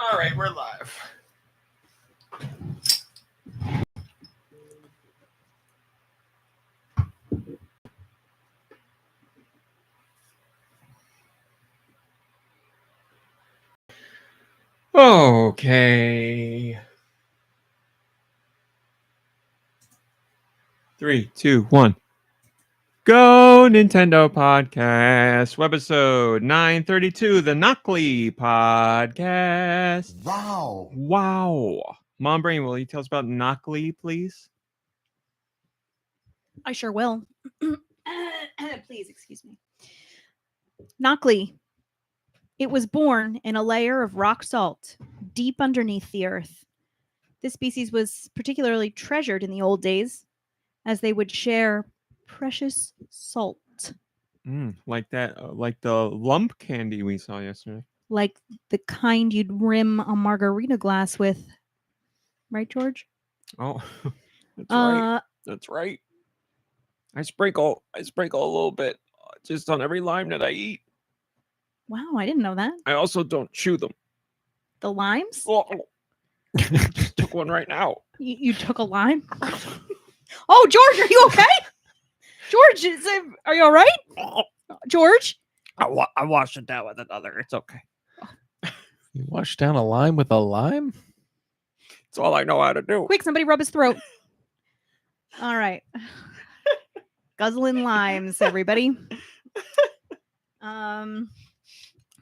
All right, we're live. Okay. 3, 2, 1. GoNintendo Podcast, webisode 932, the Nacli Podcast. Wow. MomBrain, will you tell us about Nacli, please? I sure will. Please, excuse me. Nacli. It was born in a layer of rock salt deep underneath the earth. This species was particularly treasured in the old days, as they would share precious salt. Like that, like the lump candy we saw yesterday. Like the kind you'd rim a margarita glass with. Right, George? Oh, that's right. That's right. I sprinkle a little bit just on every lime that I eat. Wow, I didn't know that. I also don't chew them. The limes? Oh, just took one right now. You took a lime? Oh, George, are you okay? George, are you all right? George? I washed it down with another. It's okay. You washed down a lime with a lime? It's all I know how to do. Quick, somebody rub his throat. All right. Guzzling limes, everybody.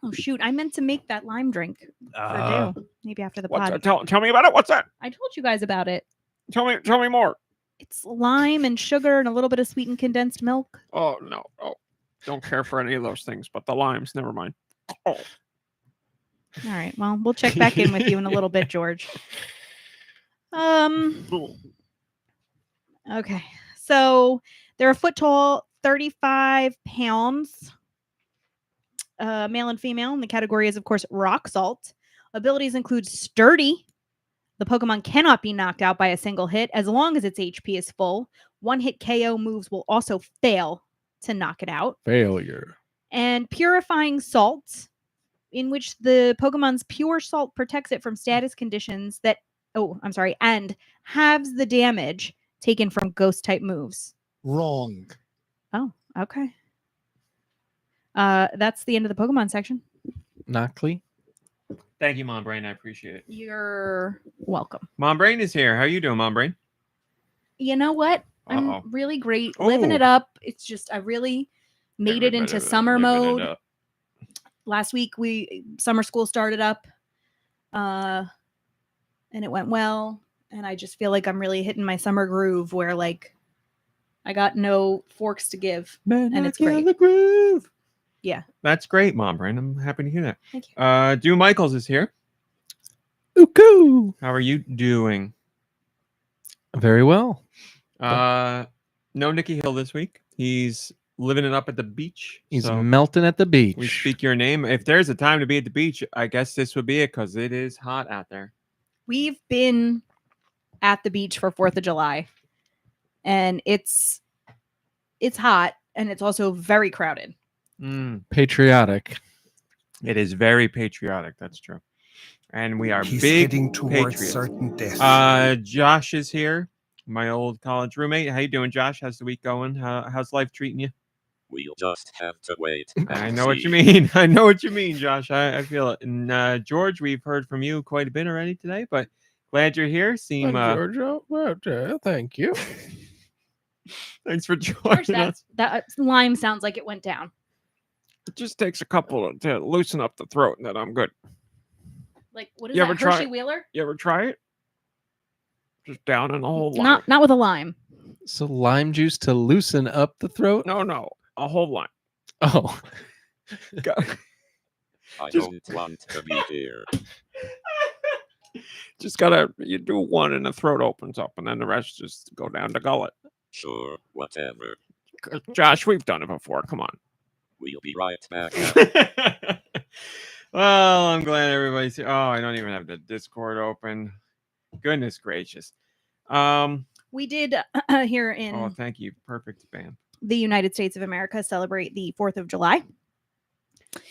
Oh, shoot. I meant to make that lime drink for Dew. Maybe after the pod. Tell me about it. What's that? I told you guys about it. Tell me more. It's lime and sugar and a little bit of sweetened condensed milk. Oh, no. Oh, don't care for any of those things, but the limes, never mind. Oh. All right. Well, we'll check back in with you in a little bit, George. Okay. So they're a foot tall, 35 pounds. Male and female, and the category is, of course, rock salt. Abilities include sturdy. The Pokemon cannot be knocked out by a single hit as long as its HP is full. One hit KO moves will also fail to knock it out. Failure. And purifying salt, in which the Pokemon's pure salt protects it from status conditions that, and halves the damage taken from ghost type moves. Wrong. Oh, okay. That's the end of the Pokemon section. Nacli. Thank you, MomBrain. I appreciate it. You're welcome. MomBrain is here. How you doing, MomBrain? You know what? Uh-oh. I'm really great. Living it up. It's just, I really made it into summer mode. Last week, summer school started up. And it went well. And I just feel like I'm really hitting my summer groove where, like, I got no forks to give. And it's great. The groove. Yeah. That's great, MomBrain. I'm happy to hear that. Thank you. Dew Michaels is here. Ooh. How are you doing? Very well. No Nicky Hill this week. He's living it up at the beach. He's melting at the beach. We speak your name. If there's a time to be at the beach, I guess this would be it because it is hot out there. We've been at the beach for 4th of July. And it's hot. And it's also very crowded. Patriotic. It is very patriotic. That's true. And we are He's big heading towards patriots. certain death. Josh is here, my old college roommate. How you doing, Josh? How's the week going? How's life treating you? We'll just have to wait. I know what you mean. I know what you mean, Josh. I feel it. And George, we've heard from you quite a bit already today, but glad you're here. George, thank you. Thanks for joining us. That lime sounds like it went down. It just takes a couple to loosen up the throat, and then I'm good. Like, what is You that, ever try Hershey it? Wheeler? You ever try it? Just down in a whole lime. Not with a lime. So lime juice to loosen up the throat? No, a whole lime. Oh. I don't want to be here. Just you do one and the throat opens up, and then the rest just go down the gullet. Sure, whatever. Josh, we've done it before. Come on. We'll be right back. Well, I'm glad everybody's here. Oh, I don't even have the Discord open. Goodness gracious. We did here in Oh, thank you. Perfect spam. the United States of America celebrate the 4th of July.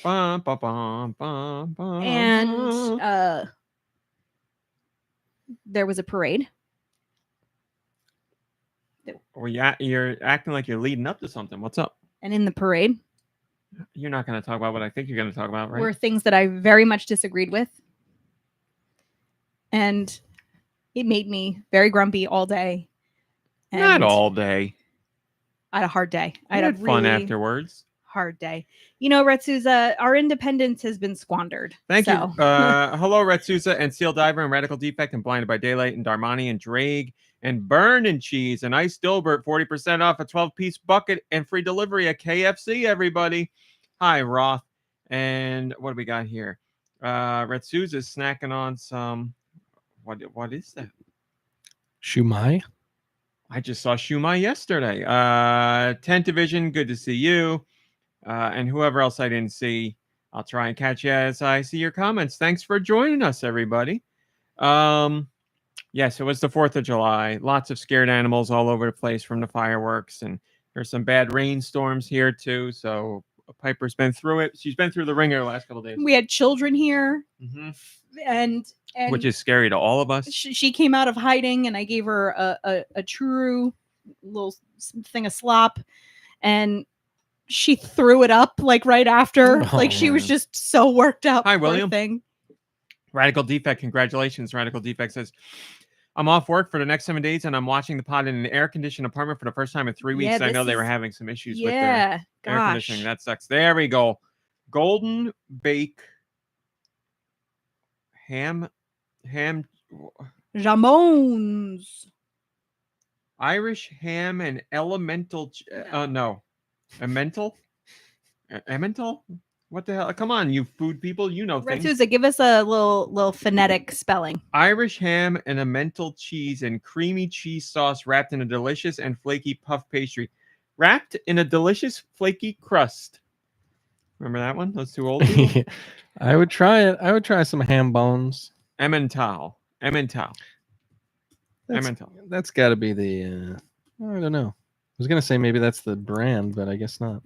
Bum, bum, bum, bum, bum. And there was a parade. Well, yeah, you're acting like you're leading up to something. What's up? And in the parade You're not going to talk about what I think you're going to talk about, right? were things that I very much disagreed with. And it made me very grumpy all day. And Not all day. I had a hard day. I I had had a fun really afterwards. hard day. You know, Retsuza, our independence has been squandered. Thank so. you. Hello, Retsusa and Steel Diver and Radical Defect and Blinded by Daylight and Darmani and Drake and Burn and Cheese and Ice Dilbert, 40% off a 12-piece bucket and free delivery at KFC, everybody. Hi, Roth. And what do we got here? Retsuza's snacking on some... What is that? Shumai? I just saw Shumai yesterday. 10th Division, good to see you. And whoever else I didn't see, I'll try and catch you as I see your comments. Thanks for joining us, everybody. Yes, it was the 4th of July. Lots of scared animals all over the place from the fireworks. And there's some bad rainstorms here, too. So Piper's been through it. She's been through the ringer the last couple of days. We had children here. Mm-hmm. And which is scary to all of us. She came out of hiding, and I gave her a true little thing of slop, and she threw it up like right after. Like she was just so worked up. Hi, William. Thing. Radical Defect, congratulations. Radical Defect says, I'm off work for the next 7 days, and I'm watching the pod in an air-conditioned apartment for the first time in 3 weeks. I know they were having some issues with their air conditioning. That sucks. There we go. Golden Bake Ham Jamones. Irish ham and elemental Emmental? What the hell? Come on, you food people, you know things. Retsuza, give us a little phonetic spelling. Irish ham and emmental cheese and creamy cheese sauce wrapped in a delicious and flaky puff pastry. Wrapped in a delicious flaky crust. Remember that one? Those two old people? I would try it. I would try some ham bones. Emmental. That's got to be the. I don't know. I was gonna say maybe that's the brand, but I guess not.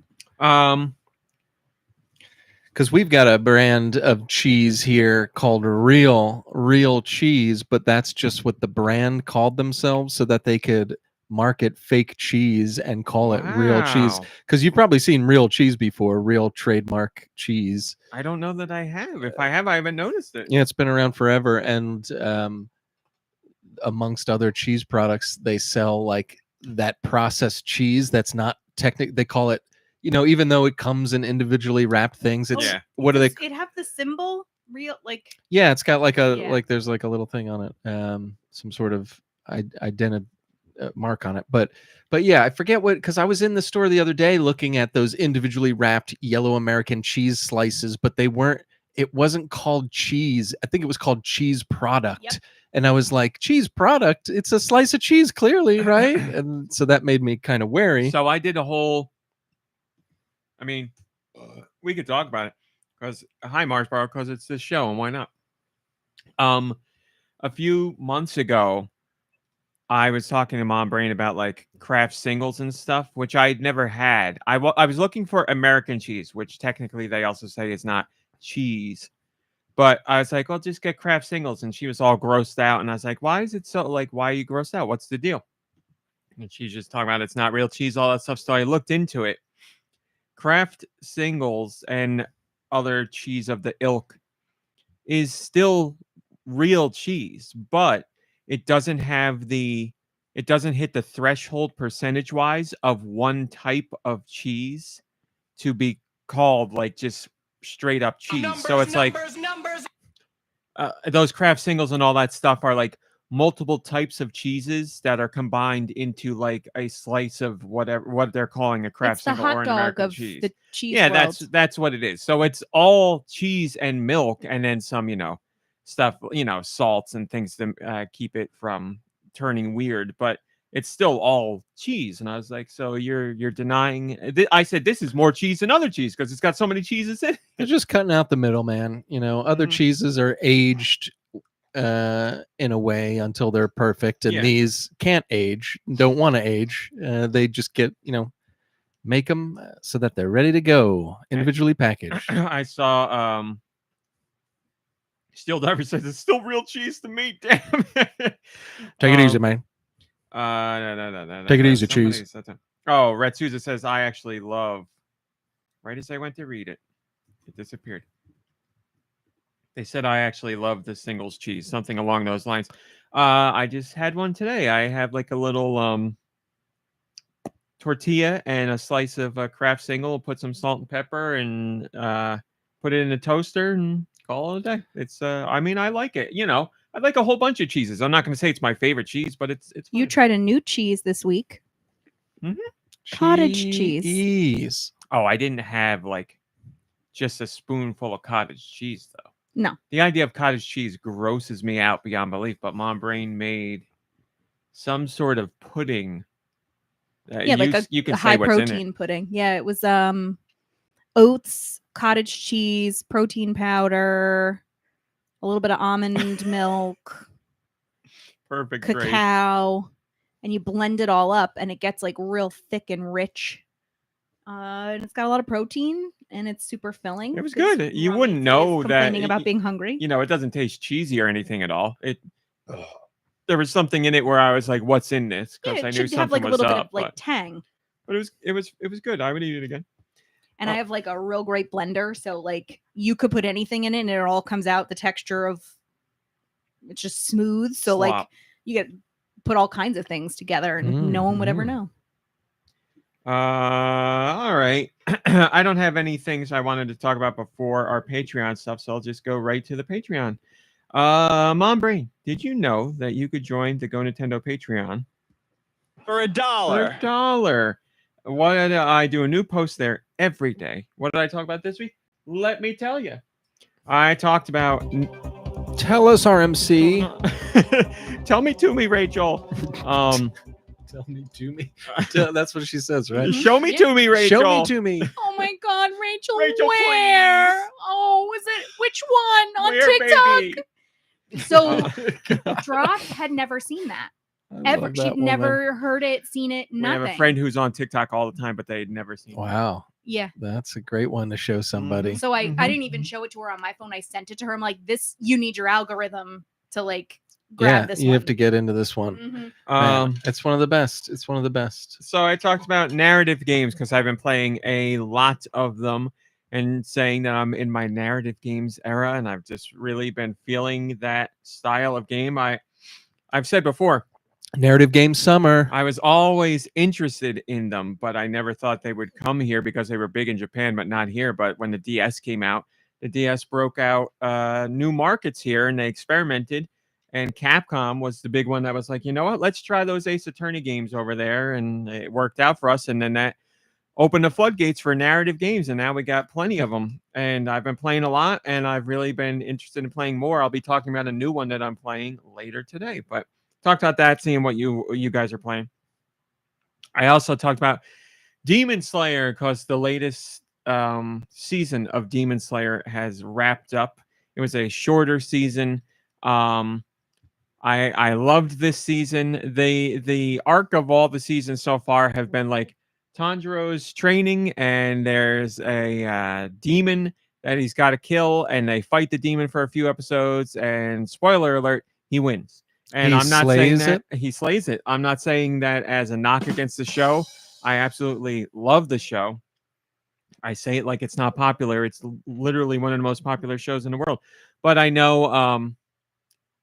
Because we've got a brand of cheese here called Real Cheese, but that's just what the brand called themselves so that they could market fake cheese and call it Real Cheese. Because you've probably seen Real Cheese before, real trademark cheese. I don't know that I have. If I have, I haven't noticed it. Yeah, it's been around forever. And amongst other cheese products, they sell like that processed cheese that's not technical. They call it, even though it comes in individually wrapped things, it's what do they? It have the symbol real like. Yeah, it's got like like there's like a little thing on it, some sort of identity mark on it. But yeah, I forget what, because I was in the store the other day looking at those individually wrapped yellow American cheese slices, but it wasn't called cheese. I think it was called cheese product. Yep. And I was like, cheese product? It's a slice of cheese, clearly, right? And so that made me kind of wary. So I did a whole, we could talk about it because, hi, Marsboro, because it's this show and why not? A few months ago, I was talking to MomBrain about like craft singles and stuff, which I'd never had. I was looking for American cheese, which technically they also say is not cheese. But I was like, well, just get craft singles. And she was all grossed out. And I was like, why is it so, like, why are you grossed out? What's the deal? And she's just talking about it's not real cheese, all that stuff. So I looked into it. Craft singles and other cheese of the ilk is still real cheese, but it doesn't hit the threshold percentage wise of one type of cheese to be called like just straight up cheese. So it's those craft singles and all that stuff are like multiple types of cheeses that are combined into like a slice of what they're calling a craft single or an American cheese. The cheese world. That's what it is. So it's all cheese and milk and then some, stuff, salts and things to keep it from turning weird, but it's still all cheese. And I was like, so you're denying I said this is more cheese than other cheese because it's got so many cheeses in it. They're just cutting out the middleman. Other cheeses are aged in a way until they're perfect, and these can't age, don't want to age. They just get make them so that they're ready to go, individually packaged. I saw Steel Diver says it's still real cheese to me. Damn it. Take it easy, man. No. Take it easy, cheese. Oh, Red Souza says I actually love. Right as I went to read it, it disappeared. They said I actually love the singles cheese, something along those lines. I just had one today. I have like a little tortilla and a slice of Kraft single. Put some salt and pepper and put it in a toaster and call it a day. It's I mean, I like it. You know, I like a whole bunch of cheeses. I'm not going to say it's my favorite cheese, but it's. You fine. tried a new cheese this week. Mm-hmm. Cottage cheese. Oh, I didn't have like just a spoonful of cottage cheese though. No. The idea of cottage cheese grosses me out beyond belief, but MomBrain made some sort of pudding. Yeah, like you can a say high what's in it. protein pudding. Yeah, it was oats, cottage cheese, protein powder, a little bit of almond milk, Perfect. Great. cacao, and you blend it all up and it gets like real thick and rich. And it's got a lot of protein and it's super filling. It was 'cause good. You Mommy wouldn't is know that complaining about being hungry. You know, it doesn't taste cheesy or anything at all. There was something in it where I was like, "What's in this?" Yeah, Because I it knew should have something like a was little bit up. of like tang. But it was good. I would eat it again. And I have like a real great blender, so like you could put anything in it and it all comes out the texture of it's just smooth. So like Slop. you get put all kinds of things together and no one would ever know. All right. I don't have any things I wanted to talk about before our Patreon stuff, so I'll just go right to the Patreon. MomBrain, did you know that you could join the GoNintendo Patreon for $1? For $1. What did I do? A new post there every day. What did I talk about this week? Let me tell you. I talked about. Tell us, RMC. Tell me to me, Rachel. Tell me to me. That's what she says, right? Show me to me, Rachel. Show me to me. Oh my God, Rachel! Rachel, where? please. Oh, is it which one on Where, TikTok? baby? So Droth had never seen that. I Ever. love that She'd woman. never heard it, seen it, We nothing. have a friend who's on TikTok all the time, but they'd never seen it. Wow. Yeah. That's a great one to show somebody. So I Mhm. didn't even show it to her on my phone. I sent it to her. I'm like, this, you need your algorithm to like grab this you one. have to get into this one. Mhm. Man, it's one of the best. It's one of the best. So I talked about narrative games because I've been playing a lot of them and saying that I'm in my narrative games era, and I've just really been feeling that style of game. I've said before, Narrative game summer. I was always interested in them, but I never thought they would come here because they were big in Japan, but not here. But when the DS came out, the DS broke out new markets here, and they experimented. And Capcom was the big one that was like, you know what, let's try those Ace Attorney games over there. And it worked out for us. And then that opened the floodgates for narrative games. And now we got plenty of them. And I've been playing a lot, and I've really been interested in playing more. I'll be talking about a new one that I'm playing later today. But talked about that, seeing what you guys are playing. I also talked about Demon Slayer because the latest season of Demon Slayer has wrapped up. It was a shorter season. I loved this season. The arc of all the seasons so far have been like Tanjiro's training, and there's a demon that he's got to kill, and they fight the demon for a few episodes, and spoiler alert, he wins. And He I'm not saying slays that he slays it. I'm not saying that as a knock against the show. I absolutely love the show. I say it like it's not popular. It's literally one of the most popular shows in the world. But I know,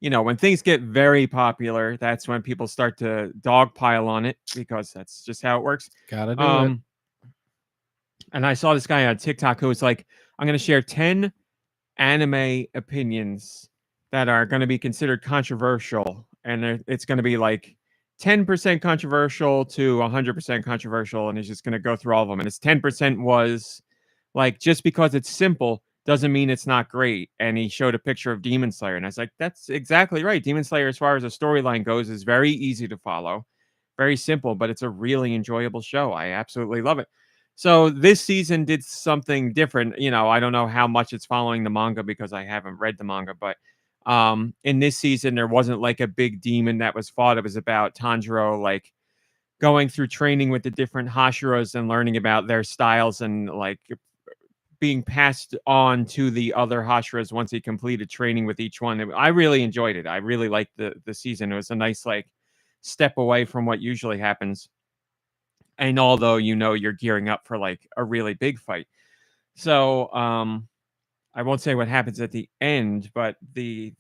you know, when things get very popular, that's when people start to dogpile on it because that's just how it works. Gotta do it. And I saw this guy on TikTok who was like, I'm going to share 10 anime opinions that are going to be considered controversial, and it's going to be like 10% controversial to 100% controversial, and he's just going to go through all of them. And his 10% was like, just because it's simple doesn't mean it's not great. And he showed a picture of Demon Slayer, and I was like, that's exactly right. Demon Slayer, as far as a storyline goes, is very easy to follow, very simple, but it's a really enjoyable show. I absolutely love it. So this season did something different. You know, I don't know how much it's following the manga because I haven't read the manga, but in this season, there wasn't like a big demon that was fought. It was about Tanjiro like going through training with the different Hashiras and learning about their styles and like being passed on to the other Hashiras once he completed training with each one. I really enjoyed it. I really liked the season. It was a nice like step away from what usually happens. And although you're gearing up for like a really big fight. So I won't say what happens at the end, but the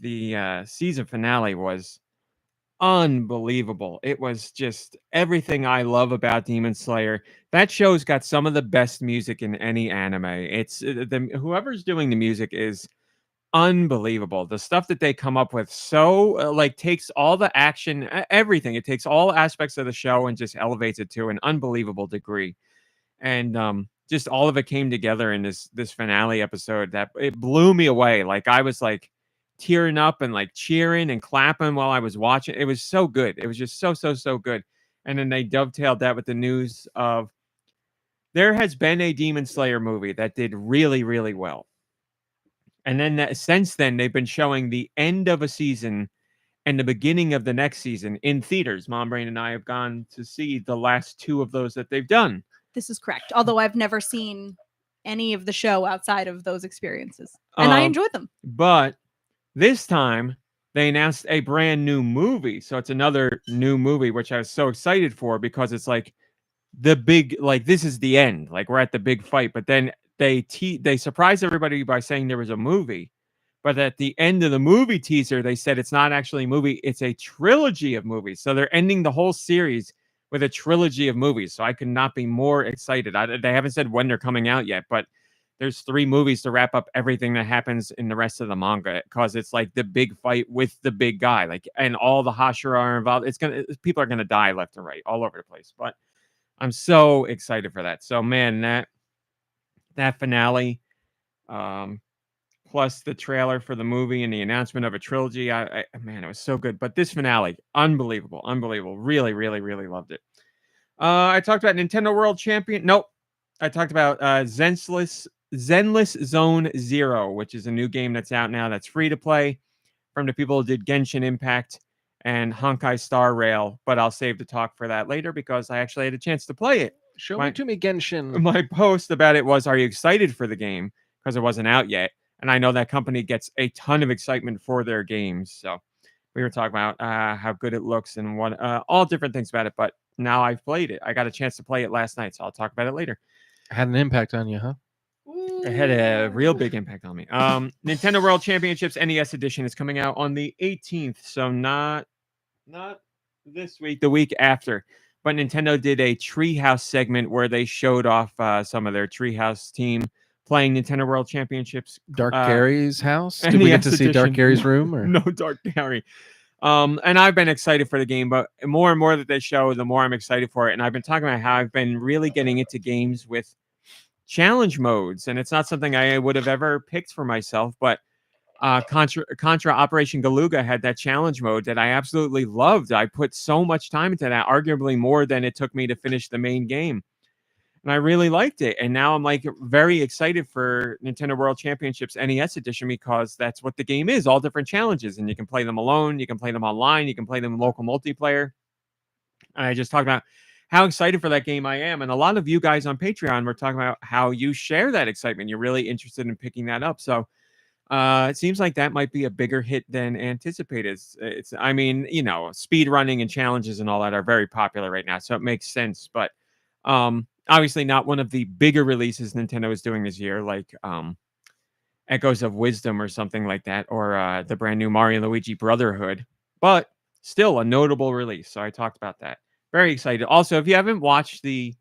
season finale was unbelievable. It was just everything I love about Demon Slayer. That show's got some of the best music in any anime. It's whoever's doing the music is unbelievable. The stuff that they come up with like takes all the action, everything. It takes all aspects of the show and just elevates it to an unbelievable degree. And just all of it came together in this finale episode that it blew me away. Like I was like tearing up and like cheering and clapping while I was watching. It was so good. It was just so good. And then they dovetailed that with the news of there has been a Demon Slayer movie that did really, really well. And then since then, they've been showing the end of a season and the beginning of the next season in theaters. MomBrain and I have gone to see the last 2 of those that they've done. This is correct. Although I've never seen any of the show outside of those experiences. And I enjoyed them. But this time, they announced a brand new movie. So it's another new movie, which I was so excited for because it's like the big, like this is the end. Like we're at the big fight. But then they surprised everybody by saying there was a movie. But at the end of the movie teaser, they said it's not actually a movie. It's a trilogy of movies. So they're ending the whole series with a trilogy of movies. So I could not be more excited. They haven't said when they're coming out yet, but there's 3 movies to wrap up everything that happens in the rest of the manga because it's like the big fight with the big guy, like, and all the Hashira are involved. People are gonna die left and right all over the place. But I'm so excited for that. So man, that finale, plus the trailer for the movie and the announcement of a trilogy, man, it was so good. But this finale, unbelievable. Really, really, really loved it. I talked about Nintendo World Champion. Nope. I talked about Zenless Zone Zero, which is a new game that's out now that's free to play from the people who did Genshin Impact and Honkai Star Rail. But I'll save the talk for that later because I actually had a chance to play it. Show me to me, Genshin. My post about it was, are you excited for the game? Because it wasn't out yet. And I know that company gets a ton of excitement for their games. So we were talking about how good it looks and what all different things about it. But now I've played it. I got a chance to play it last night. So I'll talk about it later. Had an impact on you, huh? It had a real big impact on me. Nintendo World Championships NES Edition is coming out on the 18th. So not this week, the week after. But Nintendo did a Treehouse segment where they showed off some of their Treehouse team playing Nintendo World Championships. Dark Gary's house? Did we get to see Dark Gary's room? Or? No Dark Gary. And I've been excited for the game, but more and more that they show, the more I'm excited for it. And I've been talking about how I've been really getting into games with challenge modes. And it's not something I would have ever picked for myself, but Contra Operation Galuga had that challenge mode that I absolutely loved. I put so much time into that, arguably more than it took me to finish the main game. And I really liked it. And now I'm like very excited for Nintendo World Championships NES Edition because that's what the game is, all different challenges. And you can play them alone, you can play them online, you can play them in local multiplayer. And I just talked about how excited for that game I am. And a lot of you guys on Patreon were talking about how you share that excitement. You're really interested in picking that up. So it seems like that might be a bigger hit than anticipated. I mean, speed running and challenges and all that are very popular right now. So it makes sense. But obviously not one of the bigger releases Nintendo is doing this year, like Echoes of Wisdom or something like that, or the brand new Mario and Luigi Brotherhood, but still a notable release. So I talked about that. Very excited. Also, if you haven't watched the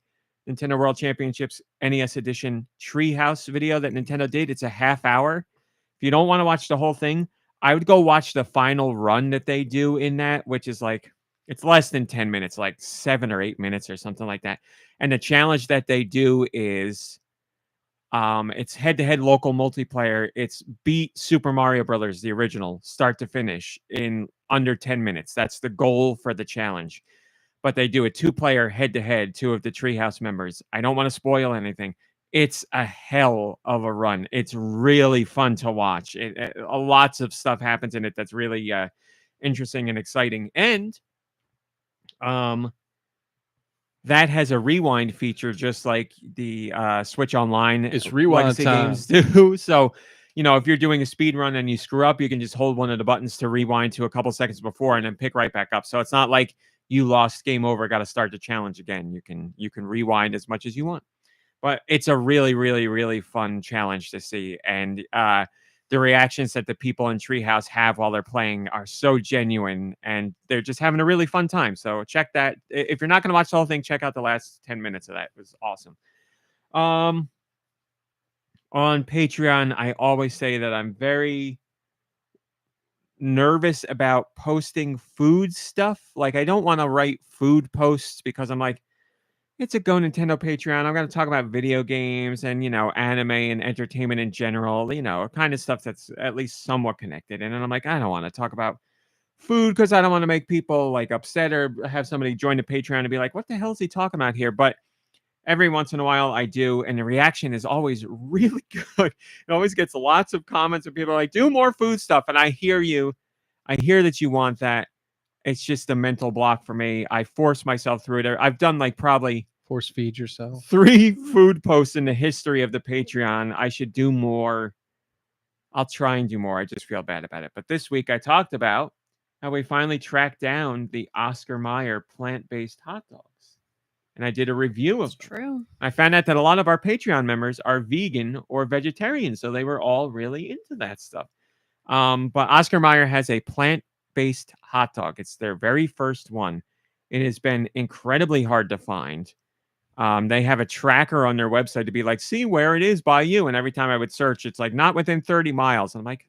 Nintendo World Championships NES Edition Treehouse video that Nintendo did, it's a half hour. If you don't want to watch the whole thing, I would go watch the final run that they do in that, which is like, it's less than 10 minutes, like 7 or 8 minutes or something like that. And the challenge that they do is it's head-to-head local multiplayer. It's beat Super Mario Brothers, the original, start to finish in under 10 minutes. That's the goal for the challenge. But they do a 2-player head-to-head, 2 of the Treehouse members. I don't want to spoil anything. It's a hell of a run. It's really fun to watch. Lots of stuff happens in it that's really interesting and exciting. And that has a rewind feature, just like the Switch Online It's rewind legacy time. games do. So, if you're doing a speed run and you screw up, you can just hold one of the buttons to rewind to a couple seconds before and then pick right back up. So it's not like you lost, game over, got to start the challenge again. You can rewind as much as you want. But it's a really, really, really fun challenge to see. And the reactions that the people in Treehouse have while they're playing are so genuine, and they're just having a really fun time. So check that. If you're not going to watch the whole thing, check out the last 10 minutes of that. It was awesome. On Patreon, I always say that I'm very nervous about posting food stuff. Like, I don't want to write food posts because I'm like, it's a GoNintendo Patreon. I'm going to talk about video games and, anime and entertainment in general, kind of stuff that's at least somewhat connected. And then I'm like, I don't want to talk about food because I don't want to make people like upset or have somebody join the Patreon and be like, what the hell is he talking about here? But every once in a while I do. And the reaction is always really good. It always gets lots of comments and people are like, do more food stuff. And I hear you. I hear that you want that. It's just a mental block for me. I force myself through it. I've done like probably Force feed yourself. 3 food posts in the history of the Patreon. I should do more. I'll try and do more. I just feel bad about it. But this week I talked about how we finally tracked down the Oscar Mayer plant-based hot dogs. And I did a review of them. True. I found out that a lot of our Patreon members are vegan or vegetarian. So they were all really into that stuff. But Oscar Mayer has a plant-based hot dog. It's their very first one. It has been incredibly hard to find. They have a tracker on their website to be like, see where it is by you. And every time I would search, it's like not within 30 miles. And I'm like,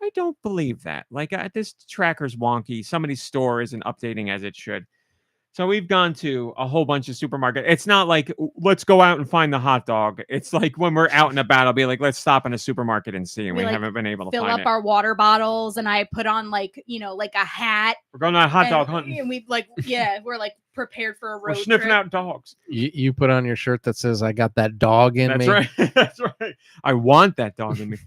I don't believe that. Like, this tracker's wonky. Somebody's store isn't updating as it should. So we've gone to a whole bunch of supermarkets. It's not like, let's go out and find the hot dog. It's like when we're out and about, I'll be like, let's stop in a supermarket and see. And we haven't been able to fill find up our water bottles, and I put on like a hat. We're going on hot dog hunting. And we we're like prepared for a road We're sniffing trip. out dogs. You put on your shirt that says, I got that dog in That's me. right. That's right. I want that dog in me.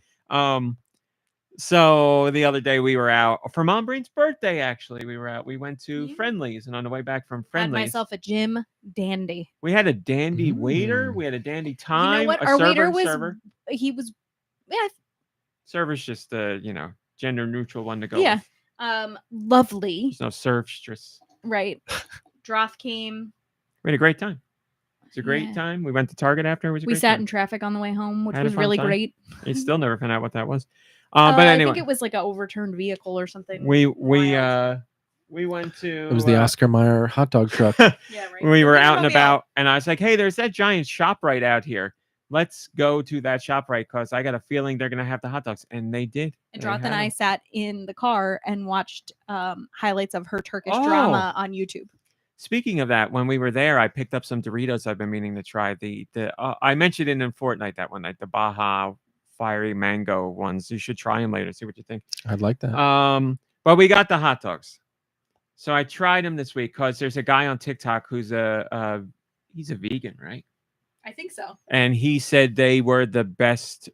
So the other day we were out for MomBrain's birthday. Actually, we were out. We went to Friendly's, and on the way back from Friendly's, had myself a gym dandy. We had a dandy waiter. We had a dandy time. You know what? A Our server, waiter server. Server's just the gender neutral one to go. Yeah. With. Lovely. There's no servstress. Right. Droth came. We had a great time. It's a great time. We went to Target after. It was a we great sat time. in traffic on the way home, which Had a was fun really time. great. You still never found out what that was. But anyway, I think it was like an overturned vehicle or something. We went to. It was the Oscar Mayer hot dog truck. Yeah, right. We were out and about, and I was like, "Hey, there's that giant shop right out here. Let's go to that shop right because I got a feeling they're gonna have the hot dogs," and they did. And Droth and I sat in the car and watched highlights of her Turkish drama on YouTube. Speaking of that, when we were there, I picked up some Doritos I've been meaning to try. I mentioned it in Fortnite that one night, the Baja Fiery Mango ones. You should try them later. See what you think. I'd like that. But we got the hot dogs. So I tried them this week because there's a guy on TikTok who's he's a vegan, right? I think so. And he said they were the best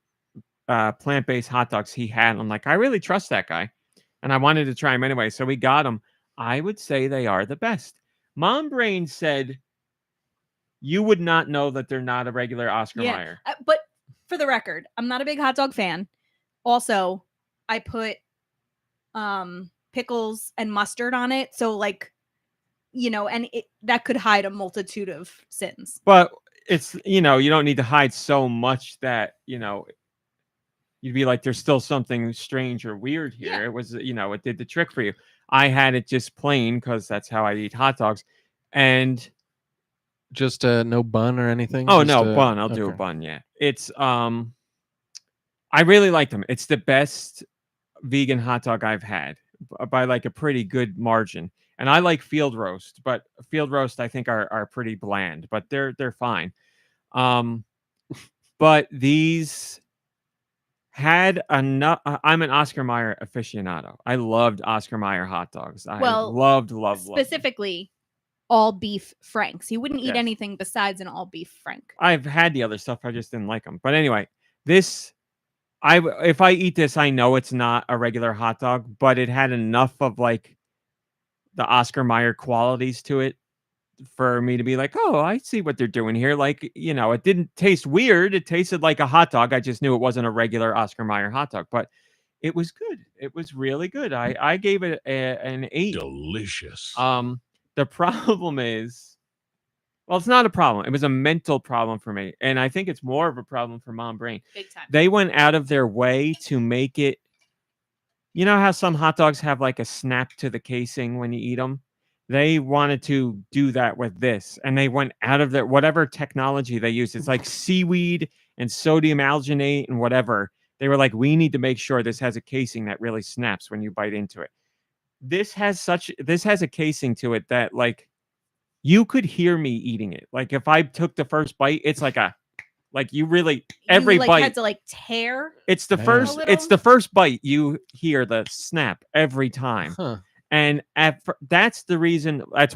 plant-based hot dogs he had. I'm like, I really trust that guy. And I wanted to try them anyway. So we got them. I would say they are the best. MomBrain said you would not know that they're not a regular Oscar Mayer. But for the record, I'm not a big hot dog fan. Also, I put pickles and mustard on it. So and that could hide a multitude of sins. But it's, you don't need to hide so much that, you'd be like, there's still something strange or weird here. Yeah. It was, it did the trick for you. I had it just plain because that's how I eat hot dogs. And just no bun or anything? Oh, just no, bun. I'll do a bun, yeah. It's I really like them. It's the best vegan hot dog I've had by like a pretty good margin. And I like field roast, but field roast I think are pretty bland, but they're fine. But these had enough. I'm an Oscar Mayer aficionado. I loved Oscar Mayer hot dogs. I loved specifically all beef Franks. You wouldn't eat anything besides an all beef Frank. I've had the other stuff. I just didn't like them. But anyway, if I eat this, I know it's not a regular hot dog, but it had enough of like the Oscar Mayer qualities to it for me to be like, oh, I see what they're doing here. Like, you know, it didn't taste weird. It tasted like a hot dog. I just knew it wasn't a regular Oscar Mayer hot dog, but it was good. It was really good. I gave it an 8. Delicious. The problem is, well, it's not a problem. It was a mental problem for me, and I think it's more of a problem for MomBrain. Big time. They went out of their way to make it. You know how some hot dogs have like a snap to the casing when you eat them? They wanted to do that with this, and they went out of their whatever technology they used. It's like seaweed and sodium alginate and whatever. They were like, we need to make sure this has a casing that really snaps when you bite into it. This has a casing to it that like you could hear me eating it. Like if I took the first bite, it's like you really every you, like, bite had to like tear. it's the Yeah. first it's the first bite you hear the snap every time. Huh. And that's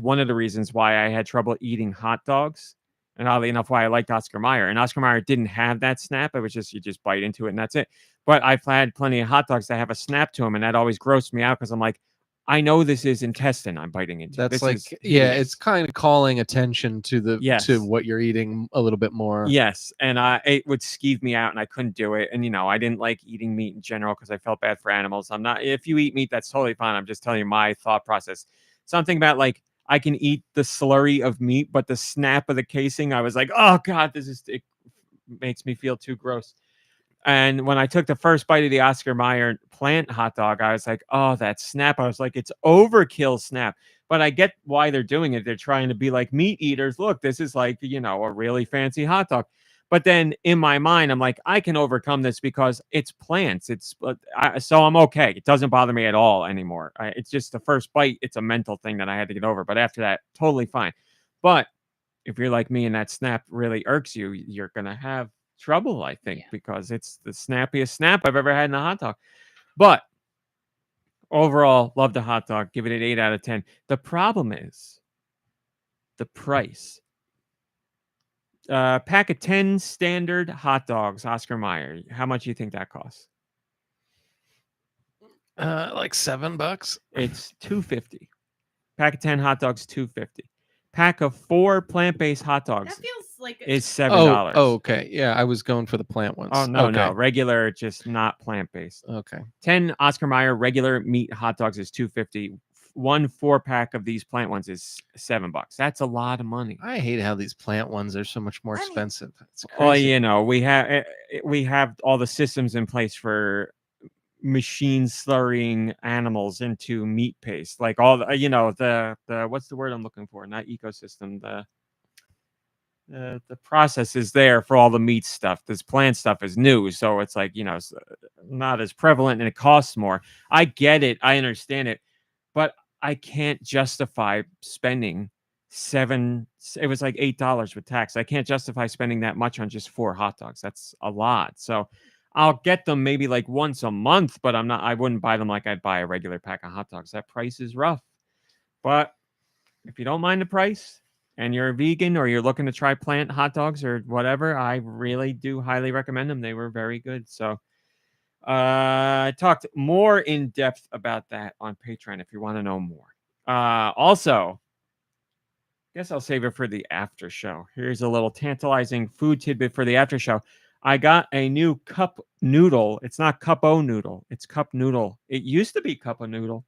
one of the reasons why I had trouble eating hot dogs. And oddly enough, why I liked Oscar Mayer. And Oscar Mayer didn't have that snap. It was just, you just bite into it and that's it. But I've had plenty of hot dogs that have a snap to them. And that always grossed me out because I'm like, I know this is intestine I'm biting into. That's This like, is yeah, hideous. it's kind of calling attention to the Yes. to what you're eating a little bit more. Yes, and it would skeeve me out, and I couldn't do it. And I didn't like eating meat in general because I felt bad for animals. I'm not. If you eat meat, that's totally fine. I'm just telling you my thought process. Something about like I can eat the slurry of meat, but the snap of the casing, I was like, oh god, it makes me feel too gross. And when I took the first bite of the Oscar Mayer plant hot dog, I was like, oh, that snap. I was like, it's overkill snap. But I get why they're doing it. They're trying to be like meat eaters. Look, this is like, a really fancy hot dog. But then in my mind, I'm like, I can overcome this because it's plants. So I'm okay. It doesn't bother me at all anymore. It's just the first bite. It's a mental thing that I had to get over. But after that, totally fine. But if you're like me and that snap really irks you, you're going to have trouble, I think, because it's the snappiest snap I've ever had in a hot dog. But overall, love the hot dog. Give it an 8 out of 10. The problem is the price. Pack of 10 standard hot dogs, Oscar Mayer. How much do you think that costs? Like $7. It's $2.50. Pack of 10 hot dogs, $2.50. Pack of 4 plant-based hot dogs That feels like is $7. Oh, okay. Yeah, I was going for the plant ones. Oh, no, okay. no. Regular, just not plant-based. Okay. 10 Oscar Mayer regular meat hot dogs is $2.50. 1 4-pack of these plant ones is $7. That's a lot of money. I hate how these plant ones are so much more expensive. It's crazy. Well, we have all the systems in place for machine slurrying animals into meat paste, like all the the what's the word I'm looking for? Not ecosystem. The process is there for all the meat stuff. This plant stuff is new, so it's like it's not as prevalent and it costs more. I get it, I understand it, but I can't justify spending it was like $8 with tax. I can't justify spending that much on just 4 hot dogs. That's a lot. So I'll get them maybe like once a month, but I wouldn't buy them like I'd buy a regular pack of hot dogs. That price is rough. But if you don't mind the price and you're a vegan or you're looking to try plant hot dogs or whatever, I really do highly recommend them. They were very good. So I talked more in depth about that on Patreon if you want to know more. Also, I guess I'll save it for the after show. Here's a little tantalizing food tidbit for the after show. I got a new cup noodle. It's not cup-o noodle. It's cup noodle. It used to be cup-o noodle.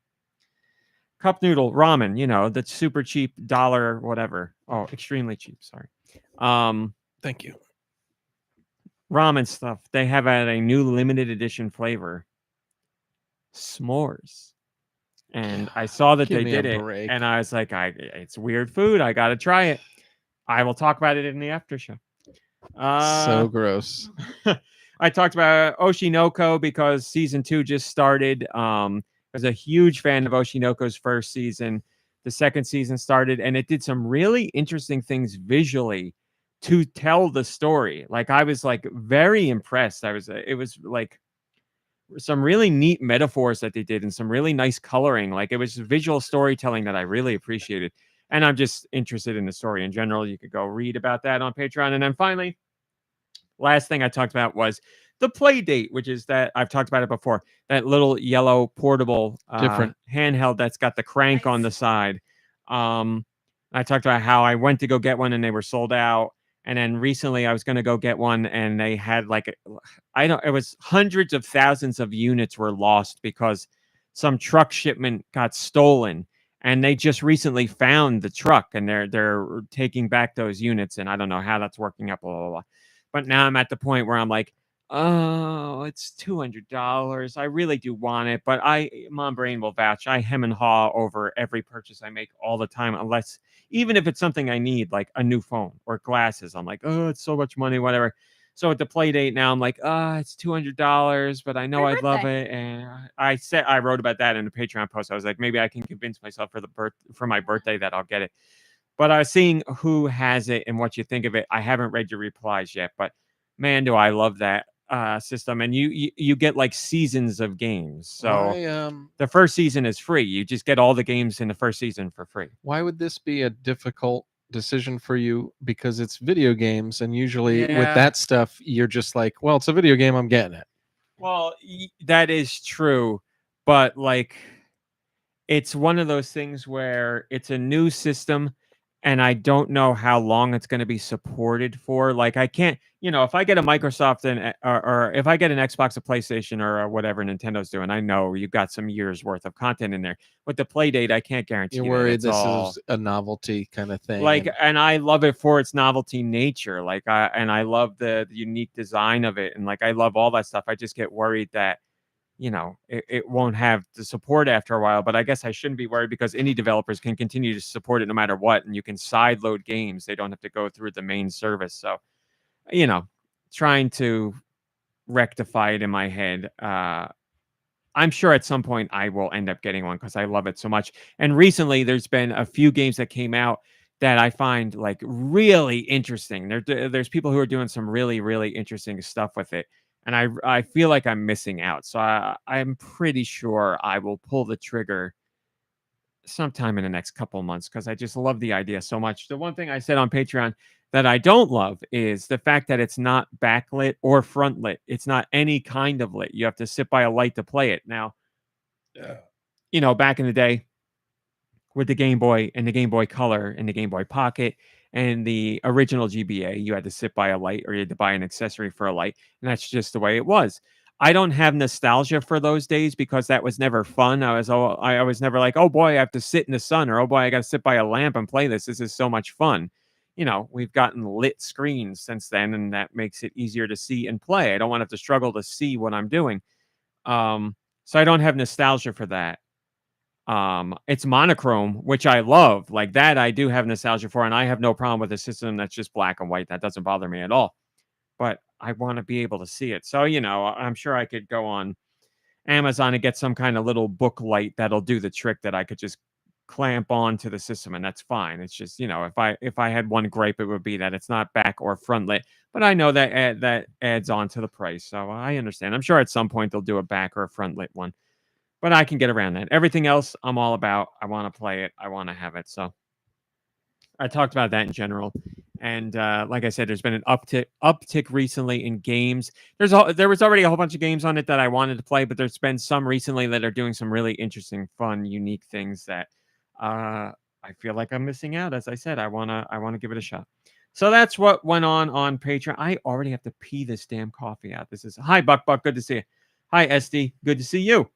Cup noodle ramen, that's super cheap, $1 whatever. Oh, extremely cheap, sorry. Thank you. Ramen stuff. They have a new limited edition flavor. S'mores. And I saw that Give they me a did it, break. and I was like, it's weird food. I got to try it. I will talk about it in the after show. So gross. I talked about Oshinoko because season 2 just started. I was a huge fan of Oshinoko's first season. The second season started, and it did some really interesting things visually to tell the story. Like I was like very impressed. It was like some really neat metaphors that they did and some really nice coloring. Like it was visual storytelling that I really appreciated. And I'm just interested in the story in general. You could go read about that on Patreon. And then finally, last thing I talked about was the Play Date, which is that I've talked about it before. That little yellow portable Different handheld that's got the crank on the side. I talked about how I went to go get one and they were sold out. And then recently I was going to go get one and they had like, it was hundreds of thousands of units were lost because some truck shipment got stolen. And they just recently found the truck and they're taking back those units. And I don't know how that's working out, blah, blah, blah. But now I'm at the point where I'm like, oh, it's $200. I really do want it, but MomBrain will vouch. I hem and haw over every purchase I make all the time, unless even if it's something I need, like a new phone or glasses. I'm like, oh, it's so much money, whatever. So at the play date now, I'm like, it's $200, but I know For your I'd love birthday. it. And I wrote about that in a Patreon post. I was like, maybe I can convince myself for my birthday that I'll get it. But I was seeing who has it and what you think of it. I haven't read your replies yet, but man, do I love that system. And you get like seasons of games. So the first season is free. You just get all the games in the first season for free. Why would this be a difficult decision for you? Because it's video games, and usually with that stuff, you're just like, well, it's a video game, I'm getting it. Well, that is true, but like, it's one of those things where it's a new system and I don't know how long it's going to be supported for. Like, I can't, if I get a Microsoft or if I get an Xbox, a PlayStation, or whatever Nintendo's doing, I know you've got some years worth of content in there. With the play date, I can't guarantee. You're worried this is a novelty kind of thing. Like, and I love it for its novelty nature. Like, I love the unique design of it, and like I love all that stuff. I just get worried that it won't have the support after a while, but I guess I shouldn't be worried because indie developers can continue to support it no matter what. And you can side load games. They don't have to go through the main service. So, trying to rectify it in my head. I'm sure at some point I will end up getting one because I love it so much. And recently there's been a few games that came out that I find like really interesting. There's people who are doing some really, really interesting stuff with it. And I feel like I'm missing out. So I'm pretty sure I will pull the trigger sometime in the next couple of months because I just love the idea so much. The one thing I said on Patreon that I don't love is the fact that it's not backlit or front lit. It's not any kind of lit. You have to sit by a light to play it. Now, back in the day with the Game Boy and the Game Boy Color and the Game Boy Pocket and the original GBA, you had to sit by a light or you had to buy an accessory for a light. And that's just the way it was. I don't have nostalgia for those days because that was never fun. I was never like, oh boy, I have to sit in the sun, or oh boy, I got to sit by a lamp and play this. This is so much fun. We've gotten lit screens since then, and that makes it easier to see and play. I don't want to have to struggle to see what I'm doing. So I don't have nostalgia for that. It's monochrome, which I love. Like that, I do have nostalgia for, and I have no problem with a system that's just black and white. That doesn't bother me at all. But I want to be able to see it. So, I'm sure I could go on Amazon and get some kind of little book light that'll do the trick that I could just clamp on to the system, and that's fine. It's just, if I had one gripe, it would be that it's not back or front lit. But I know that that adds on to the price. So I understand. I'm sure at some point they'll do a back or a front lit one. But I can get around that. Everything else, I'm all about. I want to play it. I want to have it. So I talked about that in general. And like I said, there's been an uptick recently in games. There was already a whole bunch of games on it that I wanted to play, but there's been some recently that are doing some really interesting, fun, unique things that I feel like I'm missing out. As I said, I wanna give it a shot. So that's what went on Patreon. I already have to pee this damn coffee out. Hi Buck, good to see you. Hi SD, good to see you.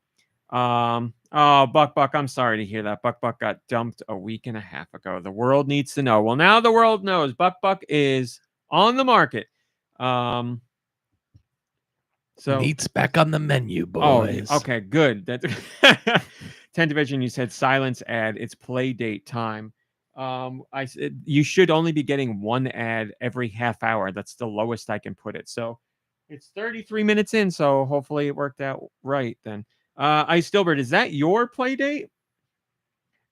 Oh, Buck, I'm sorry to hear that. Buck got dumped a week and a half ago. The world needs to know. Well, now the world knows. Buck is on the market. So meat's back on the menu, boys. Oh, okay, good. That 10 Division, you said silence ad. It's play date time. I said you should only be getting one ad every half hour. That's the lowest I can put it. So it's 33 minutes in. So hopefully it worked out right then. Ice Dilbert, is that your play date?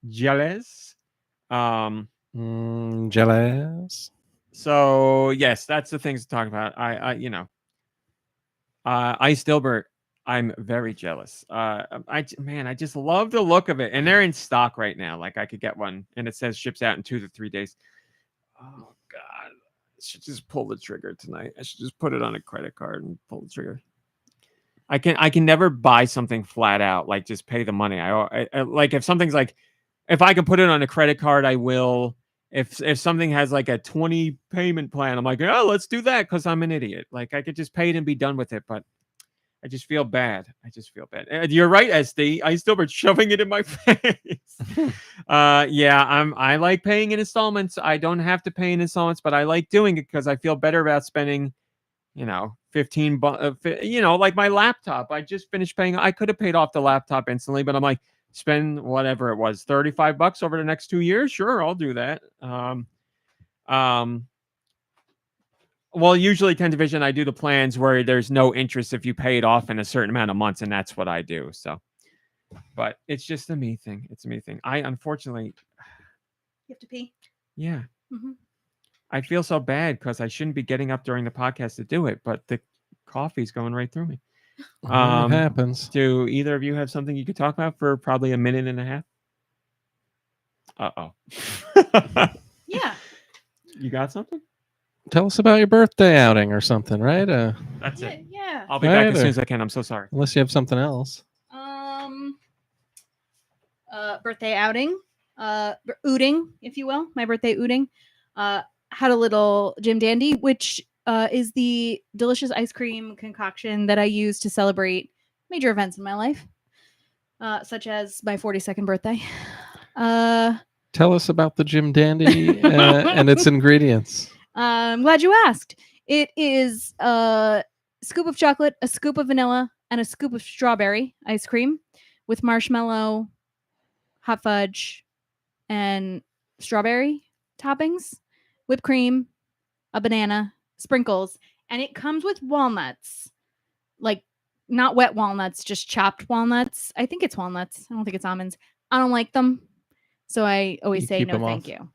Jealous? Jealous. So yes, that's the things to talk about. Ice Dilbert, I'm very jealous. I just love the look of it, and they're in stock right now. Like I could get one, and it says ships out in 2 to 3 days. Oh God, I should just pull the trigger tonight. I should just put it on a credit card and pull the trigger. I can never buy something flat out, like just pay the money. I like if something's like, if I can put it on a credit card, I will. if something has like a 20 payment plan, I'm like, oh, let's do that because I'm an idiot. Like I could just pay it and be done with it, but I just feel bad. And you're right, SD. I still been shoving it in my face. Yeah, I like paying in installments. I don't have to pay in installments, but I like doing it because I feel better about spending, 15 like my laptop. I just finished paying. I could have paid off the laptop instantly, but I'm like, spend whatever it was, $35 over the next 2 years. Sure, I'll do that. Well, usually 10 Division, I do the plans where there's no interest if you pay it off in a certain amount of months, and that's what I do. So, but it's just a me thing. It's a me thing. I unfortunately, You have to pee. yeah, Mhm. I feel so bad because I shouldn't be getting up during the podcast to do it, but the coffee's going right through me. It happens. Do either of you have something you could talk about for probably a minute and a half? Yeah. You got something? Tell us about your birthday outing or something, right? That's it. Yeah. I'll be back Right, as soon as I can. I'm so sorry. Unless you have something else. Birthday outing. Ooting, if you will. My birthday ooting. Had a little Jim Dandy, which is the delicious ice cream concoction that I use to celebrate major events in my life, such as my 42nd birthday. Tell us about the Jim Dandy and its ingredients. I'm glad you asked. It is a scoop of chocolate, a scoop of vanilla, and a scoop of strawberry ice cream with marshmallow, hot fudge, and strawberry toppings, whipped cream, a banana, sprinkles, and it comes with walnuts. Like, not wet walnuts, just chopped walnuts. I think it's walnuts. I don't think it's almonds. I don't like them. So I always You say keep no them thank off? you.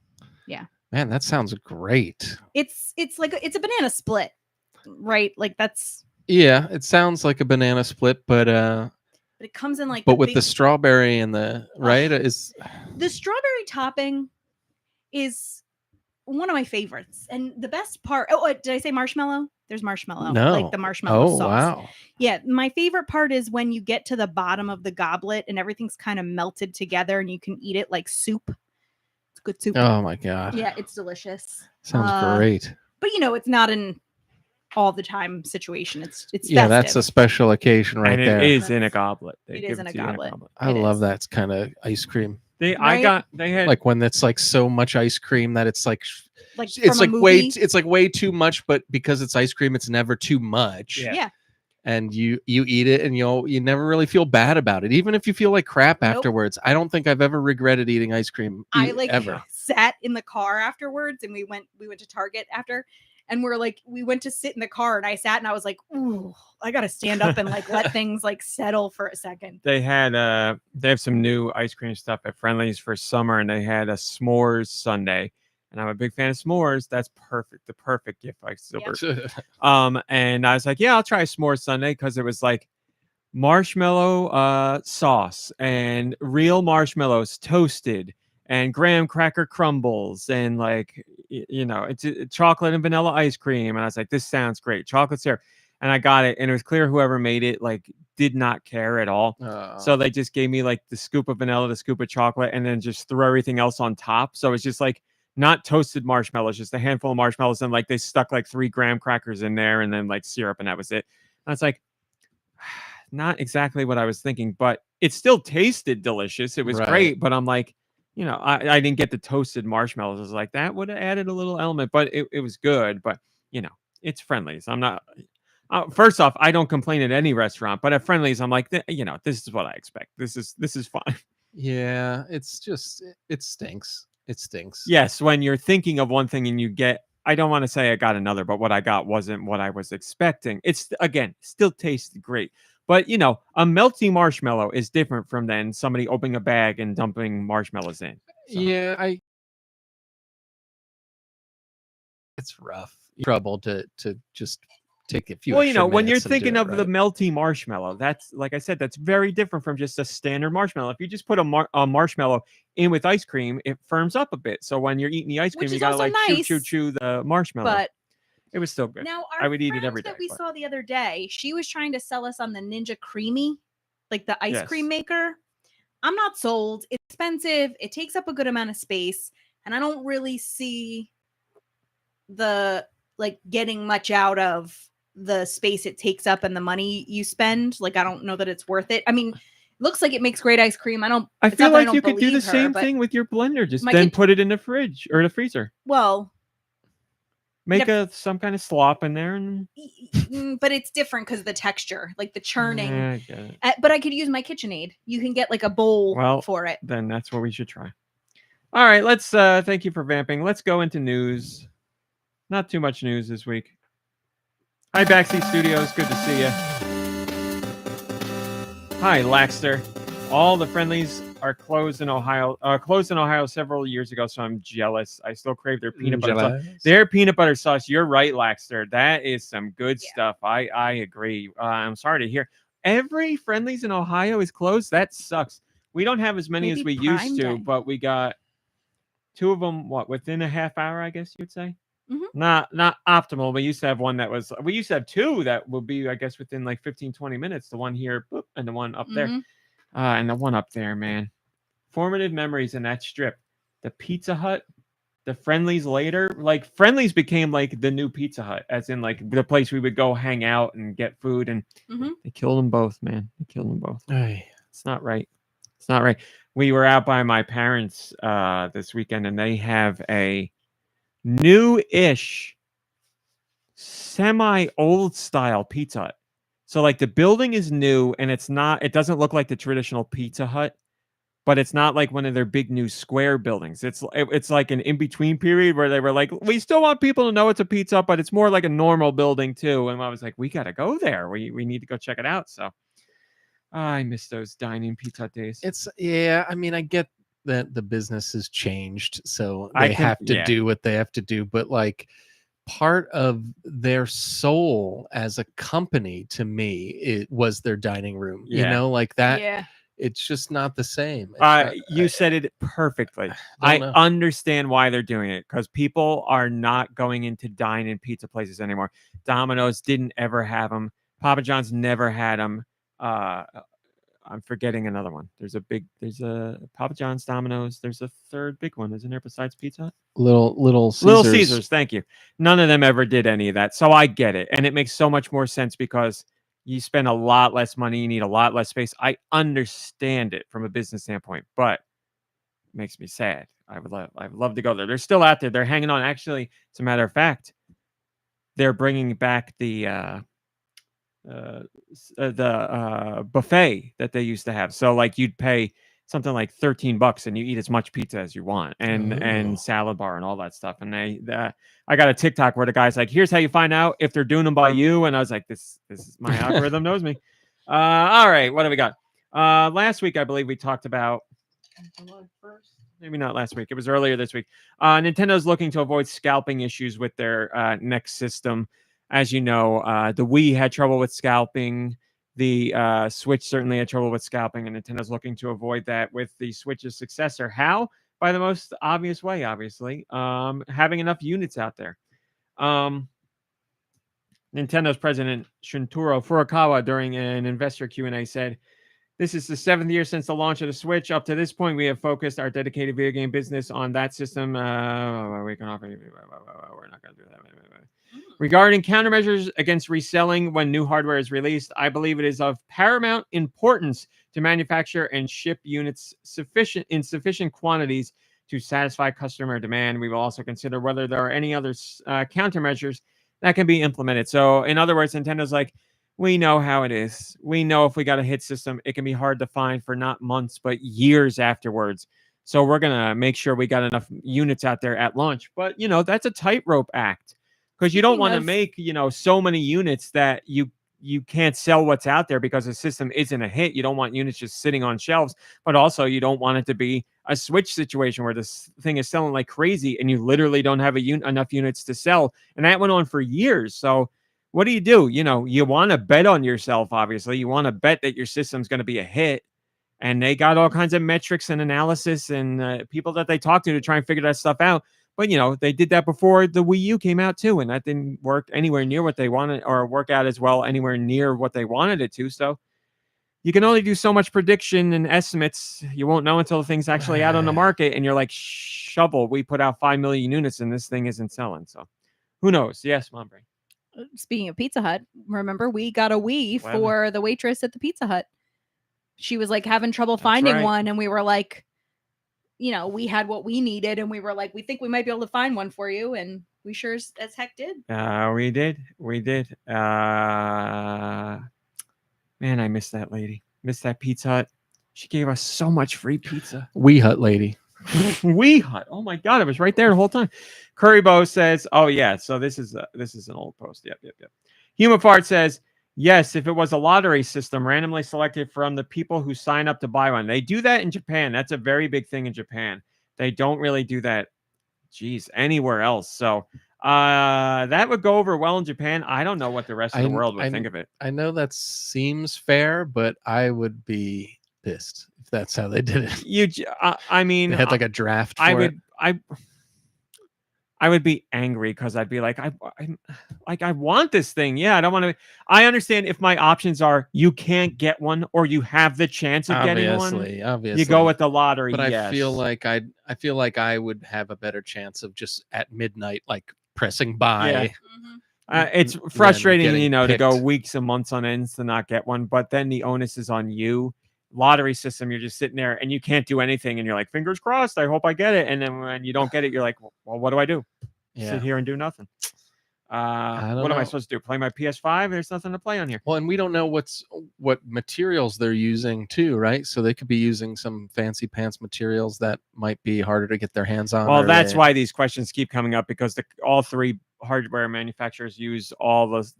Yeah. Man, that sounds great. It's like it's a banana split, right? Like that's Yeah, it sounds like a banana split, but it comes in like with big, the strawberry and the is the strawberry topping is one of my favorites. And the best part, did I say marshmallow? There's marshmallow. No. Like the marshmallow Oh, sauce. wow. Yeah, my favorite part is when you get to the bottom of the goblet and everything's kind of melted together and you can eat it like soup. It's good soup. Oh my god. Yeah, it's delicious. Sounds great. But it's not an all the time situation. It's Yeah, that's a festive. special occasion right and there. it is in a goblet. They It give is in a to you goblet. I It love is. that kind of ice cream. They Right? had Like when it's like so much ice cream that it's like Like it's from a like way movie. it's like way too much, but because it's ice cream, it's never too much. Yeah. Yeah. And you eat it and you never really feel bad about it, even if you feel like crap Nope. afterwards. I don't think I've ever regretted eating ice cream ever. Sat in the car afterwards and we went to Target after and we went to sit in the car and I sat and I was like, ooh, I gotta stand up and like let things like settle for a second. They have some new ice cream stuff at Friendly's for summer, and they had a s'mores sundae. And I'm a big fan of s'mores. That's perfect. The perfect gift for Silver. And I was like, yeah, I'll try a s'mores sundae because it was like marshmallow sauce and real marshmallows toasted and graham cracker crumbles and like it's chocolate and vanilla ice cream. And I was like, this sounds great. Chocolate syrup. And I got it, and it was clear whoever made it like did not care at all. So they just gave me like the scoop of vanilla, the scoop of chocolate, and then just threw everything else on top. So it's just like not toasted marshmallows, just a handful of marshmallows, and like they stuck like 3 graham crackers in there and then like syrup, and that was it. And I was like, not exactly what I was thinking, but it still tasted delicious. It was great, but I'm like, I didn't get the toasted marshmallows. I was like, that would have added a little element, but it was good. But it's Friendly's. I'm not. First off, I don't complain at any restaurant, but at Friendly's, I'm like, this is what I expect. This is fine. Yeah, it's just it stinks. It stinks. Yes, when you're thinking of one thing and you get, I don't want to say I got another, but what I got wasn't what I was expecting. It's again still tasted great, but a melting marshmallow is different from then somebody opening a bag and dumping marshmallows in. So. Yeah, it's rough. Trouble to just take a few. Well, when you're minutes and do thinking it of the melty marshmallow, that's like I said, that's very different from just a standard marshmallow. If you just put a marshmallow in with ice cream, it firms up a bit. So when you're eating the ice cream, Which you is gotta also like nice, chew the marshmallow. But it was still good. now I would eat it friend every day. that we but- saw the other day, she was trying to sell us on the Ninja Creamy, like the ice Yes. cream maker. I'm not sold. It's expensive. It takes up a good amount of space. and I don't really see the getting much out of the space it takes up and the money you spend. Like, I don't know that it's worth it. I mean, looks like it makes great ice cream. I it's feel not that I like don't you could do the believe her, same but- thing with your blender. Just My then kid- put it in the fridge or the freezer. Well, Make some kind of slop in there, and but it's different because the texture, like the churning. Yeah, I get it. But I could use my KitchenAid. You can get like a bowl Well, for it. Then that's what we should try. All right, let's thank you for vamping. Let's go into news. Not too much news this week. Hi, Backseat Studios. Good to see you. Hi, Laxter. All the friendlies are closed in Ohio. Several years ago, so I'm jealous. I still crave their peanut butter sauce. Their peanut butter sauce. You're right, Laxter. That is some good stuff. I agree. I'm sorry to hear. Every friendlies in Ohio is closed. That sucks. We don't have as many as we used to, but we got 2 of them. Within a half hour? I guess you'd say. Mm-hmm. Not optimal. We used to have one that was. We used to have 2 that would be, I guess, within like 15-20 minutes. The one here, boop, and the one up there. And the one up there, man. Formative memories in that strip. The Pizza Hut, the Friendlies later. Like, Friendlies became like the new Pizza Hut, as in like the place we would go hang out and get food. And they killed them both, man. They killed them both. It's not right. It's not right. We were out by my parents this weekend, and they have a new-ish, semi-old style Pizza Hut. So like the building is new, and it doesn't look like the traditional Pizza Hut, but it's not like one of their big new square buildings. It's like an in-between period where they were like, we still want people to know it's a Pizza Hut, but it's more like a normal building too. And I was like, we got to go there. We need to go check it out. So I miss those dining Pizza Hut days. I mean, I get that the business has changed, so they have to do what they have to do, but like, part of their soul as a company to me, it was their dining room. You know, like that. It's just not the same. You said it perfectly. I understand why they're doing it, because people are not going in to dine in pizza places anymore. Domino's didn't ever have them. Papa John's never had them. I'm forgetting another one. There's a Papa John's, Domino's. There's a third big one, isn't there, besides Pizza Hut? Little Caesars. Little Caesars, thank you. None of them ever did any of that. So I get it. And it makes so much more sense because you spend a lot less money. You need a lot less space. I understand it from a business standpoint, but it makes me sad. I'd love to go there. They're still out there. They're hanging on. Actually, as a matter of fact, they're bringing back the buffet that they used to have. So like you'd pay something like $13 and you eat as much pizza as you want, and salad bar and all that stuff. And I got a TikTok where the guy's like, here's how you find out if they're doing them by you. And I was like, this is my algorithm knows me. All right, what do we got? Last week I believe we talked about, maybe not last week, it was earlier this week. Nintendo's looking to avoid scalping issues with their next system. As you know, the Wii had trouble with scalping. The Switch certainly had trouble with scalping, and Nintendo's looking to avoid that with the Switch's successor. How? By the most obvious way, obviously. Having enough units out there. Nintendo's president, Shuntaro Furukawa, during an investor Q&A said, this is the 7th year since the launch of the Switch. Up to this point, we have focused our dedicated video game business on that system. We're not going to do that. Regarding countermeasures against reselling when new hardware is released, I believe it is of paramount importance to manufacture and ship units in sufficient quantities to satisfy customer demand. We will also consider whether there are any other countermeasures that can be implemented. So, in other words, Nintendo's like, we know how it is. We know if we got a hit system, it can be hard to find for not months, but years afterwards. So we're going to make sure we got enough units out there at launch. But, that's a tightrope act. Because you don't want to make, so many units that you can't sell what's out there because the system isn't a hit. You don't want units just sitting on shelves, but also you don't want it to be a Switch situation where this thing is selling like crazy and you literally don't have enough units to sell. And that went on for years. So what do? You want to bet on yourself, obviously. You want to bet that your system's going to be a hit. And they got all kinds of metrics and analysis and people that they talk to try and figure that stuff out. But, they did that before the Wii U came out, too, and that didn't work anywhere near what they wanted or work out as well anywhere near what they wanted it to. So you can only do so much prediction and estimates. You won't know until the thing's actually out on the market, and you're like, shovel, we put out 5 million units and this thing isn't selling. So who knows? Yes, MomBrain. Speaking of Pizza Hut, remember we got a Wii for the waitress at the Pizza Hut. She was like having trouble finding one, and we were like, we had what we needed, and we were like, we think we might be able to find one for you, and we sure as heck did. We did. Man, I miss that lady. Miss that Pizza Hut. She gave us so much free pizza. Wii Hut lady. Wii Hut. Oh my God, it was right there the whole time. Currybo says, "Oh yeah." So this is an old post. Yep. Humafart says, "Yes, if it was a lottery system, randomly selected from the people who sign up to buy one. They do that in Japan. That's a very big thing in Japan. They don't really do that, anywhere else. So that would go over well in Japan. I don't know what the rest of the world would think of it. I know that seems fair, but I would be pissed if that's how they did it. I mean, they had like a draft. I would be angry because I'd be like, I want this thing. Yeah, I don't want to. I understand if my options are you can't get one or you have the chance of getting one. Obviously, you go with the lottery. But yes. I feel like I would have a better chance of just at midnight, like pressing buy. Yeah. It's frustrating, to go weeks and months on ends to not get one. But then the onus is on you. Lottery system, you're just sitting there and you can't do anything, and you're like, fingers crossed, I hope I get it. And then when you don't get it, you're like, well, what do I do? Sit here and do nothing. What am I supposed to do? Play my PS5? There's nothing to play on here. Well, and we don't know what materials they're using too, right? So they could be using some fancy pants materials that might be harder to get their hands on. Well, that's why these questions keep coming up, because all three hardware manufacturers use all those,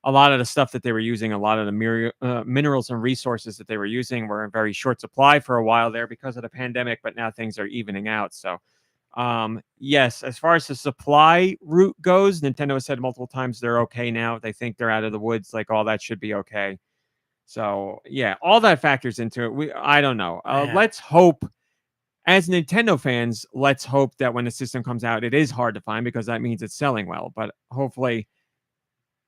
a lot of the stuff that they were using, a lot of the minerals and resources that they were using were in very short supply for a while there because of the pandemic, but now things are evening out. So, yes, as far as the supply route goes, Nintendo has said multiple times they're okay now. They think they're out of the woods. Like, all that should be okay. So, yeah, all that factors into it. I don't know. Let's hope, as Nintendo fans, let's hope that when the system comes out, it is hard to find, because that means it's selling well. But hopefully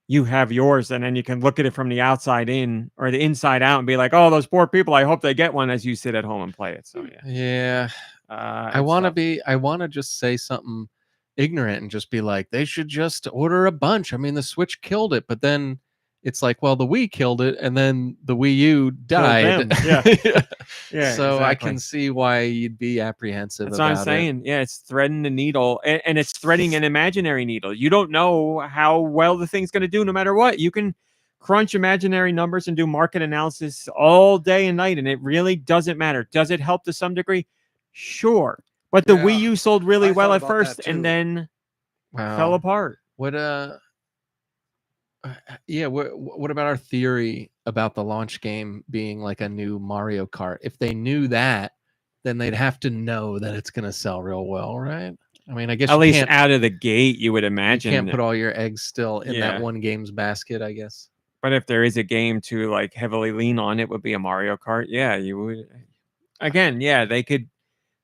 you have yours, and then you can look at it from the outside in or the inside out and be like, oh, those poor people, I hope they get one, as you sit at home and play it. So yeah. I want to just say something ignorant and just be like, they should just order a bunch. I mean, the Switch killed it, but then it's like, well, the Wii killed it, and then the Wii U died. Yeah. So exactly. I can see why you'd be apprehensive. That's what I'm saying. Yeah, it's threading the needle, and it's threading an imaginary needle. You don't know how well the thing's going to do no matter what. You can crunch imaginary numbers and do market analysis all day and night, and it really doesn't matter. Does it help to some degree? Sure. But the Wii U sold really well at first and then fell apart. What about our theory about the launch game being like a new Mario Kart? If they knew that, then they'd have to know that it's going to sell real well, right? I mean, I guess at least out of the gate, you would imagine. You can't put all your eggs still in that one game's basket, I guess. But if there is a game to like heavily lean on, it would be a Mario Kart. Yeah, you would. Again, they could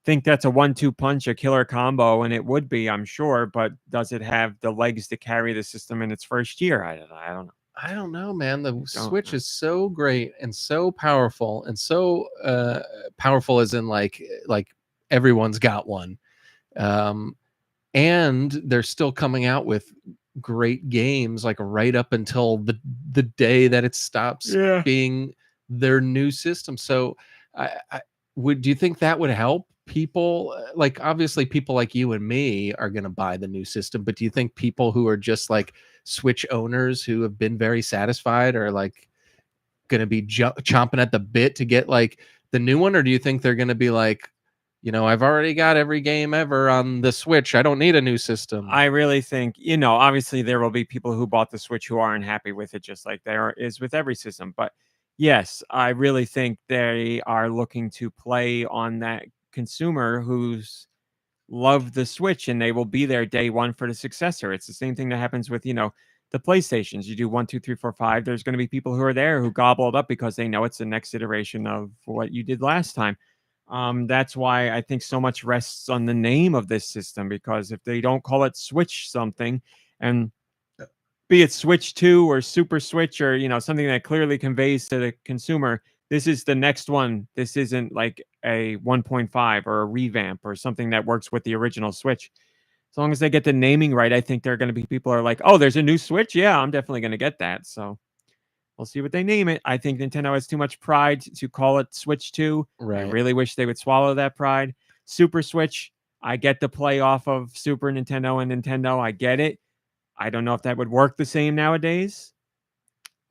think that's a 1-2 punch, a killer combo, and it would be, I'm sure. But does it have the legs to carry the system in its first year? I don't know. I don't know, man. The Switch is so great and so powerful, and so powerful as in like everyone's got one, and they're still coming out with great games like right up until the day that it stops being their new system. So do you think that would help people? Like, obviously people like you and me are going to buy the new system, but do you think people who are just like Switch owners who have been very satisfied are like going to be chomping at the bit to get like the new one? Or do you think they're going to be like, I've already got every game ever on the Switch, I don't need a new system? I really think, obviously there will be people who bought the Switch who aren't happy with it, just like there is with every system. But yes, I really think they are looking to play on that consumer who's loved the Switch, and they will be there day one for the successor. It's the same thing that happens with, the PlayStations. You do 1, 2, 3, 4, 5. There's going to be people who are there who gobble it up because they know it's the next iteration of what you did last time. That's why I think so much rests on the name of this system, because if they don't call it Switch something, and be it Switch 2 or Super Switch or, something that clearly conveys to the consumer, this is the next one. This isn't like a 1.5 or a revamp or something that works with the original Switch. As long as they get the naming right, I think there are going to be people who are like, oh, there's a new Switch? Yeah, I'm definitely going to get that. So we'll see what they name it. I think Nintendo has too much pride to call it Switch 2. Right. I really wish they would swallow that pride. Super Switch, I get the play off of Super Nintendo and Nintendo. I get it. I don't know if that would work the same nowadays.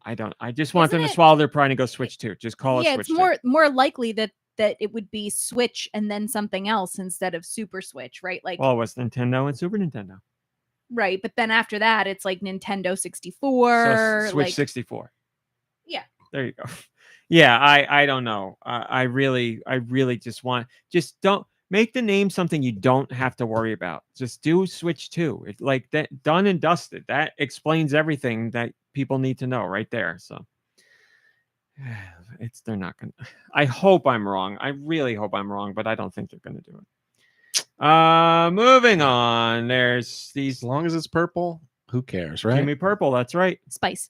I don't. I just want them to swallow their pride and go Switch 2. Just call it Switch 2. Yeah, it's more likely that it would be Switch and then something else instead of Super Switch, right? Like, well, it was Nintendo and Super Nintendo. Right, but then after that, it's like Nintendo 64. So Switch like, 64. Yeah. There you go. Yeah, I don't know. I really just don't make the name something you don't have to worry about. Just do Switch 2. It's like that, done and dusted. That explains everything that people need to know right there. So they're not gonna. I hope I'm wrong. I really hope I'm wrong, but I don't think they're gonna do it. Moving on. There's these. As long as it's purple, who cares, right? Give me purple. That's right. Spice.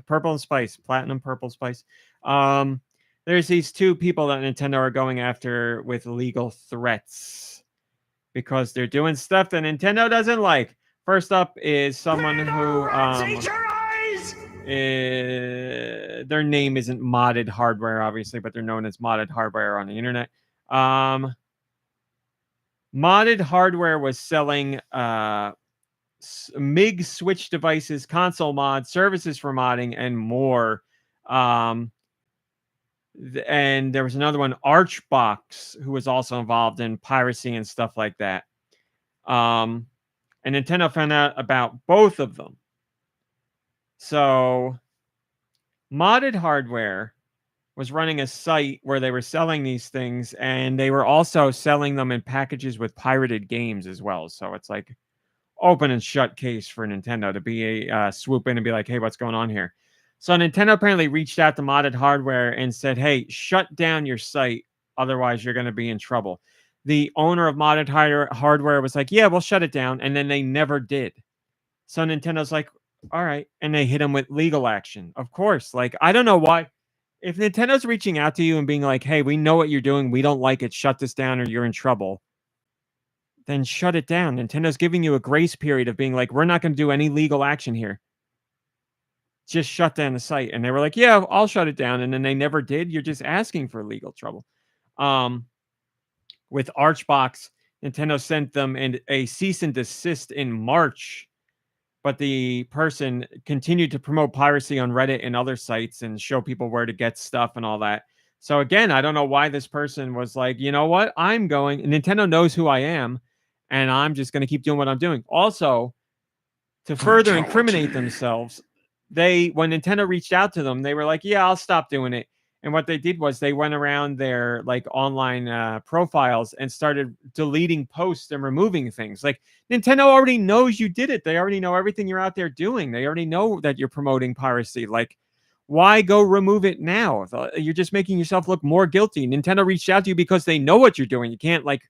Purple and spice, platinum, purple, spice. There's these two people that Nintendo are going after with legal threats because they're doing stuff that Nintendo doesn't like. First up is someone who their name isn't Modded Hardware, obviously, but they're known as Modded Hardware on the internet. Modded Hardware was selling MIG Switch devices, console mods, services for modding, and more. And there was another one, Archbox, who was also involved in piracy and stuff like that. And Nintendo found out about both of them. So Modded Hardware was running a site where they were selling these things, and they were also selling them in packages with pirated games as well. So it's like open and shut case for Nintendo to be a swoop in and be like, hey, what's going on here? So Nintendo apparently reached out to Modded Hardware and said, hey, shut down your site. Otherwise, you're going to be in trouble. The owner of Modded Hardware was like, yeah, we'll shut it down. And then they never did. So Nintendo's like, all right. And they hit him with legal action. Of course. Like, I don't know why. If Nintendo's reaching out to you and being like, hey, we know what you're doing. We don't like it. Shut this down or you're in trouble. Then shut it down. Nintendo's giving you a grace period of being like, we're not going to do any legal action here. Just shut down the site. And they were like, yeah, I'll shut it down. And then they never did. You're just asking for legal trouble. With Archbox, Nintendo sent them a cease and desist in March. But the person continued to promote piracy on Reddit and other sites and show people where to get stuff and all that. So again, I don't know why this person was like, you know what? Nintendo knows who I am. And I'm just going to keep doing what I'm doing. Also, to further incriminate themselves, when Nintendo reached out to them, they were like, yeah, I'll stop doing it. And what they did was they went around their like online profiles and started deleting posts and removing things. Like Nintendo already knows you did it. They already know everything you're out there doing. They already know that you're promoting piracy. Like, why go remove it now? You're just making yourself look more guilty. Nintendo reached out to you because they know what you're doing. You can't like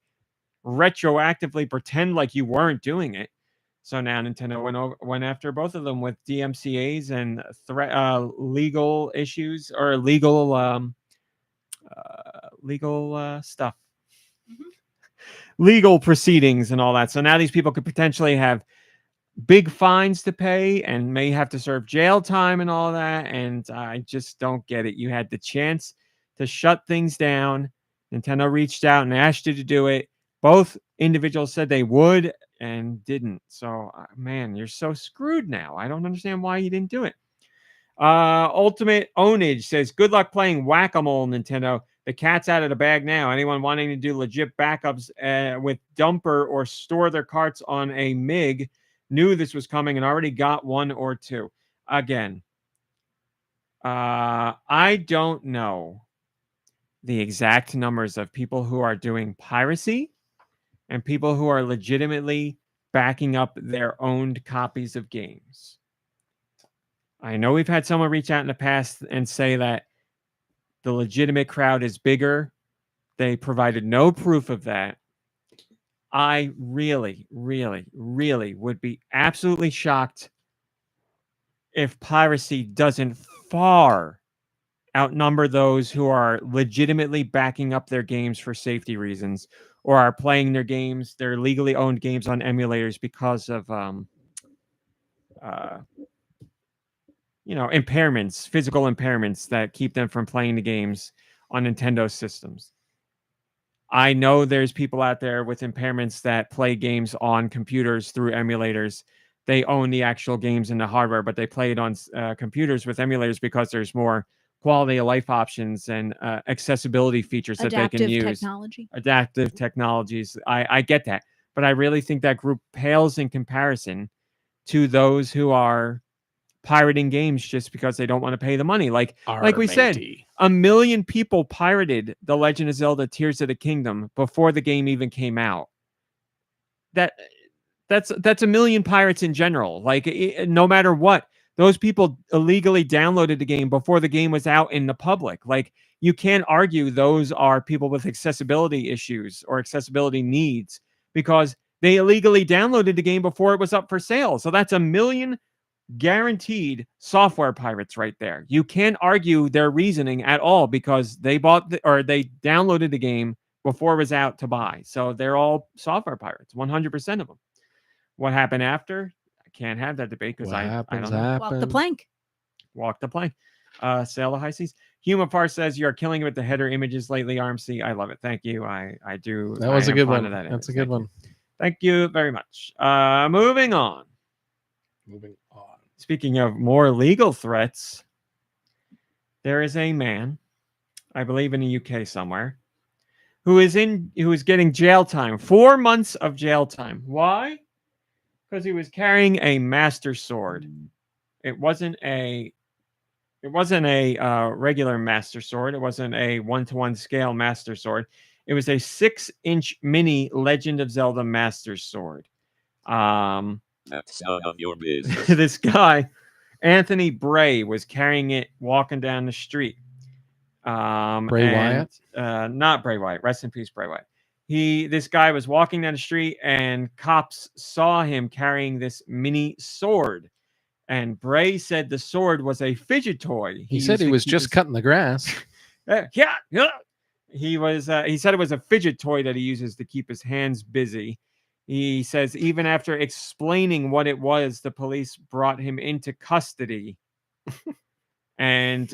retroactively pretend like you weren't doing it. So now Nintendo went after both of them with DMCAs and legal issues or legal stuff, legal proceedings and all that. So now these people could potentially have big fines to pay and may have to serve jail time and all that. And I just don't get it. You had the chance to shut things down. Nintendo reached out and asked you to do it. Both individuals said they would and didn't. So, man, you're so screwed now. I don't understand why you didn't do it. Ultimate Ownage says, good luck playing whack-a-mole, Nintendo. The cat's out of the bag now. Anyone wanting to do legit backups with dumper or store their carts on a MIG knew this was coming and already got one or two. Again, I don't know the exact numbers of people who are doing piracy and people who are legitimately backing up their owned copies of games. I know we've had someone reach out in the past and say that the legitimate crowd is bigger. They provided no proof of that. I really, really, really would be absolutely shocked if piracy doesn't far outnumber those who are legitimately backing up their games for safety reasons or are playing their legally owned games on emulators because of impairments, physical impairments that keep them from playing the games on Nintendo systems. I know there's people out there with impairments that play games on computers through emulators. They own the actual games and the hardware, but they play it on computers with emulators because there's more quality of life options and accessibility features that they can use. Adaptive technologies. I get that. But I really think that group pales in comparison to those who are pirating games just because they don't want to pay the money. Like we said, 1 million people pirated The Legend of Zelda Tears of the Kingdom before the game even came out. That's 1 million pirates in general. Like, no matter what, those people illegally downloaded the game before the game was out in the public. Like, you can't argue those are people with accessibility issues or accessibility needs because they illegally downloaded the game before it was up for sale. So that's 1 million guaranteed software pirates right there. You can't argue their reasoning at all because they they downloaded the game before it was out to buy. So they're all software pirates, 100% of them. What happened after? I can't have that debate because I don't know. Walk the plank. Walk the plank. Sail the high seas. Human Far says, "You are killing it with the header images lately, RMC." I love it. Thank you. I do. That was a good one. That's a good one. Thank you very much. Moving on. Speaking of more legal threats, there is a man, I believe in the UK somewhere, who is getting jail time, 4 months of jail time. Why? Because he was carrying a master sword. It wasn't a regular master sword. It wasn't a 1-to-1 scale master sword. It was a 6-inch mini Legend of Zelda master sword. That's none of your business. This guy, Anthony Bray, was carrying it walking down the street. Wyatt? Not Bray Wyatt. Rest in peace, Bray Wyatt. This guy was walking down the street and cops saw him carrying this mini sword. And Bray said the sword was a fidget toy. He said he was just cutting the grass. Yeah. He said it was a fidget toy that he uses to keep his hands busy. He says even after explaining what it was, the police brought him into custody. And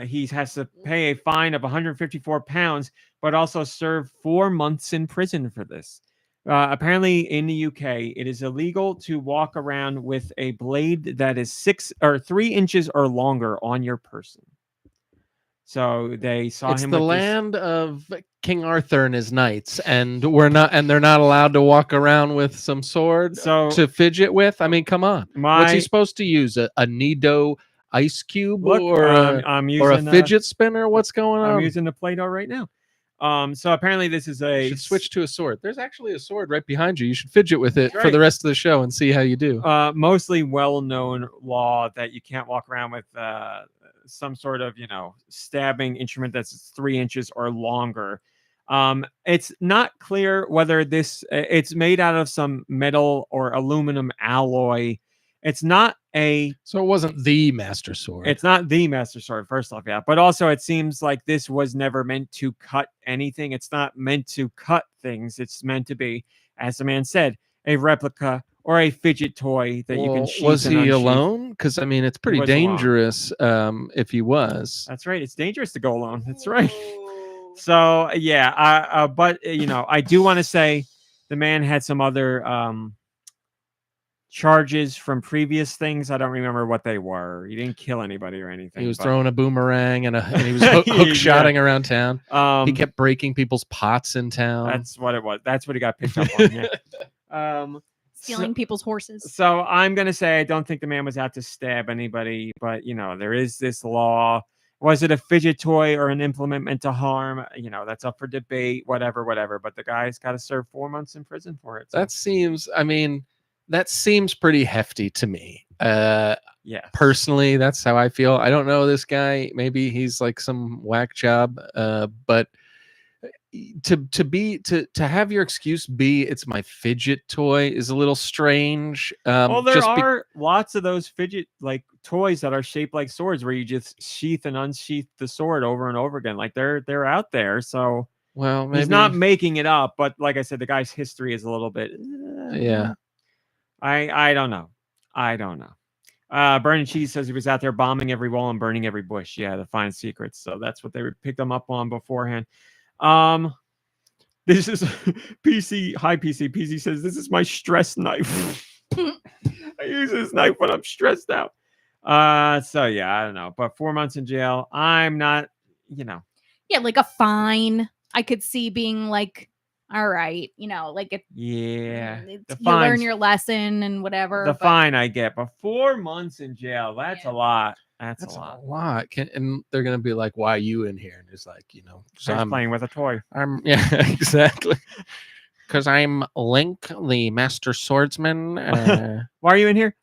he has to pay a fine of £154, but also serve 4 months in prison for this. Apparently, in the UK, it is illegal to walk around with a blade that is 3 inches or longer on your person. So they saw it's him. It's the land of King Arthur and his knights, and they're not allowed to walk around with some sword to fidget with. I mean, come on. What's he supposed to use? A Nido ice cube or a fidget spinner? What's going on? I'm using the Play-Doh right now. So apparently this is You should switch to a sword. There's actually a sword right behind you. You should fidget with it for the rest of the show and see how you do. Mostly well-known law that you can't walk around with some sort of, stabbing instrument that's 3 inches or longer. It's not clear whether it's made out of some metal or aluminum alloy. It's not so it wasn't the master sword. It's not the master sword, first off, yeah. But also it seems like this was never meant to cut anything. It's not meant to cut things. It's meant to be, as the man said, a replica or a fidget toy that you can sheath. Was he alone? Because, I mean, it's pretty dangerous if he was. That's right. It's dangerous to go alone. That's right. So, yeah. But, I do want to say the man had some other charges from previous things. I don't remember what they were. He didn't kill anybody or anything. He was throwing a boomerang and he was hook-shotting around town. He kept breaking people's pots in town. That's what it was. That's what he got picked up on. Yeah. Stealing people's horses. So I'm going to say I don't think the man was out to stab anybody, but, there is this law. Was it a fidget toy or an implement meant to harm? That's up for debate, whatever. But the guy's got to serve 4 months in prison for it. So. That seems pretty hefty to me. Yeah. Personally, that's how I feel. I don't know this guy. Maybe he's like some whack job. But to have your excuse be it's my fidget toy is a little strange. Well, there just are lots of those fidget like toys that are shaped like swords where you just sheath and unsheath the sword over and over again. Like they're out there. So well, maybe he's not making it up, but like I said, the guy's history is a little bit. Yeah. I don't know. I don't know. Burning Cheese says he was out there bombing every wall and burning every bush. Yeah, the fine secrets. So that's what they picked him up on beforehand. This is PC. Hi, PC. PC says this is my stress knife. I use this knife when I'm stressed out. So yeah, I don't know. But 4 months in jail. I'm not. Yeah, like a fine. I could see being like, all right, like it. Yeah, you learn your lesson and whatever. The fine I get, but 4 months in jail. That's a lot. That's a lot. And they're gonna be like, "Why are you in here?" And it's like, so I'm playing with a toy. Exactly. Because I'm Link, the master swordsman. Why are you in here?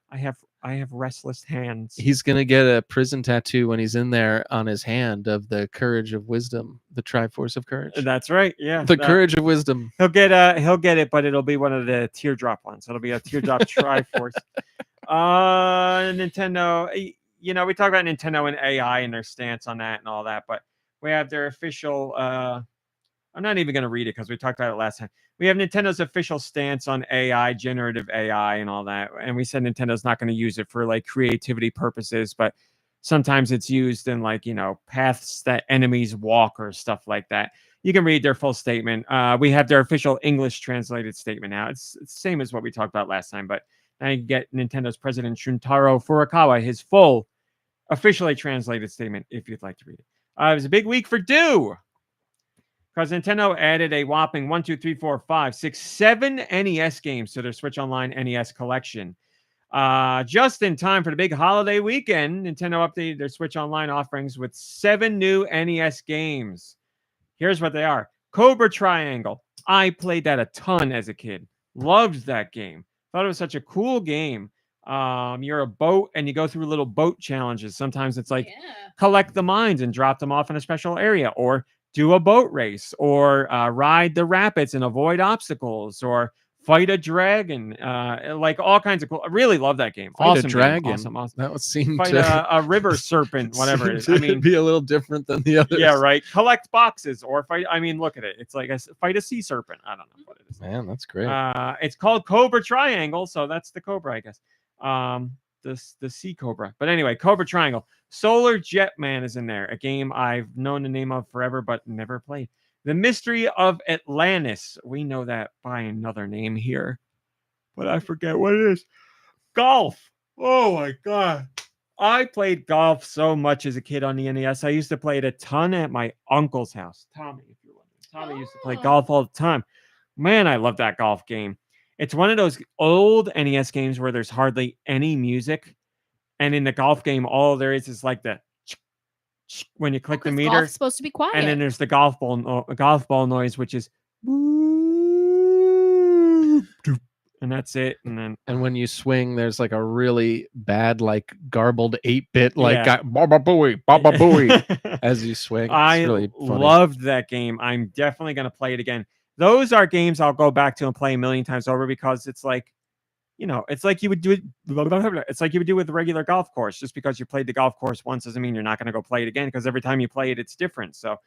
I have restless hands. He's gonna get a prison tattoo when he's in there on his hand of the courage of wisdom, the Triforce of courage. That's right. Yeah, the courage of wisdom. He'll get it, but it'll be one of the teardrop ones. It'll be a teardrop Triforce. Nintendo. We talk about Nintendo and AI and their stance on that and all that, but we have their official. I'm not even going to read it because we talked about it last time. We have Nintendo's official stance on AI, generative AI, and all that. And we said Nintendo's not going to use it for like creativity purposes, but sometimes it's used in like, paths that enemies walk or stuff like that. You can read their full statement. We have their official English translated statement now. It's the same as what we talked about last time, but now you get Nintendo's president Shuntaro Furukawa, his full officially translated statement, if you'd like to read it. It was a big week for Deux, because Nintendo added a whopping 7 NES games to their Switch Online NES collection. Just in time for the big holiday weekend, Nintendo updated their Switch Online offerings with 7 new NES games. Here's what they are. Cobra Triangle. I played that a ton as a kid. Loved that game. Thought it was such a cool game. You're a boat and you go through little boat challenges. Sometimes it's like collect the mines and drop them off in a special area, or do a boat race, or ride the rapids and avoid obstacles, or fight a dragon. Like all kinds of cool. I really love that game. Fight awesome a dragon. Game. Awesome. That would seem fight to a river serpent, whatever it is. I mean, be a little different than the others. Yeah, right. Collect boxes or fight. I mean, look at it. It's like fight a sea serpent. I don't know what it is. Man, that's great. It's called Cobra Triangle, so that's the Cobra, I guess. The sea cobra. But anyway, Cobra Triangle. Solar Jetman is in there, a game I've known the name of forever but never played. The Mystery of Atlantis. We know that by another name here, but I forget what it is. Golf. Oh my god. I played golf so much as a kid on the NES. I used to play it a ton at my uncle's house. Tommy, if you're wondering. Tommy used to play golf all the time. Man, I love that golf game. It's one of those old NES games where there's hardly any music. And in the golf game, all there is like the when you click the meter. Golf's supposed to be quiet. And then there's the golf ball noise, which is and that's it. And when you swing, there's like a really bad, like garbled 8-bit, like baba booey as you swing. It's really funny. Loved that game. I'm definitely gonna play it again. Those are games I'll go back to and play a million times over because it's like, it's like you would do it. It's like you would do with the regular golf course. Just because you played the golf course once doesn't mean you're not going to go play it again. Because every time you play it, it's different. So,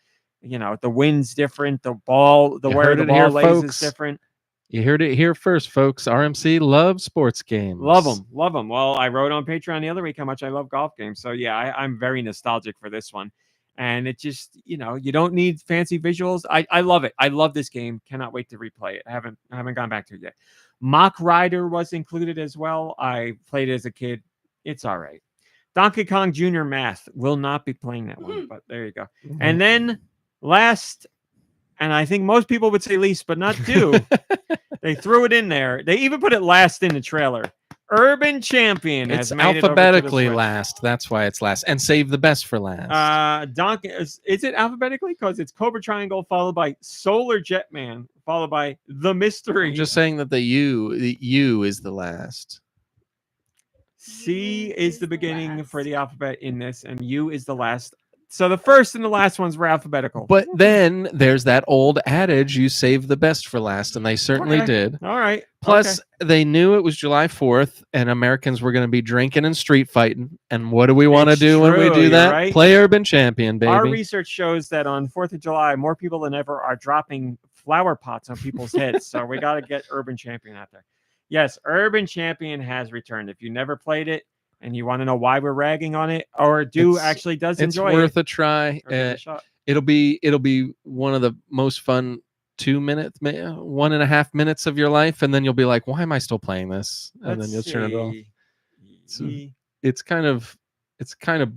the wind's different. The ball, where the ball lays is different. You heard it here first, folks. RMC loves sports games. Love them. Well, I wrote on Patreon the other week how much I love golf games. So yeah, I'm very nostalgic for this one. And it just, you don't need fancy visuals. I love it. I love this game. Cannot wait to replay it. I haven't gone back to it yet. Mach Rider was included as well. I played it as a kid. It's all right. Donkey Kong Jr. Math. Will not be playing that one, but there you go. Mm-hmm. And then last, and I think most people would say least, but not Deux. They threw it in there. They even put it last in the trailer. Urban Champion has made alphabetically last. That's why it's last. And save the best for last. Donkey is it alphabetically? Because it's Cobra Triangle followed by Solar Jetman followed by The Mystery. I'm just saying that the U is the last. C is the beginning for the alphabet in this, and U is the last. So the first and the last ones were alphabetical. But then there's that old adage, you save the best for last, and they certainly Okay. did. All right. Plus, okay. they knew it was July 4th, and Americans were going to be drinking and street fighting. And what do we want to It's do when we true, do you're that? right. Play Urban Champion, baby. Our research shows that on 4th of July, more people than ever are dropping flower pots on people's heads. So we got to get Urban Champion out there. Yes, Urban Champion has returned. If you never played it and you want to know why we're ragging on it, or actually does enjoy it, it's worth a try. or give it a shot. It'll be one of the most fun 1.5 minutes of your life, and then you'll be like, why am I still playing this? And then you'll turn it off. It's kind of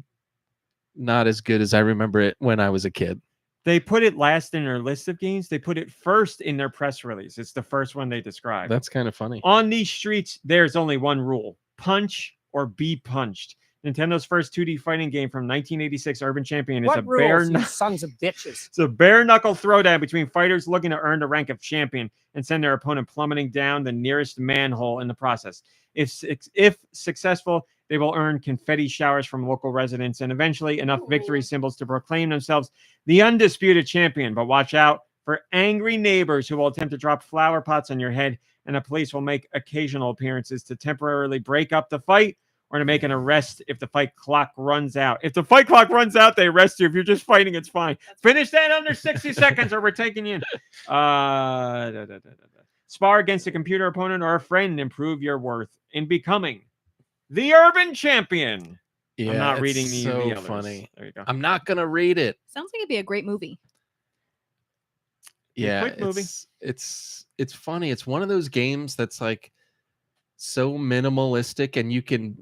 not as good as I remember it when I was a kid. They put it last in their list of games. They put it first in their press release. It's the first one they describe. That's kind of funny. On these streets, there's only one rule: punch or be punched. Nintendo's first 2D fighting game from 1986, Urban Champion, is a sons of bitches. It's a bare knuckle throwdown between fighters looking to earn the rank of champion and send their opponent plummeting down the nearest manhole in the process. If successful, they will earn confetti showers from local residents and eventually enough victory symbols to proclaim themselves the undisputed champion. But watch out for angry neighbors who will attempt to drop flower pots on your head, and the police will make occasional appearances to temporarily break up the fight or to make an arrest if the fight clock runs out. If the fight clock runs out, they arrest you. If you're just fighting, it's fine. Finish that under 60 seconds or we're taking you in. Spar against a computer opponent or a friend. Improve your worth in becoming the Urban Champion. Yeah, I'm not reading the others. Funny. There you go. I'm not gonna read it. Sounds like it'd be a great movie. Yeah, quick movie. It's funny. It's one of those games that's like so minimalistic, and you can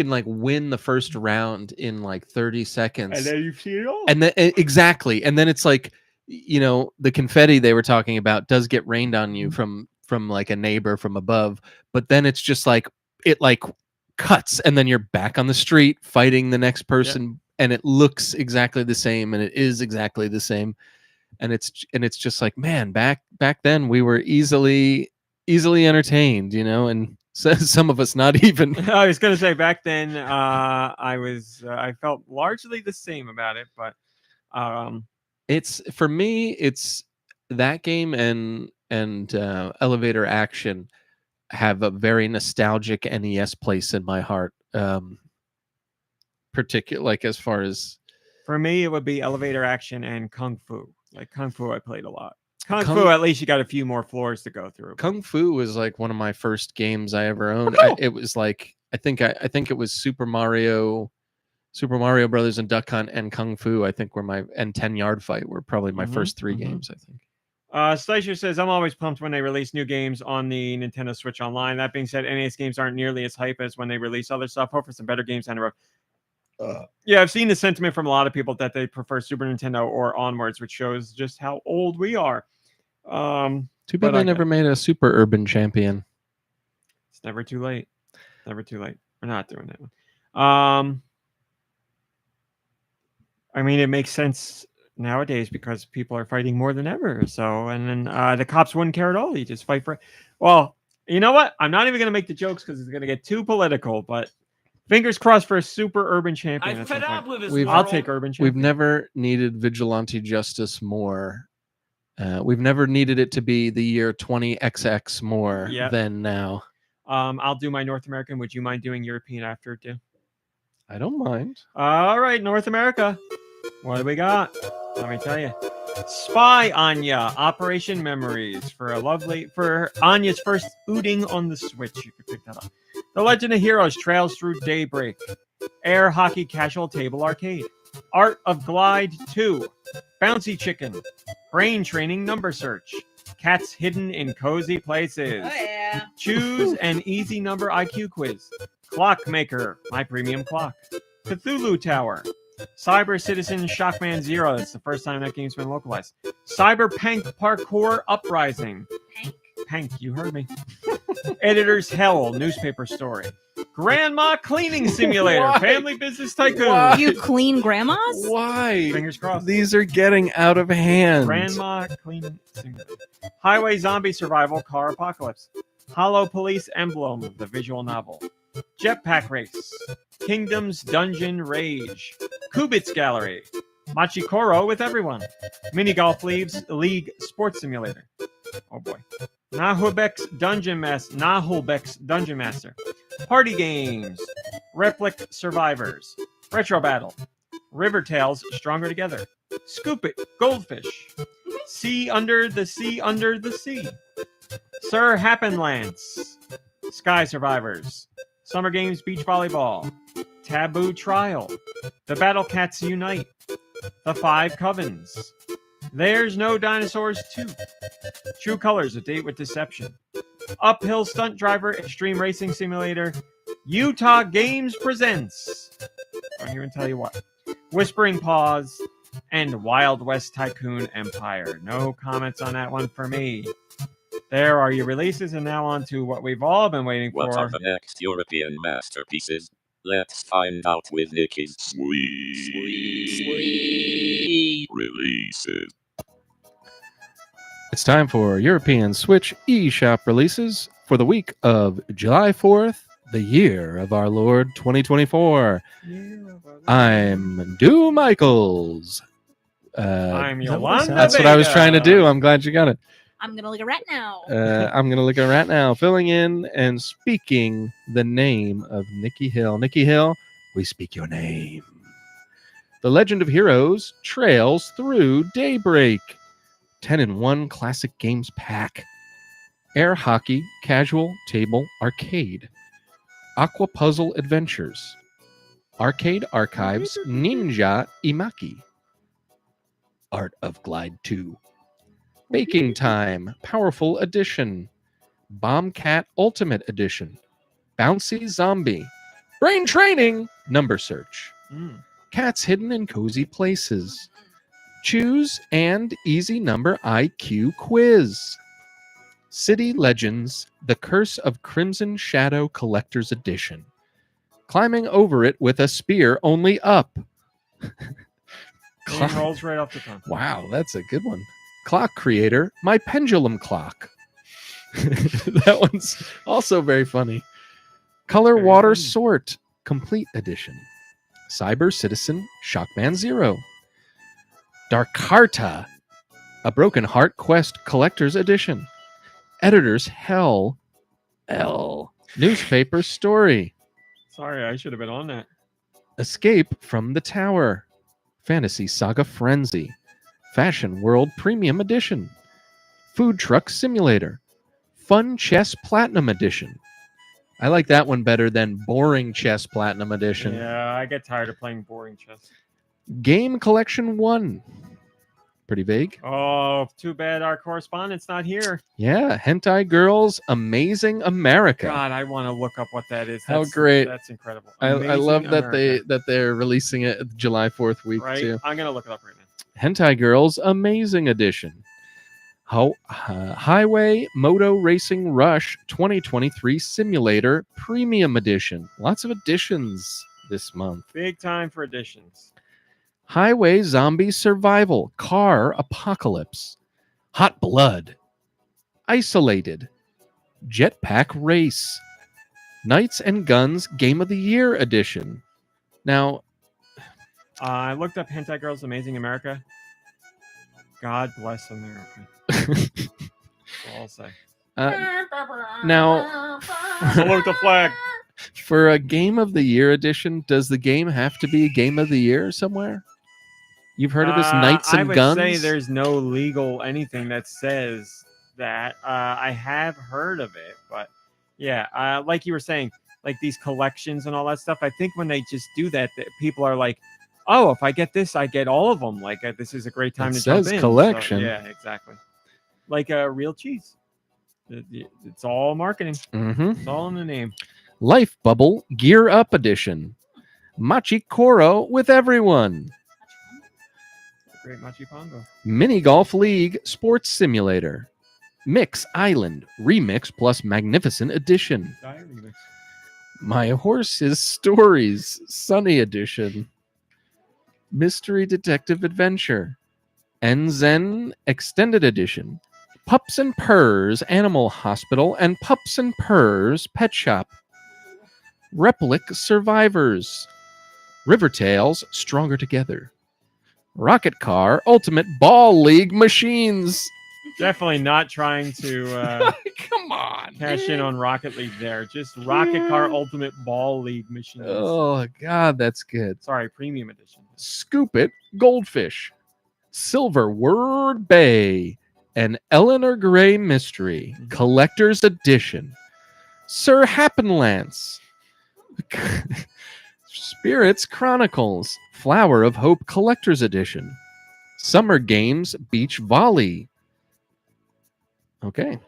like win the first round in like 30 seconds. And then you see it all. And then exactly. And then it's like, the confetti they were talking about does get rained on you from like a neighbor from above, but then it's just like it like cuts and then you're back on the street fighting the next person, and it looks exactly the same and it is exactly the same. And it's just like, man, back then we were easily entertained, and so some of us not even. I was gonna say back then I felt largely the same about it, but it's for me, it's that game and Elevator Action have a very nostalgic NES place in my heart. Particular, like as far as for me, it would be Elevator Action and Kung Fu. Like Kung Fu, I played a lot. Kung Fu, at least you got a few more floors to go through. Kung Fu was like one of my first games I ever owned. It was like I think it was Super Mario Brothers and Duck Hunt and Kung Fu. I think and 10-Yard Fight were probably my first three games. I think. Slicer says, I'm always pumped when they release new games on the Nintendo Switch Online. That being said, NES games aren't nearly as hype as when they release other stuff. Hope for some better games down the road. Yeah, I've seen the sentiment from a lot of people that they prefer Super Nintendo or onwards, which shows just how old we are. Too bad they never made a Super Urban Champion. It's never too late. Never too late. We're not doing that one. I mean, it makes sense nowadays because people are fighting more than ever. So, and then the cops wouldn't care at all. You just fight for. Well, you know what? I'm not even going to make the jokes because it's going to get too political. But fingers crossed for a Super Urban Champion. I'm fed up with this. I'll take Urban Champion. We've never needed vigilante justice more. We've never needed it to be the year 20XX more than now. I'll do my North American. Would you mind doing European after it, too? I don't mind. All right, North America. What do we got? Let me tell you. Spy Anya, Operation Memories for Anya's first ooting on the Switch. You could pick that up. The Legend of Heroes Trails Through Daybreak. Air Hockey Casual Table Arcade. Art of Glide 2. Bouncy Chicken. Brain Training Number Search. Cats Hidden in Cozy Places. Oh, yeah. Choose an easy number IQ quiz. Clockmaker, My Premium Clock. Cthulhu Tower. Cyber Citizen Shockman Zero. That's the first time that game's been localized. Cyberpunk Parkour Uprising. Pank, you heard me. Editor's Hell, newspaper story. Grandma Cleaning Simulator, Family Business Tycoon. Why? You clean grandmas? Why? Fingers crossed. These are getting out of hand. Grandma Cleaning Simulator. Highway Zombie Survival Car Apocalypse. Hollow Police Emblem, the visual novel. Jetpack Race, Kingdoms Dungeon Rage, Kubits Gallery, Machikoro with Everyone, Mini Golf League Sports Simulator. Oh boy. Nahulbeck's Dungeon Master, Party Games, Replica Survivors, Retro Battle, River Tales Stronger Together, Scoop It, Goldfish, Sea Under the Sea, Sir Happenlance, Sky Survivors, Summer Games Beach Volleyball, Taboo Trial, The Battle Cats Unite, The Five Covens, There's No Dinosaurs 2, True Colors, A Date with Deception, Uphill Stunt Driver Extreme Racing Simulator, Utah Games Presents, I'm here and tell you what, Whispering Paws, and Wild West Tycoon Empire. No comments on that one for me. There are your releases, and now on to what we've all been waiting What for. are the next European masterpieces? Let's find out with Nicky's sweet releases. It's time for European Switch eShop releases for the week of July 4th, the year of our Lord 2024. I'm Dew Michaels. I'm that- Yolanda That's what I was Vega. trying to do. I'm glad you got it. I'm gonna look at rat now. I'm going to look at right now, filling in and speaking the name of Nikki Hill. Nikki Hill, we speak your name. The Legend of Heroes trails through daybreak. 10-in-1 classic games pack. Air hockey, casual, table, arcade. Aqua puzzle adventures. Arcade archives, Ninja Imaki. Art of Glide 2. Baking Time, Powerful Edition. Bombcat Ultimate Edition. Bouncy Zombie. Brain Training, Number Search. Cats Hidden in Cozy Places. Choose and Easy Number IQ Quiz. City Legends, The Curse of Crimson Shadow Collector's Edition. Climbing over it with a spear only up. Name rolls right off the tongue. Wow, that's a good one. Clock Creator, My Pendulum Clock. That one's also very funny. Color Very Water funny. Sort, Complete Edition. Cyber Citizen, Shockman Zero. Darkarta, A Broken Heart Quest Collector's Edition. Editor's Hell, L. Newspaper Story. Sorry, I should have been on that. Escape from the Tower. Fantasy Saga Frenzy. Fashion World Premium Edition. Food Truck Simulator. Fun Chess Platinum Edition. I like that one better than Boring Chess Platinum Edition. Yeah, I get tired of playing boring chess. Game Collection 1. Pretty vague. Oh, too bad our correspondent's not here. Yeah, Hentai Girls Amazing America. God, I want to look up what that is. How That's, great. That's incredible. I love Amazing that America. they're releasing it July 4th week Right? too. I'm going to look it up right now. Hentai Girls Amazing Edition. Highway Moto Racing Rush 2023 Simulator Premium Edition. Lots of editions this month. Big time for editions. Highway Zombie Survival Car Apocalypse. Hot Blood. Isolated. Jetpack Race. Knights and Guns Game of the Year Edition. Now, I looked up Hentai Girls Amazing America. God bless America. That's all I'll say. now, Salute the flag. for a Game of the Year edition, does the game have to be Game of the Year somewhere? You've heard of this Knights and I would Guns? say there's no legal anything that says that. I have heard of it, but yeah, like you were saying, like these collections and all that stuff. I think when they just do that, people are like, "Oh, if I get this, I get all of them." Like this is a great time It to jump says in. So, collection. yeah, exactly. Like real cheese. It's all marketing. Mm-hmm. It's all in the name. Life Bubble Gear Up Edition. Machikoro with Everyone. Great Machi Pongo. Mini Golf League Sports Simulator. Mix Island Remix plus Magnificent Edition. Diary mix. My Horse's Stories Sunny Edition. Mystery Detective Adventure. Enzen Extended Edition. Pups and Purrs Animal Hospital and Pups and Purrs Pet Shop. Replica Survivors, River Tales Stronger Together, Rocket Car Ultimate Ball League Machines. Definitely not trying to Come on. cash in on Rocket League there. Just Rocket Car Ultimate Ball League Machines. Oh, God, that's good. Sorry, premium edition. Scoop It Goldfish, Silver Word Bay, and Eleanor Gray Mystery Collector's Edition, Sir Happenlance, Spirits Chronicles Flower of Hope Collector's Edition, Summer Games Beach Volley. Okay.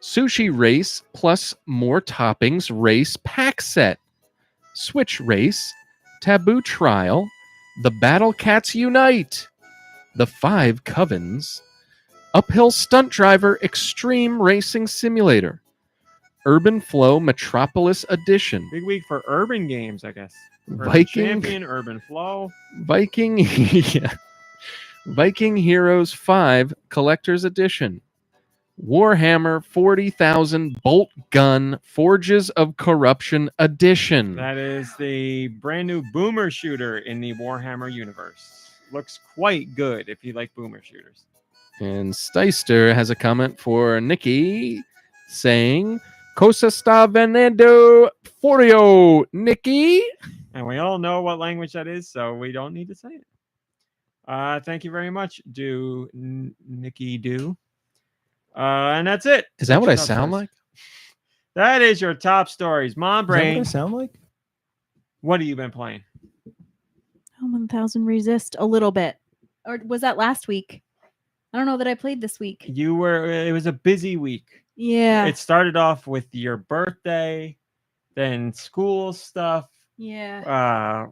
Sushi Race plus more toppings race pack set, Switch Race, Taboo Trial, The Battle Cats Unite, The Five Covens, Uphill Stunt Driver Extreme Racing Simulator, Urban Flow Metropolis Edition, Big week for urban games, I guess. Urban Viking Champion, Urban Flow. Viking yeah. Viking Heroes 5 Collector's Edition, Warhammer 40,000 Bolt Gun Forges of Corruption Edition. That is the brand new boomer shooter in the Warhammer universe. Looks quite good if you like boomer shooters. And Steister has a comment for Nikki saying, Cosa sta venendo Forio, Nikki? And we all know what language that is, so we don't need to say it. Thank you very much, Nikki Do. And that's it. Is that what I Top sound stories. like? That is your top stories. Mom Is that what I Brain, sound like? what have you been playing? Oh, 1000 Resist a little bit. Or was that last week? I don't know that I played this week. It was a busy week. Yeah. It started off with your birthday, then school stuff. Yeah.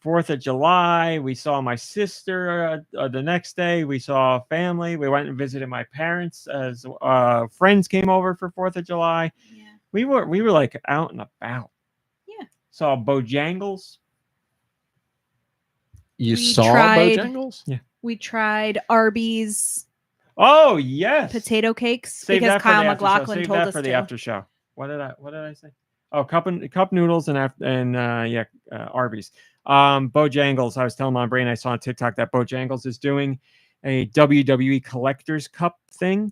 4th of July, we saw my sister. The next day, we saw family. We went and visited my parents as friends came over for 4th of July. Yeah. We were like out and about. Yeah. Saw Bojangles. You We saw tried- Bojangles? Yeah. We tried Arby's Oh yes. potato cakes Save because that for Kyle the after show. McLaughlin Save told that us for the to. after show. What did I say? Oh, cup noodles and Arby's. Bojangles. I was telling my brain I saw on TikTok that Bojangles is doing a WWE Collector's Cup thing,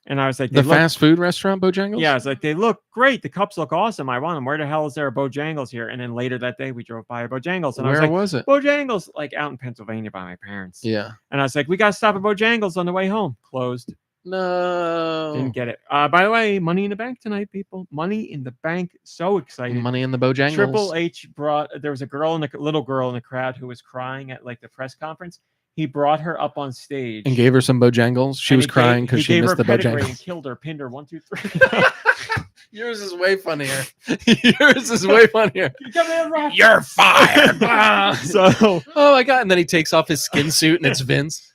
and I was like, The fast food restaurant Bojangles? Yeah, I was like, they look great. The cups look awesome. I want them. Where the hell is there a Bojangles here? And then later that day, we drove by a Bojangles, and I Where was like, it? Bojangles, like out in Pennsylvania by my parents. Yeah. And I was like, we got to stop at Bojangles on the way home. Closed. No. Didn't get it. By the way, Money in the Bank tonight, people. Money in the Bank. So excited. Money in the Bojangles. Triple H brought. There was a little girl in the crowd who was crying at like the press conference. He brought her up on stage And gave her some Bojangles. She and was he crying gave- because he she gave missed her the pedigree Bojangles. and killed her, pinned her 1, 2, 3. Yours is way funnier. Yours is way funnier. You're fired. So Oh my god! And then he takes off his skin suit and it's Vince.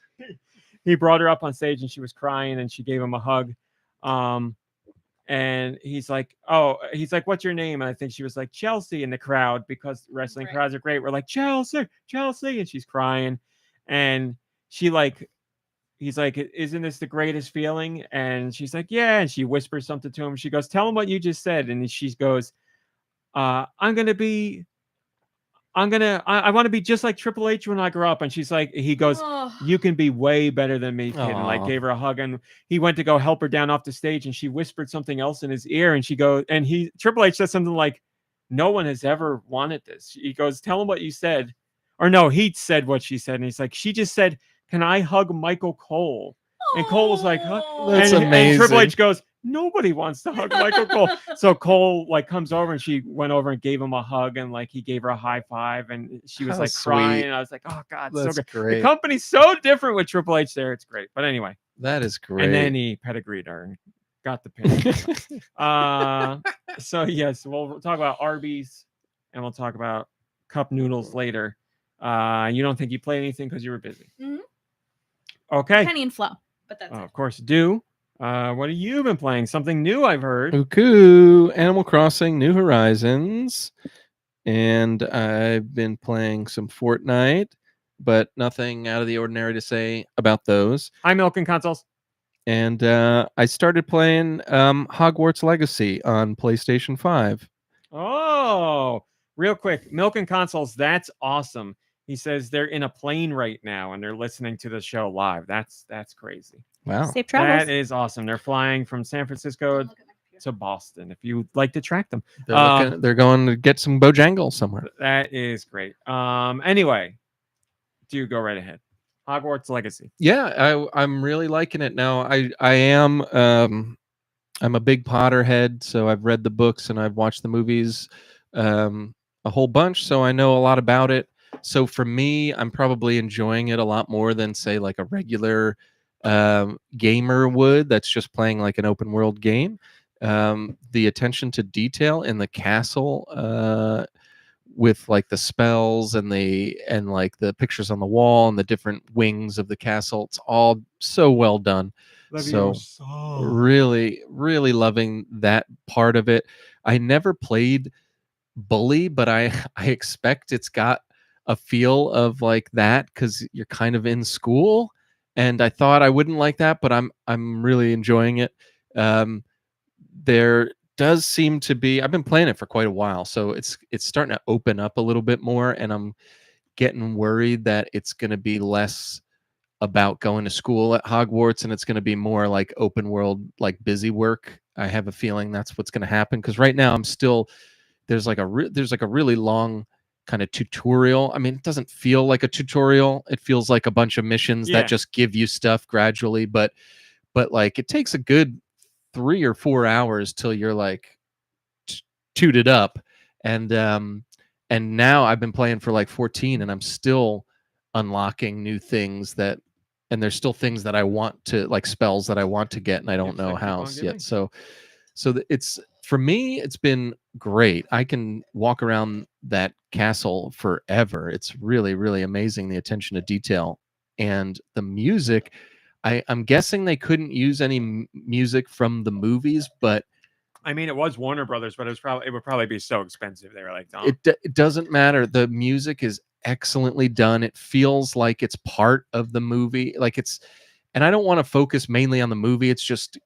he brought her up on stage and she was crying and she gave him a hug. And he's like, what's your name? And I think she was like Chelsea in the crowd because wrestling Right. crowds are great. We're like, Chelsea. And she's crying. And he's like, isn't this the greatest feeling? And she's like, yeah. And she whispers something to him. She goes, tell him what you just said. And she goes, I want to be just like Triple H when I grow up. And he goes, Oh. you can be way better than me, kid. And like Aw. gave her a hug, and he went to go help her down off the stage, and she whispered something else in his ear, and Triple H said something like, no one has ever wanted this. He goes, tell him what you said. Or no, he said what she said. And he's like, she just said, can I hug Michael Cole? And Cole was like, huh? That's And Triple amazing. H goes, nobody wants to hug Michael Cole. So Cole like comes over and she went over and gave him a hug, and like he gave her a high five, and she was How like crying. sweet. And I was like, oh God, That's so good. The great. company's so different with Triple H there. It's great. But anyway, That is great. and then he pedigreed her and got the pin. So yes, we'll talk about Arby's and we'll talk about cup noodles later. You don't think you played anything because you were busy. Mhm. Okay. Penny and Flo, but that's it. Of course, do. What have you been playing? Something new, I've heard. Uku, Animal Crossing, New Horizons, and I've been playing some Fortnite, but nothing out of the ordinary to say about those. Hi, Milk and Consoles. And I started playing Hogwarts Legacy on PlayStation 5. Oh, Real quick, Milk and Consoles, that's awesome. He says they're in a plane right now and they're listening to the show live. That's crazy. Wow. Safe travels. That is awesome. They're flying from San Francisco to Boston. If you'd like to track them, They're going to get some Bojangles somewhere. that is great. Anyway, do go right ahead. Hogwarts Legacy. Yeah, I'm really liking it now. I am I'm a big Potterhead, so I've read the books and I've watched the movies a whole bunch, so I know a lot about it. So for me, I'm probably enjoying it a lot more than say like a regular gamer would that's just playing like an open world game. The attention to detail in the castle with like the spells and like the pictures on the wall and the different wings of the castle, it's all so well done. So really loving that part of it. I never played Bully, but I expect it's got a feel of like that because you're kind of in school, and I thought I wouldn't like that, but I'm really enjoying it. There does seem to be, I've been playing it for quite a while, so it's starting to open up a little bit more, and I'm getting worried that it's going to be less about going to school at Hogwarts and it's going to be more like open world, like busy work. I have a feeling that's what's going to happen because right now I'm still there's like a really long kind of tutorial. I mean, it doesn't feel like a tutorial. It feels like a bunch of missions that just give you stuff gradually, but like it takes a good 3 or 4 hours till you're like tooted up. And now I've been playing for like 14 and I'm still unlocking new things and there's still things that I want to, like spells that I want to get and I don't know how yet. So it's, for me, it's been great. I can walk around that castle forever. It's really, really amazing, the attention to detail. And the music, I'm guessing they couldn't use any music from the movies, but I mean, it was Warner Brothers, but it would probably be so expensive. They were like, oh. It doesn't matter. The music is excellently done. It feels like it's part of the movie. Like and I don't want to focus mainly on the movie. It's just,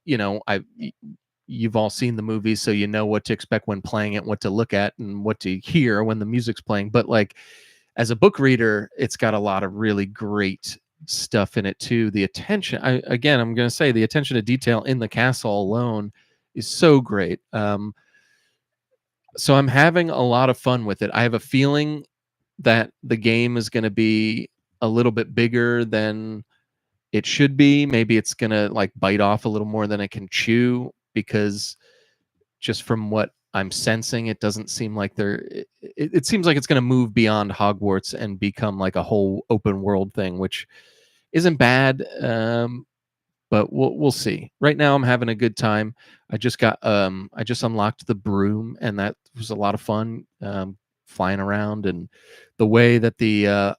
you've all seen the movie, so you know what to expect when playing it, what to look at and what to hear when the music's playing. But like as a book reader, it's got a lot of really great stuff in it too. The attention, I'm going to say the attention to detail in the castle alone is so great. So I'm having a lot of fun with it. I have a feeling that the game is going to be a little bit bigger than it should be. Maybe it's going to like bite off a little more than it can chew, because just from what I'm sensing, it doesn't seem like it seems like it's going to move beyond Hogwarts and become like a whole open world thing, which isn't bad. But we'll see. Right now, I'm having a good time. I just unlocked the broom, and that was a lot of fun, flying around. And the way that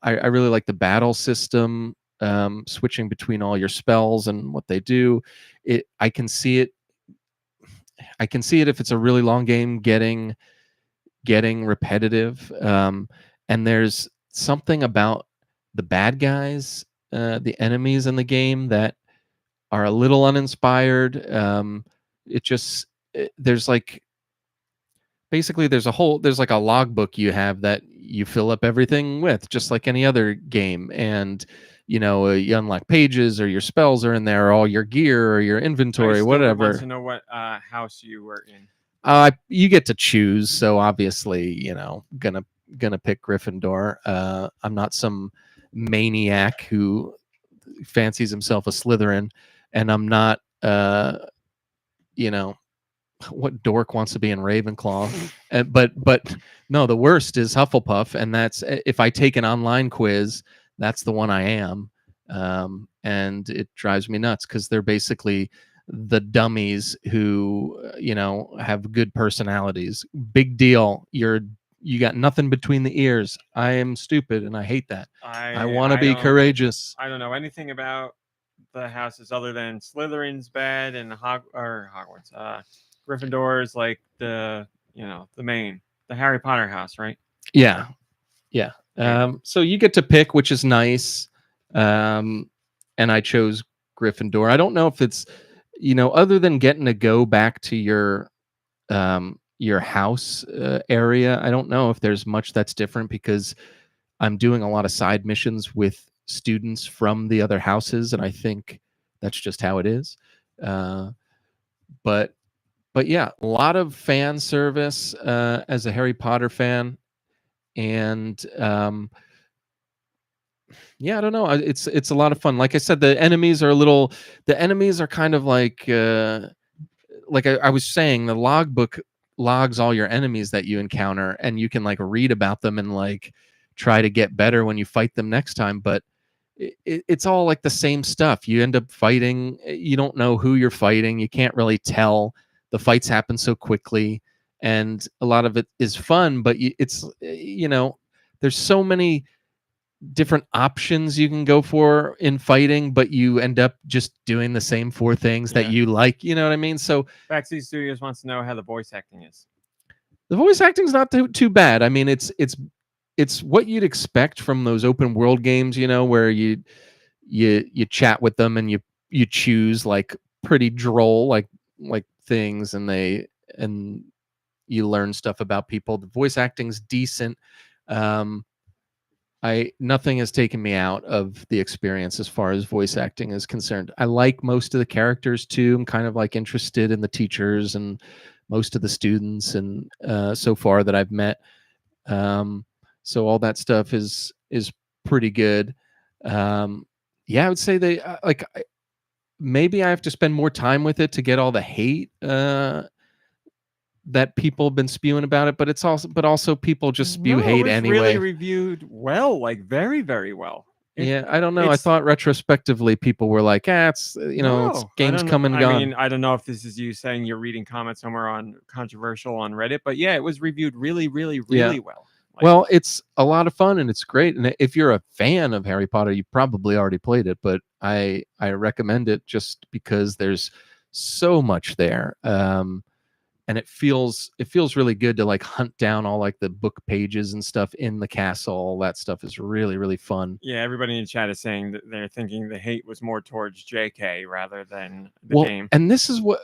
I really like the battle system, switching between all your spells and what they do. I can see it if it's a really long game getting repetitive. And there's something about the bad guys, the enemies in the game that are a little uninspired. There's like a logbook you have that you fill up everything with, just like any other game. And you unlock pages, or your spells are in there, or all your gear, or your inventory, whatever. I want to know what house you were in. You get to choose, so obviously, gonna pick Gryffindor. I'm not some maniac who fancies himself a Slytherin, and I'm not what dork wants to be in Ravenclaw. But no, the worst is Hufflepuff, and that's, if I take an online quiz, that's the one I am. And it drives me nuts because they're basically the dummies who have good personalities. Big deal. You got nothing between the ears. I am stupid and I hate that. I want to be courageous. I don't know anything about the houses other than Slytherin's bad and Hogwarts. Gryffindor is like the Harry Potter house, right? Yeah. So you get to pick, which is nice. And I chose Gryffindor. I don't know if it's, other than getting to go back to your your house area. I don't know if there's much that's different because I'm doing a lot of side missions with students from the other houses, and I think that's just how it is. But yeah, a lot of fan service as a Harry Potter fan, and yeah, I don't know. It's a lot of fun. Like I said, the enemies are kind of like I was saying, the logbook logs all your enemies that you encounter, and you can like read about them and like try to get better when you fight them next time. But it's all like the same stuff. You end up fighting, you don't know who you're fighting, you can't really tell. The fights happen so quickly, and a lot of it is fun, but it's there's so many different options you can go for in fighting, but you end up just doing the same 4 things that you like, you know what I mean? So Backseat Studios wants to know how the voice acting is. the voice acting's not too bad. I mean, it's what you'd expect from those open world games, where you chat with them and you choose like pretty droll like things, and you learn stuff about people. The voice acting's decent. Nothing has taken me out of the experience as far as voice acting is concerned. I like most of the characters too. I'm kind of like interested in the teachers and most of the students, and so far that I've met. So all that stuff is pretty good. Yeah, I would say they maybe I have to spend more time with it to get all the hate that people have been spewing about it, but also people just spew hate anyway. Really reviewed well, like very, very well. Yeah, I don't know. I thought retrospectively people were like, it's it's games come and gone. I mean, I don't know if this is you saying you're reading comments somewhere on controversial on Reddit, but yeah, it was reviewed really, really, really well. Well, it's a lot of fun and it's great. And if you're a fan of Harry Potter, you probably already played it, but I recommend it just because there's so much there. And it feels really good to like hunt down all like the book pages and stuff in the castle. All that stuff is really, really fun. Yeah, everybody in the chat is saying that they're thinking the hate was more towards JK rather than the game. And this is what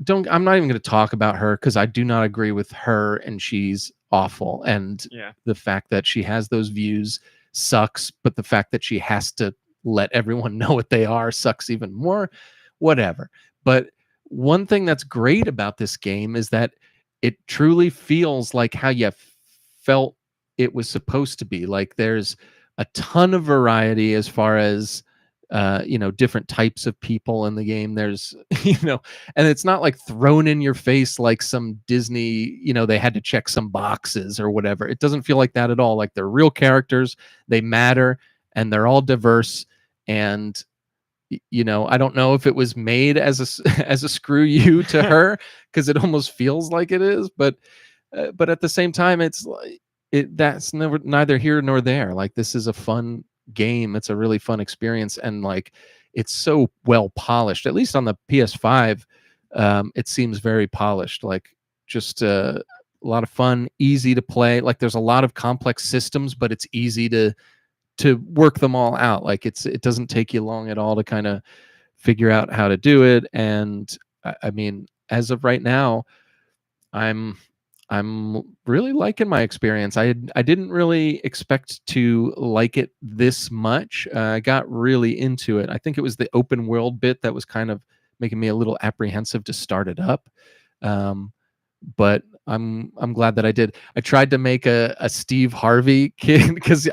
I'm not even going to talk about her because I do not agree with her, and she's awful. And the fact that she has those views sucks, but the fact that she has to let everyone know what they are sucks even more. Whatever. But one thing that's great about this game is that it truly feels like how you felt it was supposed to be. Like there's a ton of variety as far as different types of people in the game. There's and it's not like thrown in your face like some Disney, they had to check some boxes or whatever. It doesn't feel like that at all. Like they're real characters, they matter, and they're all diverse. And I don't know if it was made as a screw you to her, because it almost feels like it is, but at the same time, that's neither here nor there. Like this is a fun game. It's a really fun experience, and like it's so well polished. At least on the PS5, it seems very polished. Like just a lot of fun, easy to play. Like there's a lot of complex systems, but it's easy to work them all out. Like it doesn't take you long at all to kind of figure out how to do it. And I mean, as of right now, I'm really liking my experience. I didn't really expect to like it this much. I got really into it. I think it was the open world bit that was kind of making me a little apprehensive to start it up. But I'm glad that I did. I tried to make a Steve Harvey kid because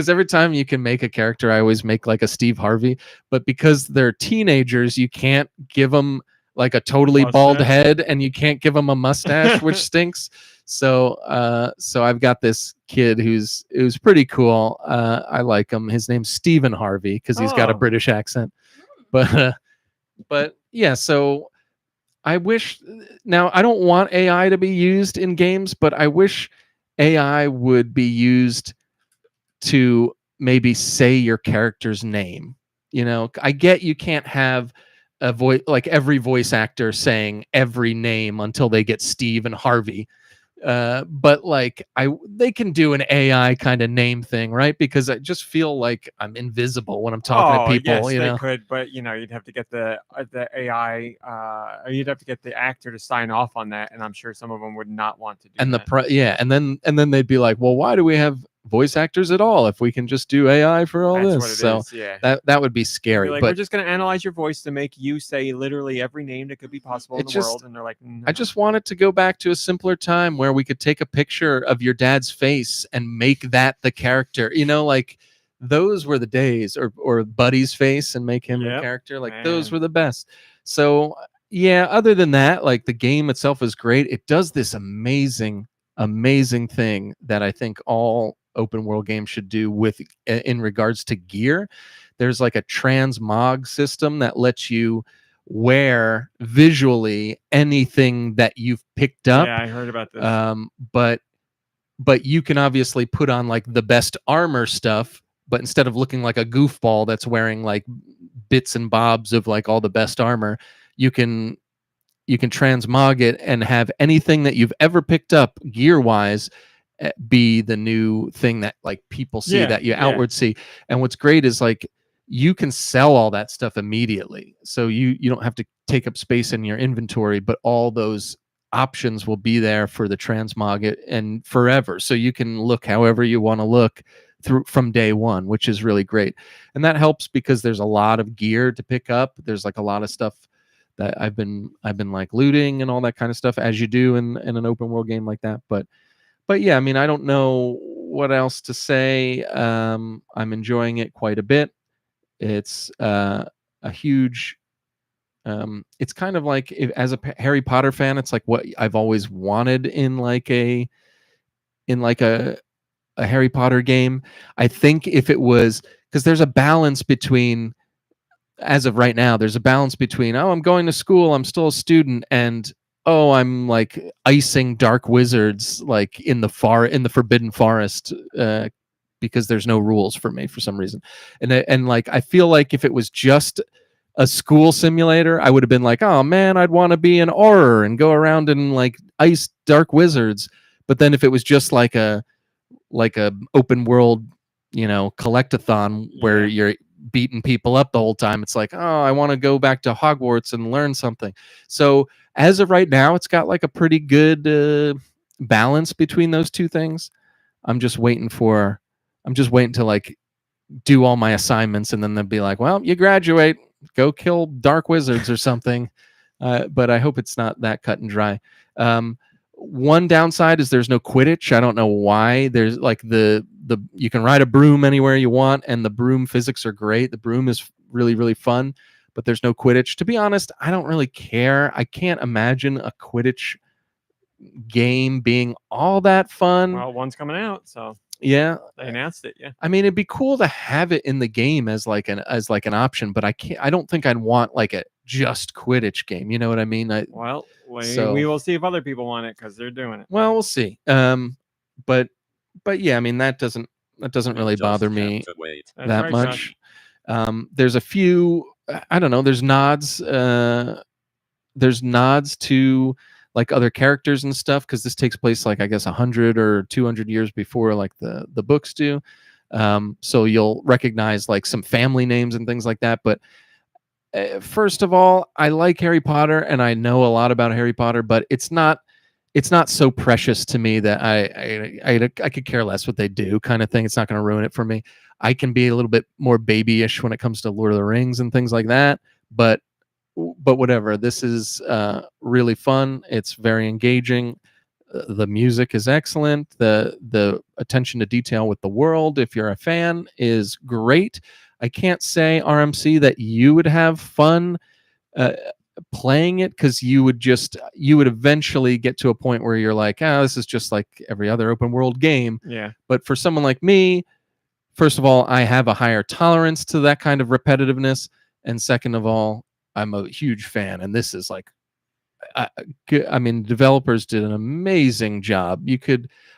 every time you can make a character, I always make like a Steve Harvey. But because they're teenagers, you can't give them like a totally bald head, and you can't give them a mustache, which stinks. So I've got this kid who's pretty cool. I like him. His name's Stephen Harvey because he's got a British accent. But yeah, so. I wish now I don't want AI to be used in games, but I wish AI would be used to maybe say your character's name. I get you can't have a voice like every voice actor saying every name until they get Steve and Harvey. But like they can do an AI kind of name thing, right? Because I just feel like I'm invisible when I'm talking to people. Yes, they know, could, but you'd have to get the AI, or you'd have to get the actor to sign off on that, and I'm sure some of them would not want to do and that. and then they'd be like, well, why do we have voice actors at all if we can just do AI for all That's this? what it So is, yeah. that would be scary. Like, but we're just going to analyze your voice to make you say literally every name that could be possible in the world, and they're like, no. I just want it to go back to a simpler time where we could take a picture of your dad's face and make that the character. Like those were the days, or Buddy's face and make him a character. Like those were the best. So yeah, other than that, like the game itself is great. It does this amazing thing that I think all open world games should do in regards to gear. There's like a transmog system that lets you wear visually anything that you've picked up. Yeah, I heard about this. But you can obviously put on like the best armor stuff, but instead of looking like a goofball that's wearing like bits and bobs of like all the best armor, you can transmog it and have anything that you've ever picked up gear wise be the new thing that like people see, that you outward see. And what's great is like you can sell all that stuff immediately, so you don't have to take up space in your inventory, but all those options will be there for the transmog and forever, so you can look however you want to look through from day one, which is really great. And that helps because there's a lot of gear to pick up. There's like a lot of stuff that I've been like looting and all that kind of stuff, as you do in an open world game like that. But yeah, I mean, I don't know what else to say. I'm enjoying it quite a bit. It's a huge. It's kind of like, as a Harry Potter fan, it's like what I've always wanted in a Harry Potter game. I think if it was, because there's a balance between, as of right now, there's a balance between, oh, I'm going to school, I'm still a student, and oh, I'm like icing dark wizards like in the Forbidden Forest, because there's no rules for me for some reason. And like I feel like if it was just a school simulator, I would have been like, oh man, I'd want to be an Auror and go around and like ice dark wizards. But then if it was just like a open world, collectathon where you're beating people up the whole time, it's like, oh, I want to go back to Hogwarts and learn something. So as of right now, it's got like a pretty good balance between those two things. I'm just waiting to like do all my assignments, and then they'll be like, well, you graduate, go kill dark wizards or something. But I hope it's not that cut and dry. One downside is there's no Quidditch. I don't know why. There's like the you can ride a broom anywhere you want, and the broom physics are great. The broom is really, really fun, but there's no Quidditch. To be honest, I don't really care. I can't imagine a Quidditch game being all that fun. Well, one's coming out, so yeah, they announced it. Yeah, I mean, it'd be cool to have it in the game as like an option, but I don't think I'd want like a just Quidditch game. You know what I mean? We will see if other people want it because they're doing it. Well, we'll see. But yeah, I mean, that doesn't really bother me that right, much. There's a few, I don't know, there's nods to like other characters and stuff, because this takes place like I guess 100 or 200 years before like the books do. So you'll recognize like some family names and things like that. But first of all, I like Harry Potter and I know a lot about Harry Potter, but it's not so precious to me that I could care less what they do, kind of thing. It's not going to ruin it for me. I can be a little bit more babyish when it comes to Lord of the Rings and things like that, but whatever. This is really fun. It's very engaging. The music is excellent. The attention to detail with the world, if you're a fan, is great. I can't say, RMC, that you would have fun playing it, because you would eventually get to a point where you're like, this is just like every other open world game. Yeah. But for someone like me, first of all, I have a higher tolerance to that kind of repetitiveness, and second of all, I'm a huge fan, and this is like, I mean, developers did an amazing job.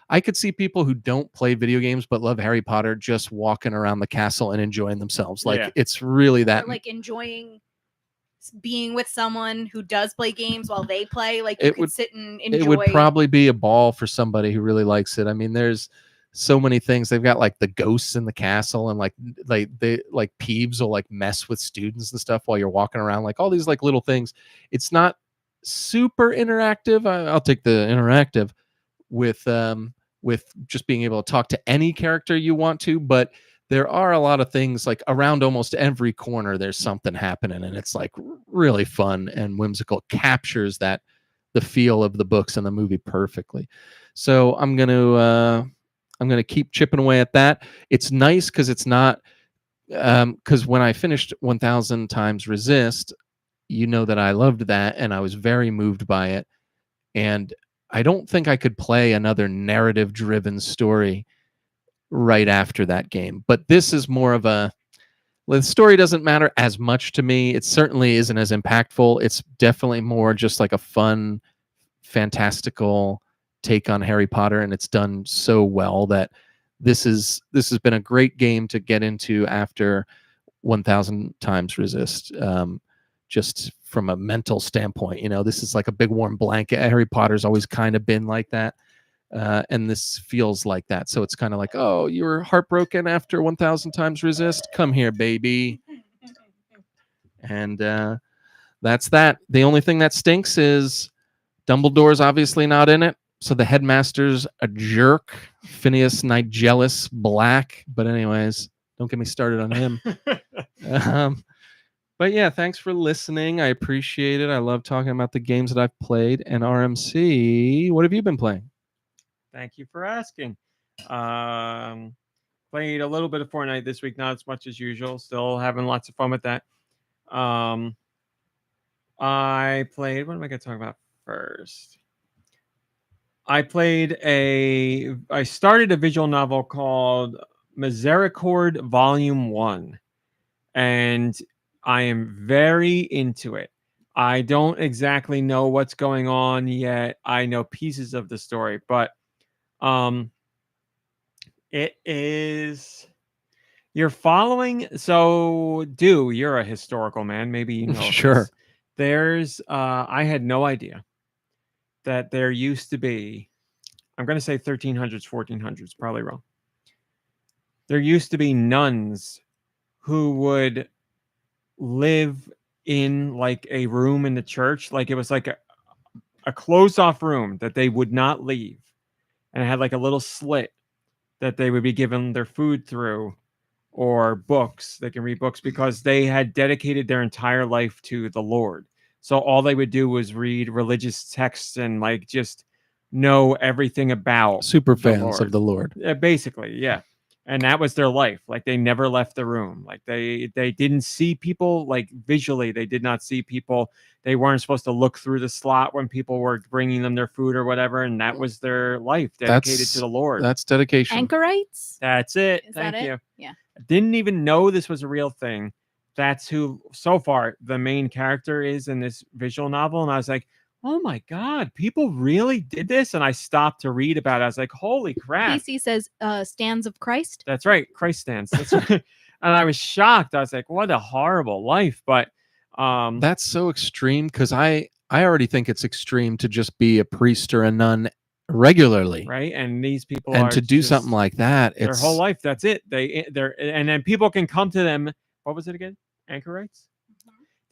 I could see people who don't play video games but love Harry Potter just walking around the castle and enjoying themselves. Like, it's really that, or like enjoying being with someone who does play games while they play. Like you could sit and enjoy. It would probably be a ball for somebody who really likes it. I mean, there's so many things. They've got like the ghosts in the castle, and like Peeves will like mess with students and stuff while you're walking around, like all these like little things. It's not super interactive. I'll take the interactive with just being able to talk to any character you want to, but there are a lot of things like around almost every corner there's something happening, and it's like really fun and whimsical. Captures the feel of the books and the movie perfectly. So I'm gonna keep chipping away at that. It's nice because it's not because when I finished 1000 Times Resist, you know that I loved that and I was very moved by it, and I don't think I could play another narrative driven story right after that game. But this is more of the story doesn't matter as much to me. It certainly isn't as impactful. It's definitely more just like a fun, fantastical take on Harry Potter, and it's done so well that this has been a great game to get into after 1000 Times Resist. Just from a mental standpoint, this is like a big warm blanket. Harry Potter's always kind of been like that. And this feels like that. So it's kind of like, oh, you were heartbroken after 1000 Times Resist? Come here, baby. And that's that. The only thing that stinks is Dumbledore's obviously not in it. So the headmaster's a jerk. Phineas Nigellus Black. But anyways, don't get me started on him. But yeah, thanks for listening. I appreciate it. I love talking about the games that I've played. And RMC, what have you been playing? Thank you for asking. Played a little bit of Fortnite this week, not as much as usual. Still having lots of fun with that. I played. What am I going to talk about first? I started a visual novel called Misericord Volume 1, and I am very into it. I don't exactly know what's going on yet. I know pieces of the story, but it is, you're following. So you're a historical man. Maybe you know. Sure. There's I had no idea that there used to be, I'm going to say 1300s, 1400s, probably wrong. There used to be nuns who would live in like a room in the church. Like it was like a closed off room that they would not leave. And it had like a little slit that they would be given their food through, or books. They can read books because they had dedicated their entire life to the Lord. So all they would do was read religious texts and like just know everything about super fans of the Lord. Basically, yeah. And that was their life. Like they never left the room. Like they didn't see people, like visually. They did not see people. They weren't supposed to look through the slot when people were bringing them their food or whatever. And that was their life, dedicated to the Lord. That's dedication. Anchorites? That's it. Thank you. Yeah. I didn't even know this was a real thing. That's who, so far, the main character is in this visual novel. And I was like, oh my God, people really did this? And I stopped to read about it. I was like, holy crap. PC says stands of Christ. That's right. Christ stands. That's right. And I was shocked. I was like, what a horrible life. But that's so extreme, because I already think it's extreme to just be a priest or a nun regularly. Right. And these people and to do something like that, their whole life, that's it. They're and then people can come to them. What was it again? Anchorites?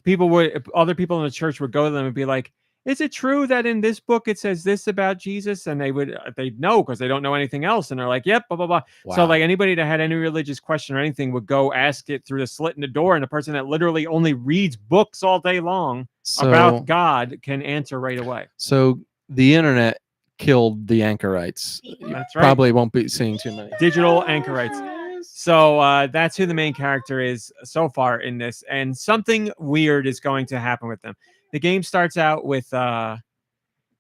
Mm-hmm. Other people in the church would go to them and be like, is it true that in this book it says this about Jesus? And they'd know because they don't know anything else. And they're like, yep, blah, blah, blah. Wow. So like anybody that had any religious question or anything would go ask it through the slit in the door. And the person that literally only reads books all day long about God can answer right away. So the internet killed the anchorites. That's right. Probably won't be seeing too many. Digital anchorites. So that's who the main character is so far in this. And something weird is going to happen with them. The game starts out with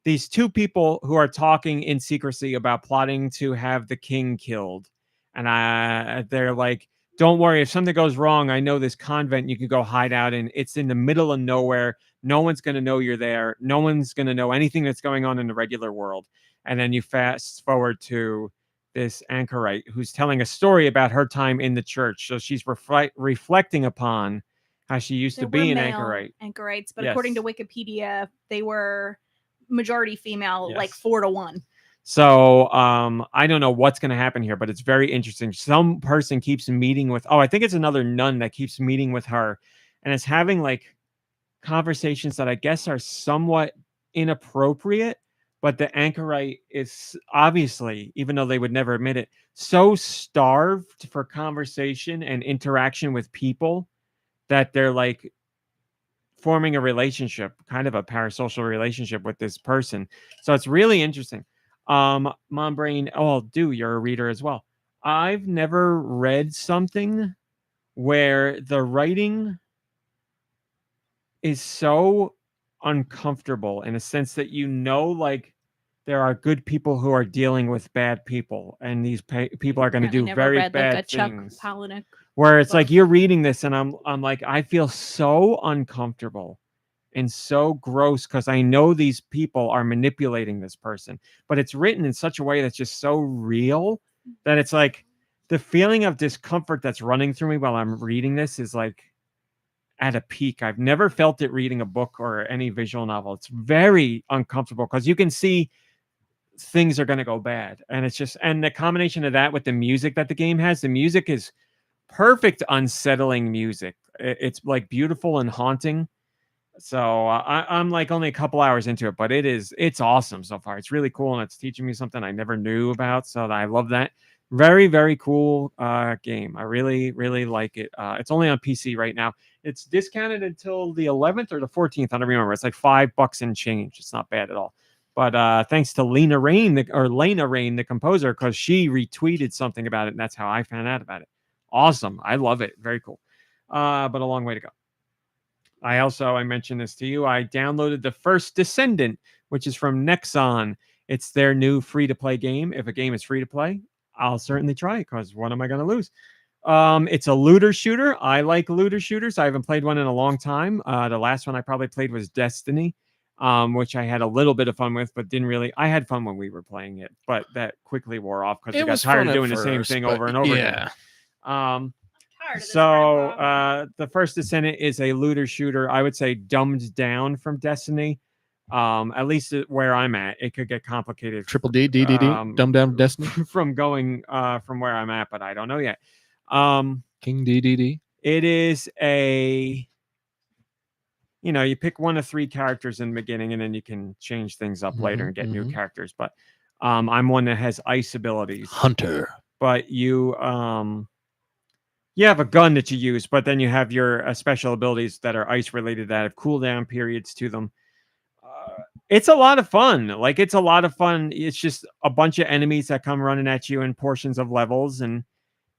these two people who are talking in secrecy about plotting to have the king killed. And they're like, don't worry, if something goes wrong, I know this convent you can go hide out in. It's in the middle of nowhere. No one's going to know you're there. No one's going to know anything that's going on in the regular world. And then you fast forward to this anchorite who's telling a story about her time in the church. So she's reflecting upon how she used There to be were an male anchorite. anchorites, but according to Yes. Wikipedia, they were majority female, like Yes. 4-1. So I don't know what's going to happen here, but it's very interesting. Some person keeps meeting with, I think it's another nun that keeps meeting with her and is having like conversations that I guess are somewhat inappropriate, but the anchorite is obviously, even though they would never admit it, so starved for conversation and interaction with people that they're like forming a relationship, kind of a parasocial relationship with this person. So it's really interesting. MomBrain, Deux, you're a reader as well. I've never read something where the writing is so uncomfortable in a sense that like there are good people who are dealing with bad people, and these people are going to Apparently do never very read bad like a Chuck things. Palahniuk. Where it's like book. you're reading this, and I'm like, I feel so uncomfortable and so gross because I know these people are manipulating this person, but it's written in such a way that's just so real that it's like the feeling of discomfort that's running through me while I'm reading this is like at a peak. I've never felt it reading a book or any visual novel. It's very uncomfortable because you can see things are going to go bad. And it's just, and the combination of that with the music that the game has, the music is perfect, unsettling music. It's like beautiful and haunting. So I'm like only a couple hours into it, but it's awesome so far. It's really cool, and it's teaching me something I never knew about. So I love that. Very, very cool game. I really, really like it. It's only on PC right now. It's discounted until the 11th or the 14th. I don't remember. It's like $5 and change. It's not bad at all. But thanks to Lena Rain, the composer, because she retweeted something about it, and that's how I found out about it. Awesome. I love it. Very cool. But a long way to go. I mentioned this to you. I downloaded The First Descendant, which is from Nexon. It's their new free-to-play game. If a game is free to play, I'll certainly try it because what am I going to lose? It's a looter shooter. I like looter shooters. I haven't played one in a long time. The last one I probably played was Destiny, which I had a little bit of fun with, but didn't really. I had fun when we were playing it, but that quickly wore off because we got tired of doing the same thing over and over again. So The First Descendant is a looter shooter. I would say dumbed down from Destiny. At least where I'm at, it could get complicated. Triple D, DDD, dumbed down Destiny. From going from where I'm at, but I don't know yet. King DDD. It is you pick one of 3 characters in the beginning, and then you can change things up later and get new characters. But I'm one that has ice abilities. Hunter. But you have a gun that you use, but then you have your special abilities that are ice related that have cooldown periods to them. It's a lot of fun. Like, it's a lot of fun. It's just a bunch of enemies that come running at you in portions of levels, and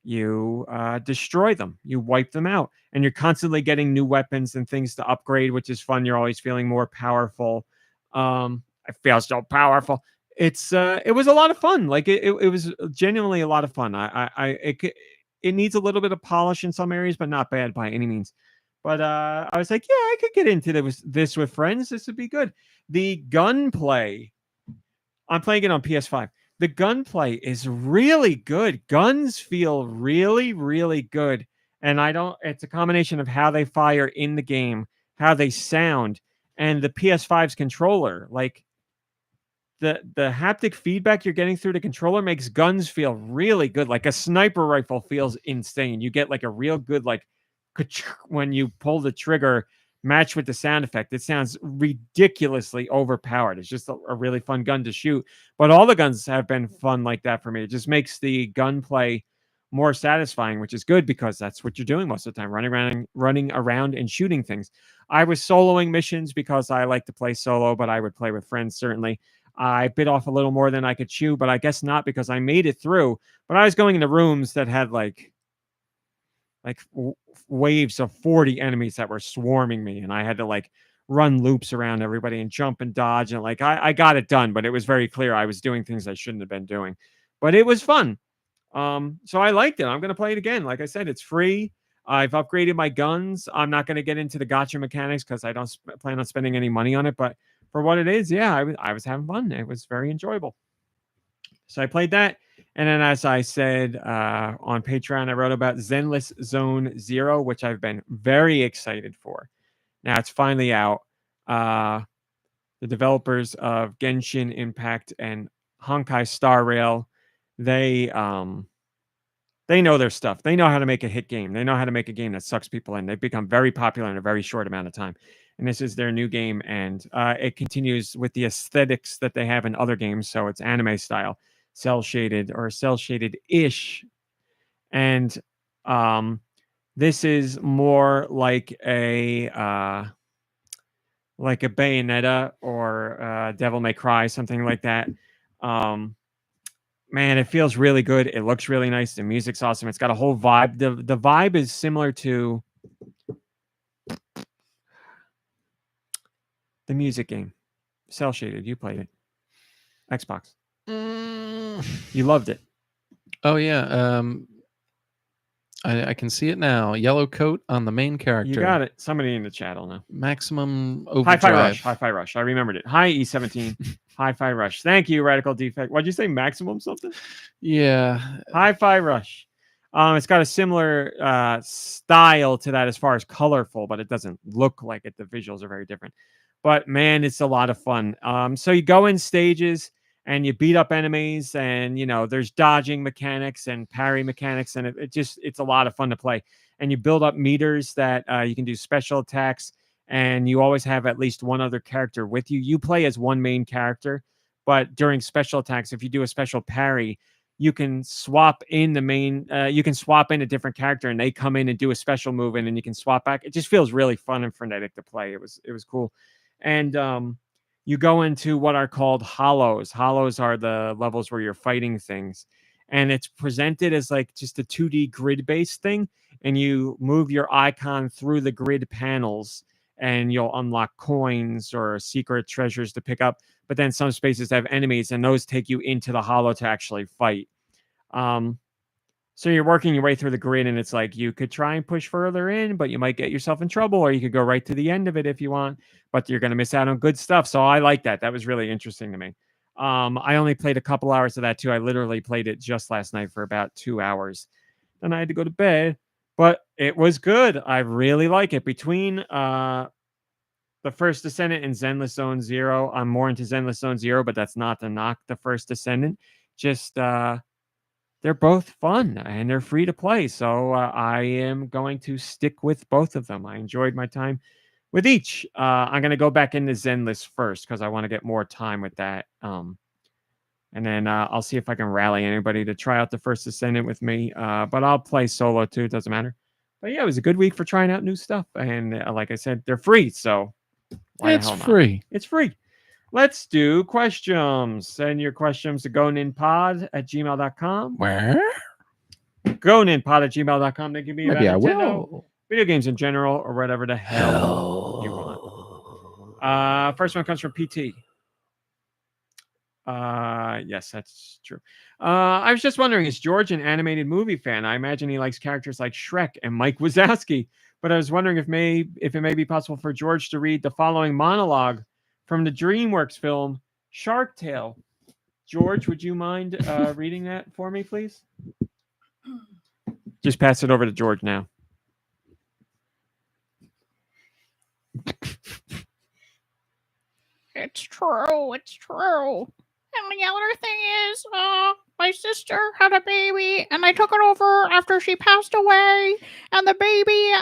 you destroy them. You wipe them out, and you're constantly getting new weapons and things to upgrade, which is fun. You're always feeling more powerful. I feel so powerful. It was a lot of fun. Like, it was genuinely a lot of fun. It needs a little bit of polish in some areas, but not bad by any means. But I was like, yeah, I could get into this with friends. This would be good. The gunplay, I'm playing it on PS5. The gunplay is really good. Guns feel really, really good. And it's a combination of how they fire in the game, how they sound, and the PS5's controller. Like, the haptic feedback you're getting through the controller makes guns feel really good. Like a sniper rifle feels insane. You get like a real good, like, when you pull the trigger, matched with the sound effect. It sounds ridiculously overpowered. It's just a really fun gun to shoot. But all the guns have been fun like that for me. It just makes the gunplay more satisfying, which is good because that's what you're doing most of the time, running around and shooting things. I was soloing missions because I like to play solo, but I would play with friends certainly. I bit off a little more than I could chew, but I guess not because I made it through. But I was going into rooms that had like waves of 40 enemies that were swarming me, and I had to like run loops around everybody and jump and dodge, and like I got it done, but it was very clear I was doing things I shouldn't have been doing. But it was fun. So I liked it. I'm going to play it again. Like I said, it's free. I've upgraded my guns. I'm not going to get into the gacha mechanics because I don't plan on spending any money on it, but for what it is, yeah, I was having fun. It was very enjoyable. So I played that. And then, as I said on Patreon, I wrote about Zenless Zone Zero, which I've been very excited for. Now it's finally out. The developers of Genshin Impact and Honkai Star Rail, they know their stuff. They know how to make a hit game. They know how to make a game that sucks people in. They've become very popular in a very short amount of time. And this is their new game, and it continues with the aesthetics that they have in other games. So it's anime style, cell shaded or cell shaded ish, and this is more like a Bayonetta or Devil May Cry, something like that. Man, it feels really good. It looks really nice. The music's awesome. It's got a whole vibe. The vibe is similar to the music game, cell shaded. You played it, Xbox. You loved it. Oh yeah. I can see it now. Yellow coat on the main character. You got it. Somebody in the chat will know. Maximum overdrive. Hi-Fi Rush. I remembered it. Hi, E17. Hi-Fi Rush. Thank you, Radical Defect. What'd you say? Maximum something? Yeah. Hi-Fi Rush. It's got a similar style to that as far as colorful, but it doesn't look like it. The visuals are very different. But, man, it's a lot of fun. So you go in stages, and you beat up enemies, and there's dodging mechanics and parry mechanics, and it's a lot of fun to play. And you build up meters that you can do special attacks, and you always have at least one other character with you. You play as one main character, but during special attacks, if you do a special parry, you can swap in you can swap in a different character, and they come in and do a special move, and then you can swap back. It just feels really fun and frenetic to play. It was cool. And you go into what are called hollows. Hollows are the levels where you're fighting things. And it's presented as like just a 2D grid-based thing. And you move your icon through the grid panels, and you'll unlock coins or secret treasures to pick up. But then some spaces have enemies, and those take you into the hollow to actually fight. So you're working your way through the grid, and it's like you could try and push further in, but you might get yourself in trouble, or you could go right to the end of it if you want, but you're going to miss out on good stuff. So I like that. That was really interesting to me. I only played a couple hours of that too. I literally played it just last night for about 2 hours. Then I had to go to bed, but it was good. I really like it. Between the First Descendant and Zenless Zone Zero, I'm more into Zenless Zone Zero, but that's not to knock the First Descendant. Just they're both fun, and they're free to play. So I am going to stick with both of them. I enjoyed my time with each. I'm going to go back into Zenless first because I want to get more time with that. And then I'll see if I can rally anybody to try out the First Descendant with me. But I'll play solo too. It doesn't matter. But yeah, it was a good week for trying out new stuff. And like I said, they're free. So why It's free. It's free. Let's do questions. Send your questions to goninpod@gmail.com. Where? goninpod@gmail.com. They can be about Maybe I Nintendo, will. video games in general, or whatever the hell you want. First one comes from PT. Yes, that's true. I was just wondering, is George an animated movie fan? I imagine he likes characters like Shrek and Mike Wazowski, but I was wondering if it may be possible for George to read the following monologue from the DreamWorks film Shark Tale. George, would you mind reading that for me, please? Just pass it over to George now. It's true. It's true. And the other thing is, my sister had a baby, and I took it over after she passed away, and the baby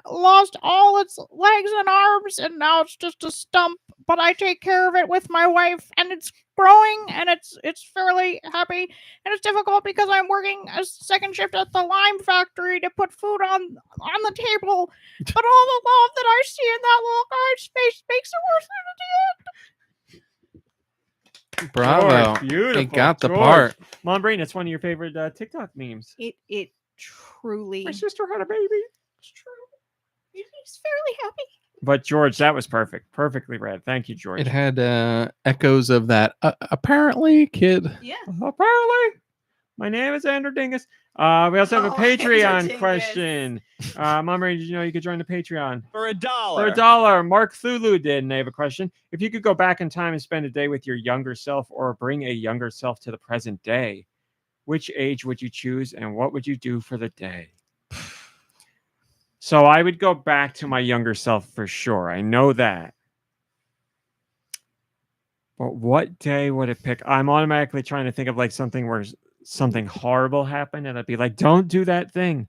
lost all its legs and arms, and now it's just a stump. But I take care of it with my wife, and it's growing, and it's fairly happy, and it's difficult because I'm working a second shift at the lime factory to put food on the table. But all the love that I see in that little guy's face makes it worth it at the end. Bravo. George, beautiful. He got the George. part. MomBrain, that's one of your favorite TikTok memes. It truly. My sister had a baby. It's true. He's fairly happy. But George, that was perfect. Perfectly read. Thank you, George. It had echoes of that apparently kid. Yeah. Apparently. My name is Andrew Dingus. We also have a Patreon question. MomBrain, did you know you could join the Patreon? For $1. For $1. Markthulhu did, and they have a question. If you could go back in time and spend a day with your younger self, or bring a younger self to the present day, which age would you choose and what would you do for the day? So I would go back to my younger self for sure. I know that. But what day would it pick? I'm automatically trying to think of like something where something horrible happened and I'd be like, don't do that thing.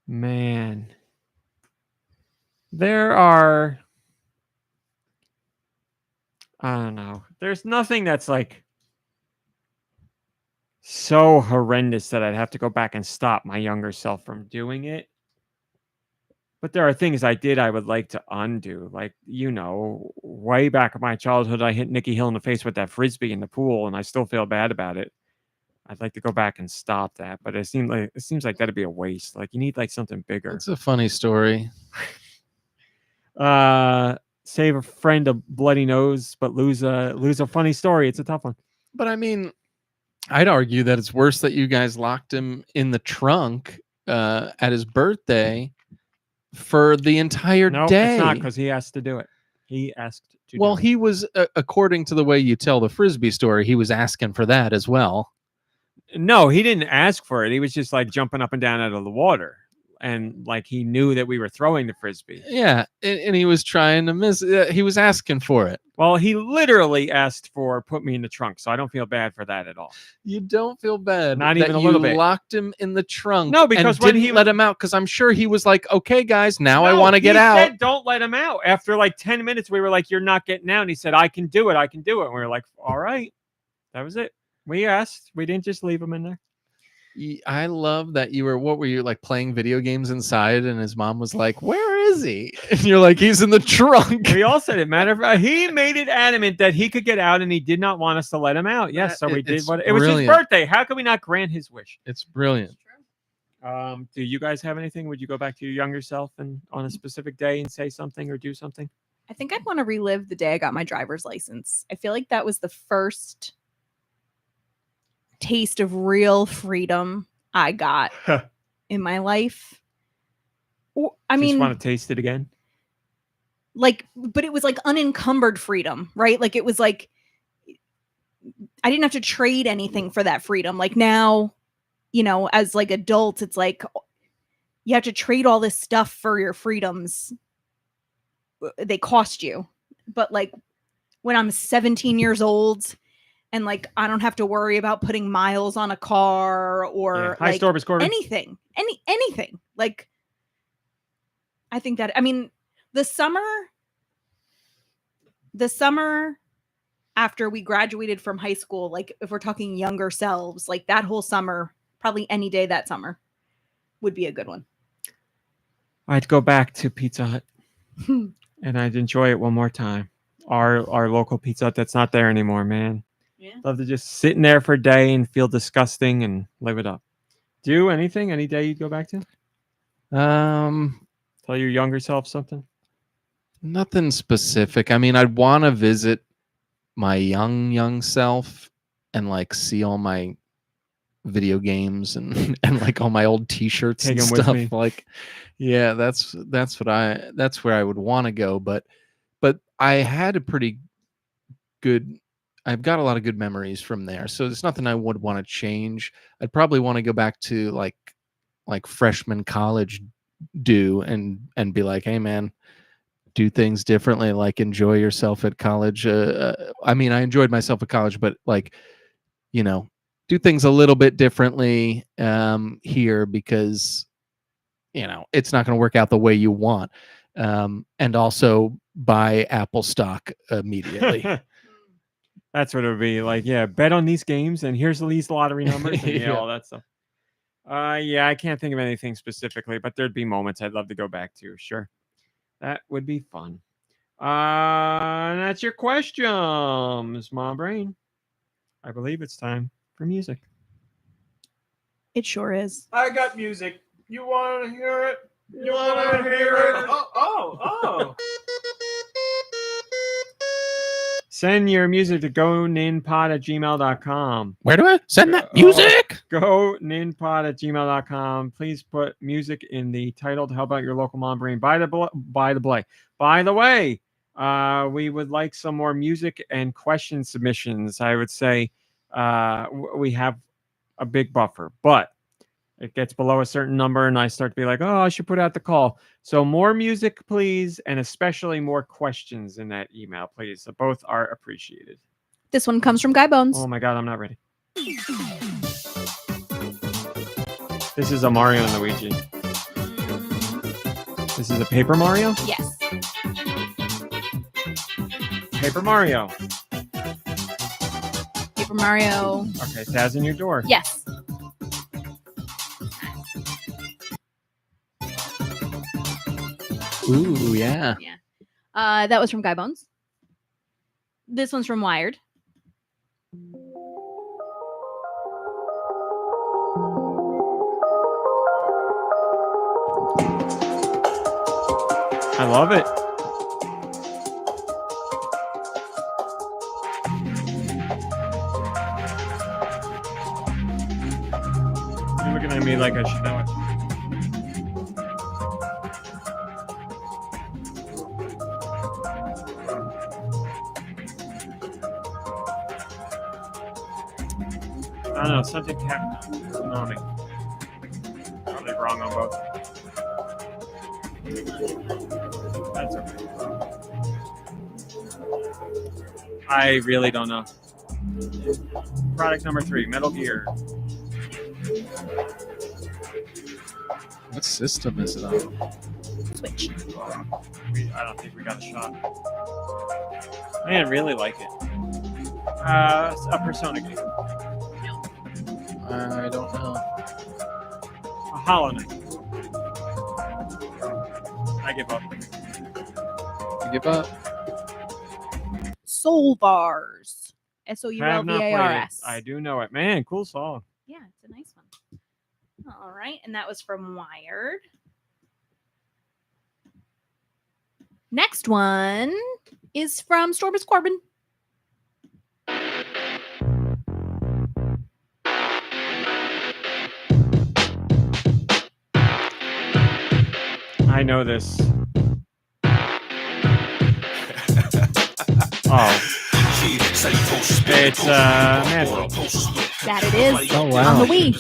Man. There are, I don't know. There's nothing that's like so horrendous that I'd have to go back and stop my younger self from doing it. But there are things I did I would like to undo. Like, you know, way back in my childhood, I hit Nikki Hill in the face with that Frisbee in the pool, and I still feel bad about it. I'd like to go back and stop that. But it seems like that'd be a waste. Like, you need like something bigger. It's a funny story. Save a friend a bloody nose, but lose a funny story. It's a tough one. But I mean, I'd argue that it's worse that you guys locked him in the trunk at his birthday for the entire No, day. it's not, because he asked to do it. He asked to Well, do it. he was, according to the way you tell the Frisbee story, he was asking for that as well. No, he didn't ask for it. He was just like jumping up and down out of the water. And like he knew that we were throwing the Frisbee. Yeah, and he was trying to miss. He was asking for it. Well, he literally asked for put me in the trunk, so I don't feel bad for that at all. You don't feel bad. Not that even a little bit. Locked him in the trunk. No, because and when didn't he let him out, because I'm sure he was like, "Okay, guys, now I No, want to get he out." said, don't let him out. After like 10 minutes, we were like, "You're not getting out." And he said, "I can do it. I can do it." And we were like, "All right." That was it. We asked. We didn't just leave him in there. I love that you were. What were you like playing video games inside? And his mom was like, "Where is he?" And you're like, "He's in the trunk." We all said it. Matter of fact, he made it adamant that he could get out, and he did not want us to let him out. Yes, so we did. It's What it was his brilliant. birthday. How could we not grant his wish? It's brilliant. Do you guys have anything? Would you go back to your younger self and on a specific day and say something or do something? I think I'd want to relive the day I got my driver's license. I feel like that was the first taste of real freedom I got in my life. I mean, just want to taste it again. Like, but it was like unencumbered freedom, right? Like it was like I didn't have to trade anything for that freedom. Like now, you know, as like adults, it's like you have to trade all this stuff for your freedoms. They cost you. But like when I'm 17 years old and like I don't have to worry about putting miles on a car or Hi, like Storbus Corbin. anything. Anything. Like I think that, I mean, the summer after we graduated from high school, like if we're talking younger selves, like that whole summer, probably any day that summer would be a good one. I'd go back to Pizza Hut and I'd enjoy it one more time. Our local Pizza Hut that's not there anymore, man. Yeah. Love to just sit in there for a day and feel disgusting and live it up. Do anything? Any day you'd go back to? Tell your younger self something? Nothing specific. I mean, I'd want to visit my young self and like see all my video games and like all my old t-shirts Take and 'em with stuff. me. Like, yeah, that's where I would want to go. But I had a pretty good, I've got a lot of good memories from there. So there's nothing I would want to change. I'd probably want to go back to like freshman college and be like, hey man, do things differently, like enjoy yourself at college. I mean, I enjoyed myself at college, but like, you know, do things a little bit differently here because, you know, it's not going to work out the way you want. And also buy Apple stock immediately. That's what it would be like. Yeah, bet on these games, and here's these lottery numbers, and Yeah. all that stuff. Yeah, I can't think of anything specifically, but there'd be moments I'd love to go back to. Sure, that would be fun. And that's your questions, MomBrain. I believe it's time for music. It sure is. I got music. You want to hear it? You want to hear it? Oh. Send your music to goninpod@gmail.com. Where do I send that music? Goninpod@gmail.com. Please put music in the title to help out your local MomBrain. By the way, We would like some more music and question submissions. I would say we have a big buffer, but it gets below a certain number and I start to be like, oh, I should put out the call. So more music, please, and especially more questions in that email, please. Both are appreciated. This one comes from Guy Bones. Oh my God, I'm not ready. This is a Mario and Luigi. This is a Paper Mario? Yes. Paper Mario. Paper Mario. Okay, Taz in your door. Yes. Ooh, yeah. That was from Guy Bones. This one's from Wired. I love it. You're looking at me like I should know it. I don't know, something Konami. Probably wrong on both. That's okay. I really don't know. Product number 3, Metal Gear. What system is it on? Switch. I don't think we got a shot. I really like it. A Persona game. I don't know. A Hollow Knight. I give up. You give up? Soul Bars. Have not played it. SOULVARS. I do know it. Man, cool song. Yeah, it's a nice one. All right, and that was from Wired. Next one is from Storbus Corbin. I know this. Oh. It's Magic. That it is. Oh, wow. On the Wii.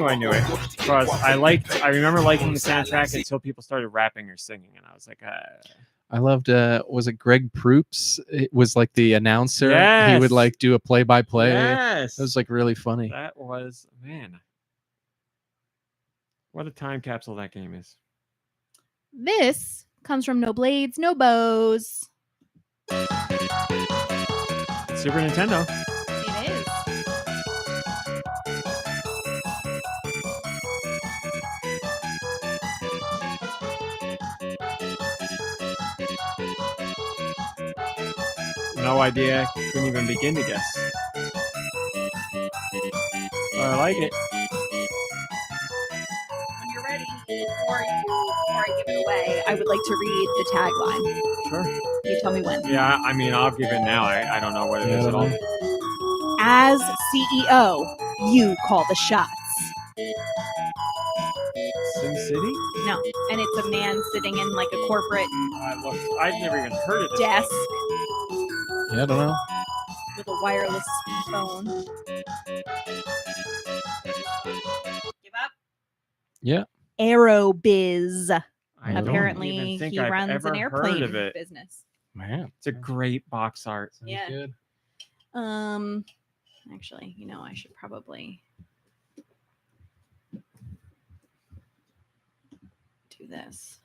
I knew it. Because I remember liking the soundtrack until people started rapping or singing, and I was like, I loved, was it Greg Proops? It was like the announcer. He Yes. would like do a play-by-play. yes. It was like really funny. That was, man. What a time capsule that game is. This comes from No Blades, No Bows. Super Nintendo. It is. No idea. Couldn't even begin to guess. I like it. When you're ready, before I give it away, I would like to read the tagline. Sure. You tell me when. Yeah, I mean, I'll give it now. I don't know what it is at all. As CEO, you call the shots. Sim City? No, and it's a man sitting in like a corporate I've never even heard of this. desk Yeah, I don't know. with a wireless phone. Give up? Yeah. Aerobiz. I don't Apparently, even think he I've runs ever an airplane heard of it. business. Man. It's a great box art. Sounds Yeah. good. Actually, I should probably do this.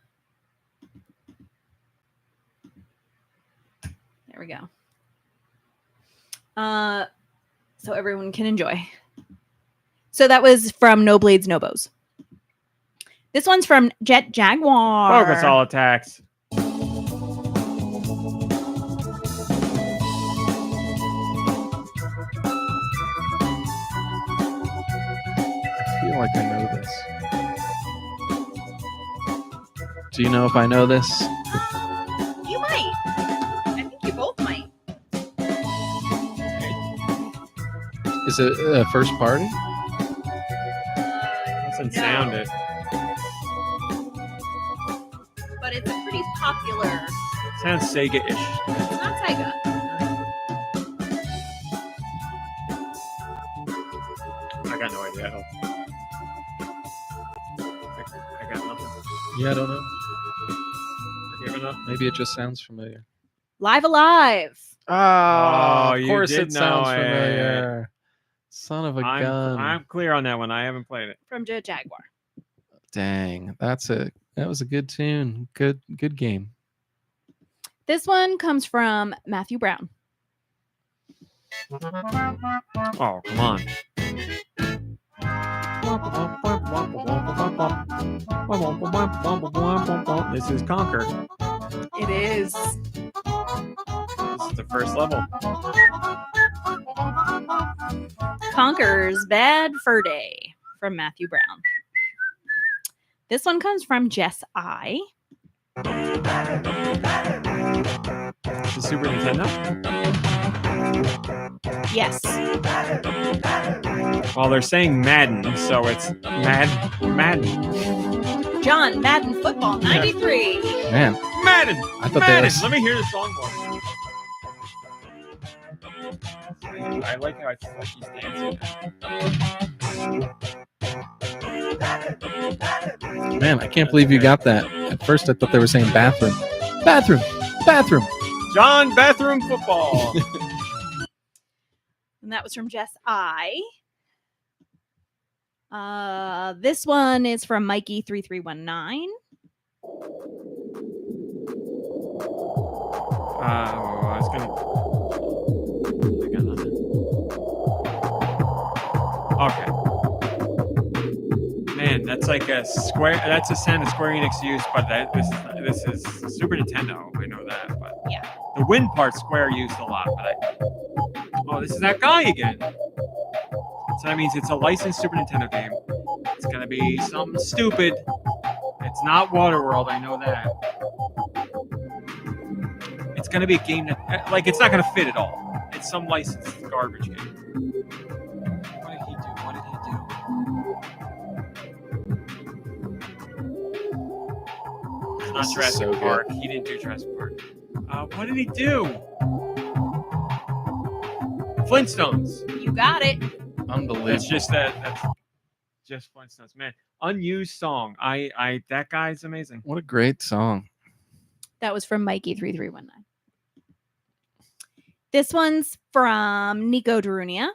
There we go. So everyone can enjoy. So that was from No Blades, No Bows. This one's from Jet Jaguar. Focus all attacks. I feel like I know this. Do you know if I know this? You might. I think you both might. Is it a first party? Doesn't No. sound it. but it's a pretty popular. Sounds Sega-ish. It's not Sega. I got no idea. I got nothing. Yeah, I don't know. I gave it up. Maybe it just sounds familiar. Live Alive. Oh, of you course did it sounds know it. familiar. Son of a gun. I'm clear on that one. I haven't played it. From Jaguar. Dang, that was a good tune. Good game. This one comes from Matthew Brown. Oh, come on. This is Conquer. It is. This is the first level. Conker's Bad Fur Day from Matthew Brown. This one comes from Jess I. The Super Nintendo? Yes. Well, they're saying Madden, so it's Madden. John Madden Football 93. Man, Madden! I thought Madden! that Let me hear the song more. I like how it's like he's dancing. Man, I can't believe you got that. At first, I thought they were saying bathroom. Bathroom. Bathroom. John Bathroom Football. And that was from Jess I. This one is from Mikey 3319. I was gonna. I got nothing. Okay. Man, that's like a Square. That's a sound that Square Enix used, but this is Super Nintendo. I know that, but Yeah. the wind part Square used a lot. But this is that guy again. So that means it's a licensed Super Nintendo game. It's gonna be something stupid. It's not Waterworld. I know that. It's gonna be a game that, like, it's not gonna fit at all. It's some licensed garbage game. What did he do? What did he do? It's not This is Jurassic so good. Park. He didn't do Jurassic Park. What did he do? Flintstones. You got it. Unbelievable. It's just that's just Flintstones, man. Unused song. That guy's amazing. What a great song. That was from Mikey 3319. This one's from Nico Darunia.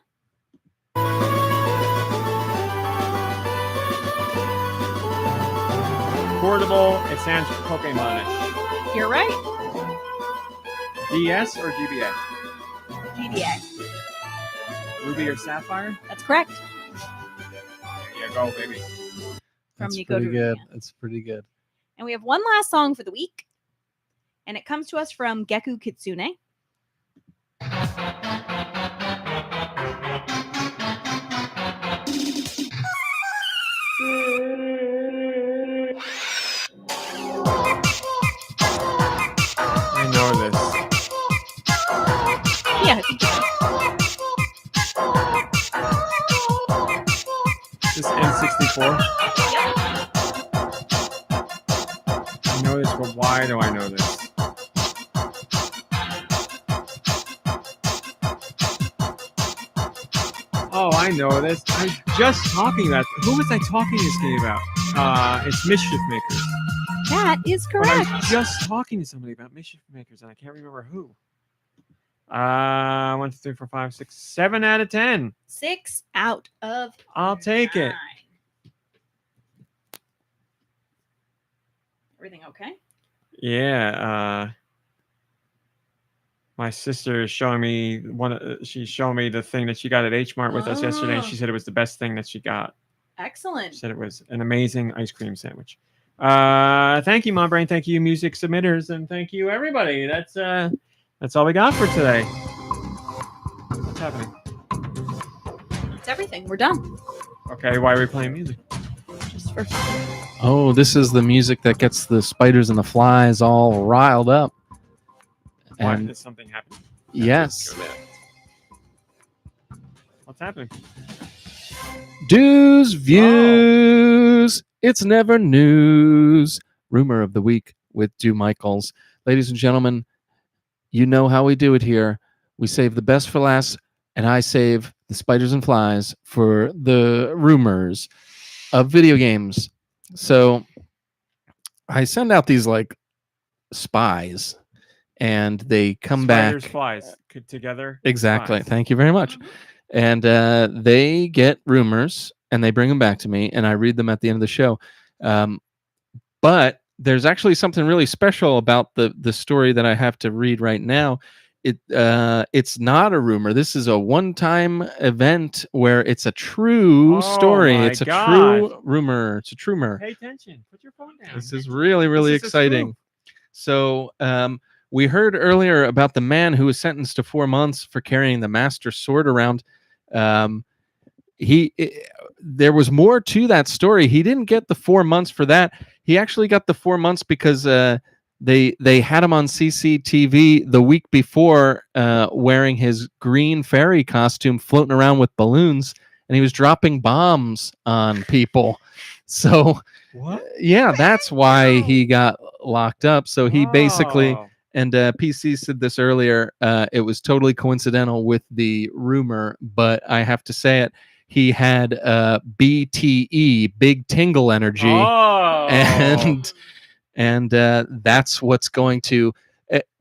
Portable. It sounds Pokemon-ish. You're right. DS or GBA? GDA. Ruby or Sapphire? That's correct. There you go, baby. From That's Nico pretty good. Darunia. That's pretty good. And we have one last song for the week. And it comes to us from Geku Kitsune. I know this. Yeah, I think you do. This N64. I know this, but why do I know this? Oh, I know this. I'm just talking about. Who was I talking to this game about? It's Mischief Makers. That is But I correct. was just talking to somebody about Mischief Makers, and I can't remember who. 1, 2, 3, 4, 5, 6, 7 out of 10. 6 out of I'll take it. 9. Everything okay? Yeah. My sister is showing me she's showing me the thing that she got at H Mart with us yesterday, and she said it was the best thing that she got. Excellent. She said it was an amazing ice cream sandwich. Thank you, MomBrain. Thank you, music submitters, and thank you, everybody. That's all we got for today. What's happening? It's everything. We're done. Okay, why are we playing music? Just for Oh, this is the music that gets the spiders and the flies all riled up. Why And did something happen? yes, What's happening? Deux views. It's never news. Rumor of the week. with Do Michaels. Ladies and gentlemen, you know how we do it here. We save the best for last, and I save the spiders and flies for the rumors of video games. So I send out these like spies, and they come Spiders, back. flies together. Exactly. Flies. Thank you very much. And they get rumors, and they bring them back to me, and I read them at the end of the show. But there's actually something really special about the story that I have to read right now. It's not a rumor. This is a one-time event where it's a true story. my It's a God. true rumor. It's a true rumor. Pay attention. Put your phone down. This is really, really This is a exciting. So we heard earlier about the man who was sentenced to 4 months for carrying the master sword around. There was more to that story. He didn't get the 4 months for that. He actually got the 4 months because they had him on CCTV the week before wearing his green fairy costume, floating around with balloons, and he was dropping bombs on people. So, What? yeah, that's why he got locked up. So he basically, Oh. and PC said this earlier, it was totally coincidental with the rumor, but I have to say it. He had BTE, big tingle energy, Oh. and that's what's going to.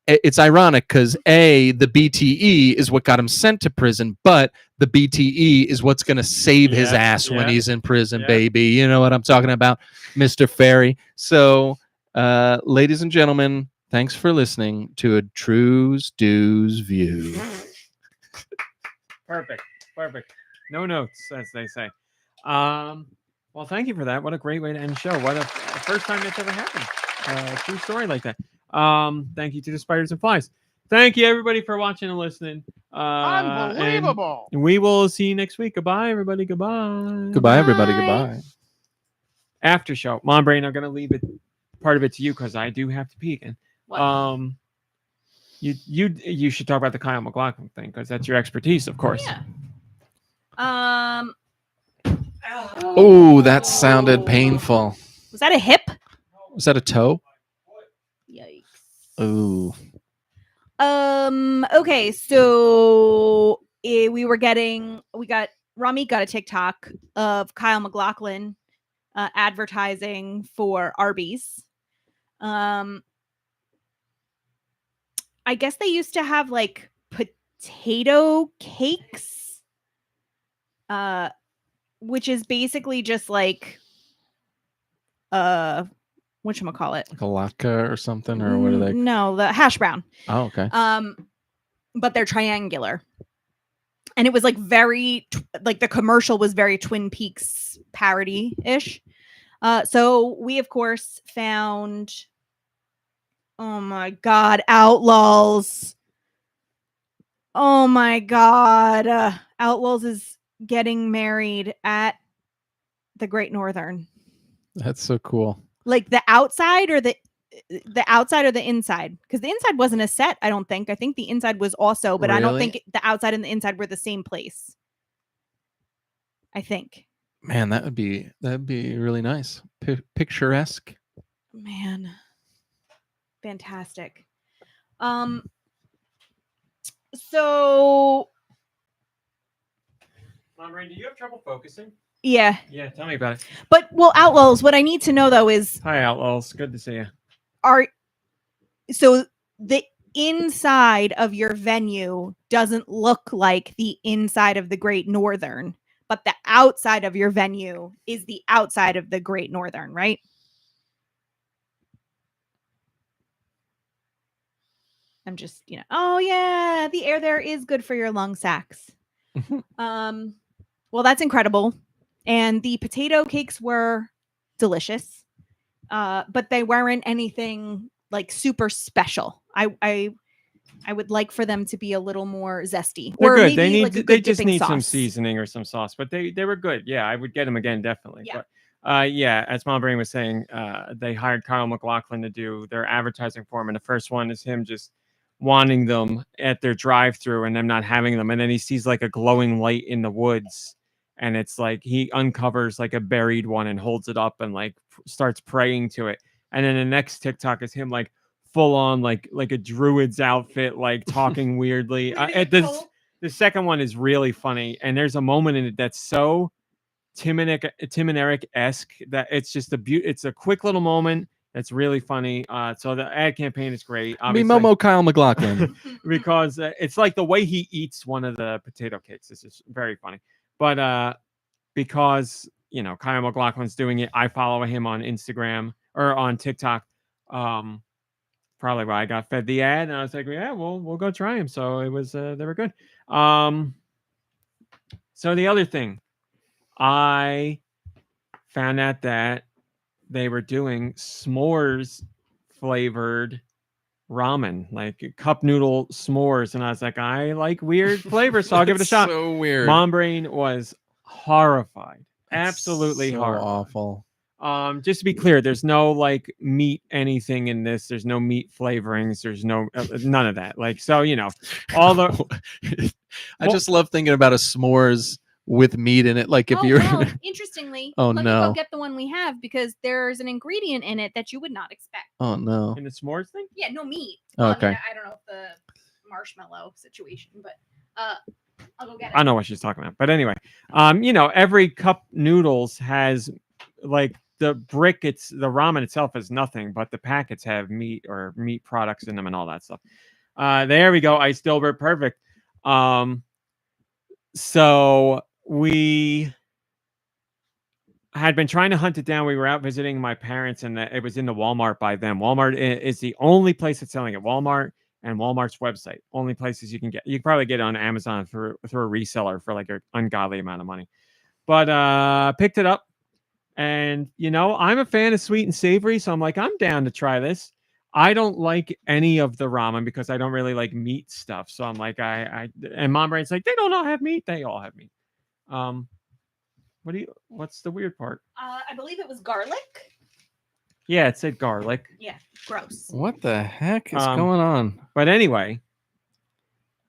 It's ironic because the BTE is what got him sent to prison, but the BTE is what's going to save his Yeah, ass when yeah, he's in prison, yeah. baby. You know what I'm talking about, Mr. Fairy. So, ladies and gentlemen, thanks for listening to a True's Dues View. Perfect. No notes, as they say. Well, thank you for that. What a great way to end the show. What a first time it's ever happened. A true story like that. Thank you to the spiders and flies. Thank you, everybody, for watching and listening. Unbelievable. And we will see you next week. Goodbye, everybody. Goodbye. Goodbye, everybody. Bye. Goodbye. After show. MomBrain, I'm going to leave it part of it to you because I do have to pee again. What? You should talk about the Kyle MacLachlan thing because that's your expertise, of course. Yeah. Oh, that sounded painful. Was that a hip? Was that a toe? Yikes. Oh. Okay, so Rami got a TikTok of Kyle MacLachlan advertising for Arby's. I guess they used to have like potato cakes, which is basically just like whatchamacallit? Like a latke or something, or what are they? No, the hash brown. Oh, okay. But they're triangular. And it was like very like the commercial was very Twin Peaks parody-ish. So we of course found, oh my god, Outlaws. Oh my god, Outlaws is getting married at the Great Northern. That's so cool. Like the outside or the outside or the inside? Because the inside wasn't a set, I don't think. I think the inside was also, but I don't Really? think the outside and the inside were the same place. I think. Man, that'd be really nice. Picturesque. Man. Fantastic. So MomBrain, do you have trouble focusing? yeah. Yeah, tell me about it. But well, Outlaws, what I need to know though is Hi, Outlaws. Good to see you. so the inside of your venue doesn't look like the inside of the Great Northern, but the outside of your venue is the outside of the Great Northern, right? I'm just, oh yeah, the air there is good for your lung sacs. Well, that's incredible. And the potato cakes were delicious. But they weren't anything like super special. I would like for them to be a little more zesty. They're or good. maybe like a They good just dipping need some sauce. seasoning or some sauce, but they were good. Yeah, I would get them again definitely. Yeah. But yeah, as MomBrain was saying, they hired Kyle MacLachlan to do their advertising for him, and the first one is him just wanting them at their drive-through and them not having them, and then he sees like a glowing light in the woods, and it's like he uncovers like a buried one and holds it up and like starts praying to it, And then the next TikTok is him like full on like a druid's outfit, like talking weirdly. The second one is really funny, and there's a moment in it that's so Tim and Eric-esque that it's just it's a quick little moment that's really funny. So the ad campaign is great. Me Momo Kyle McLaughlin. Because it's like the way he eats one of the potato cakes is just very funny. But because Kyle McLaughlin's doing it, I follow him on Instagram or on TikTok. Probably why I got fed the ad, and I was like, yeah, we'll go try them. So it was they were good. So the other thing, I found out that they were doing s'mores flavored ramen, like cup noodle s'mores, and I was like, I like weird flavors, so I'll give it a shot. So weird. MomBrain was horrified, absolutely so horrified. Awful. Just to be clear, there's no like meat anything in this. There's no meat flavorings. There's no none of that. Like, so all the. I just love thinking about a s'mores with meat in it. Like if you're no. Interestingly, Oh, let me no. go get the one we have because there's an ingredient in it that you would not expect. Oh no. In the s'mores thing? Yeah, no meat. Oh, okay. I mean, I don't know if the marshmallow situation, but I'll go get it. I know what she's talking about, but anyway, every cup noodles has like the brick. It's the ramen itself is nothing, but the packets have meat or meat products in them and all that stuff. There we go. Ice Dilbert, perfect. So we had been trying to hunt it down. We were out visiting my parents, and it was in the Walmart by them. Walmart is the only place that's selling it. Walmart and Walmart's website, only places you can get. You can probably get it on Amazon through a reseller for like an ungodly amount of money. But picked it up, and I'm a fan of sweet and savory, so I'm like, I'm down to try this. I don't like any of the ramen because I don't really like meat stuff. So I'm like, and MomBrain's like, they don't all have meat. They all have meat. What's the weird part? I believe it was garlic. Yeah, it said garlic. Yeah, gross. What the heck is going on? But anyway,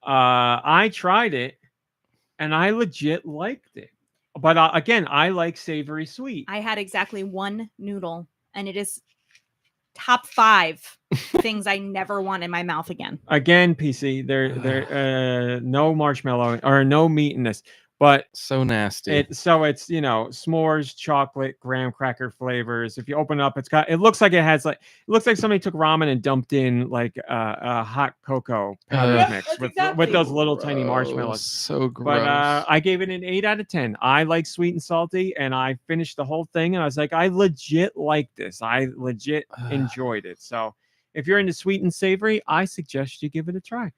I tried it and I legit liked it. But again, I like savory sweet. I had exactly one noodle, and it is top 5 things I never want in my mouth again. Again, PC, there no marshmallow or no meat in this. But so nasty. It's s'mores, chocolate, graham cracker flavors. If you open it up, it looks like somebody took ramen and dumped in like a hot cocoa powder mix with those little tiny marshmallows. So gross. But I gave it an 8 out of 10. I like sweet and salty, and I finished the whole thing, and I was like, I legit like this. I legit enjoyed it. So if you're into sweet and savory, I suggest you give it a try.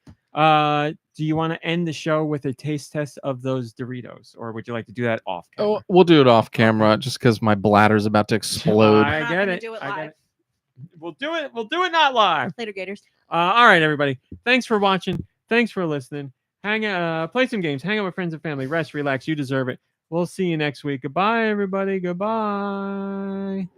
Do you want to end the show with a taste test of those Doritos, or would you like to do that off camera? Oh, we'll do it off camera just because my bladder's about to explode. I get it. We'll do it. We'll do it not live. Later, Gators. All right, everybody. Thanks for watching. Thanks for listening. Play some games. Hang out with friends and family. Rest, relax. You deserve it. We'll see you next week. Goodbye, everybody. Goodbye.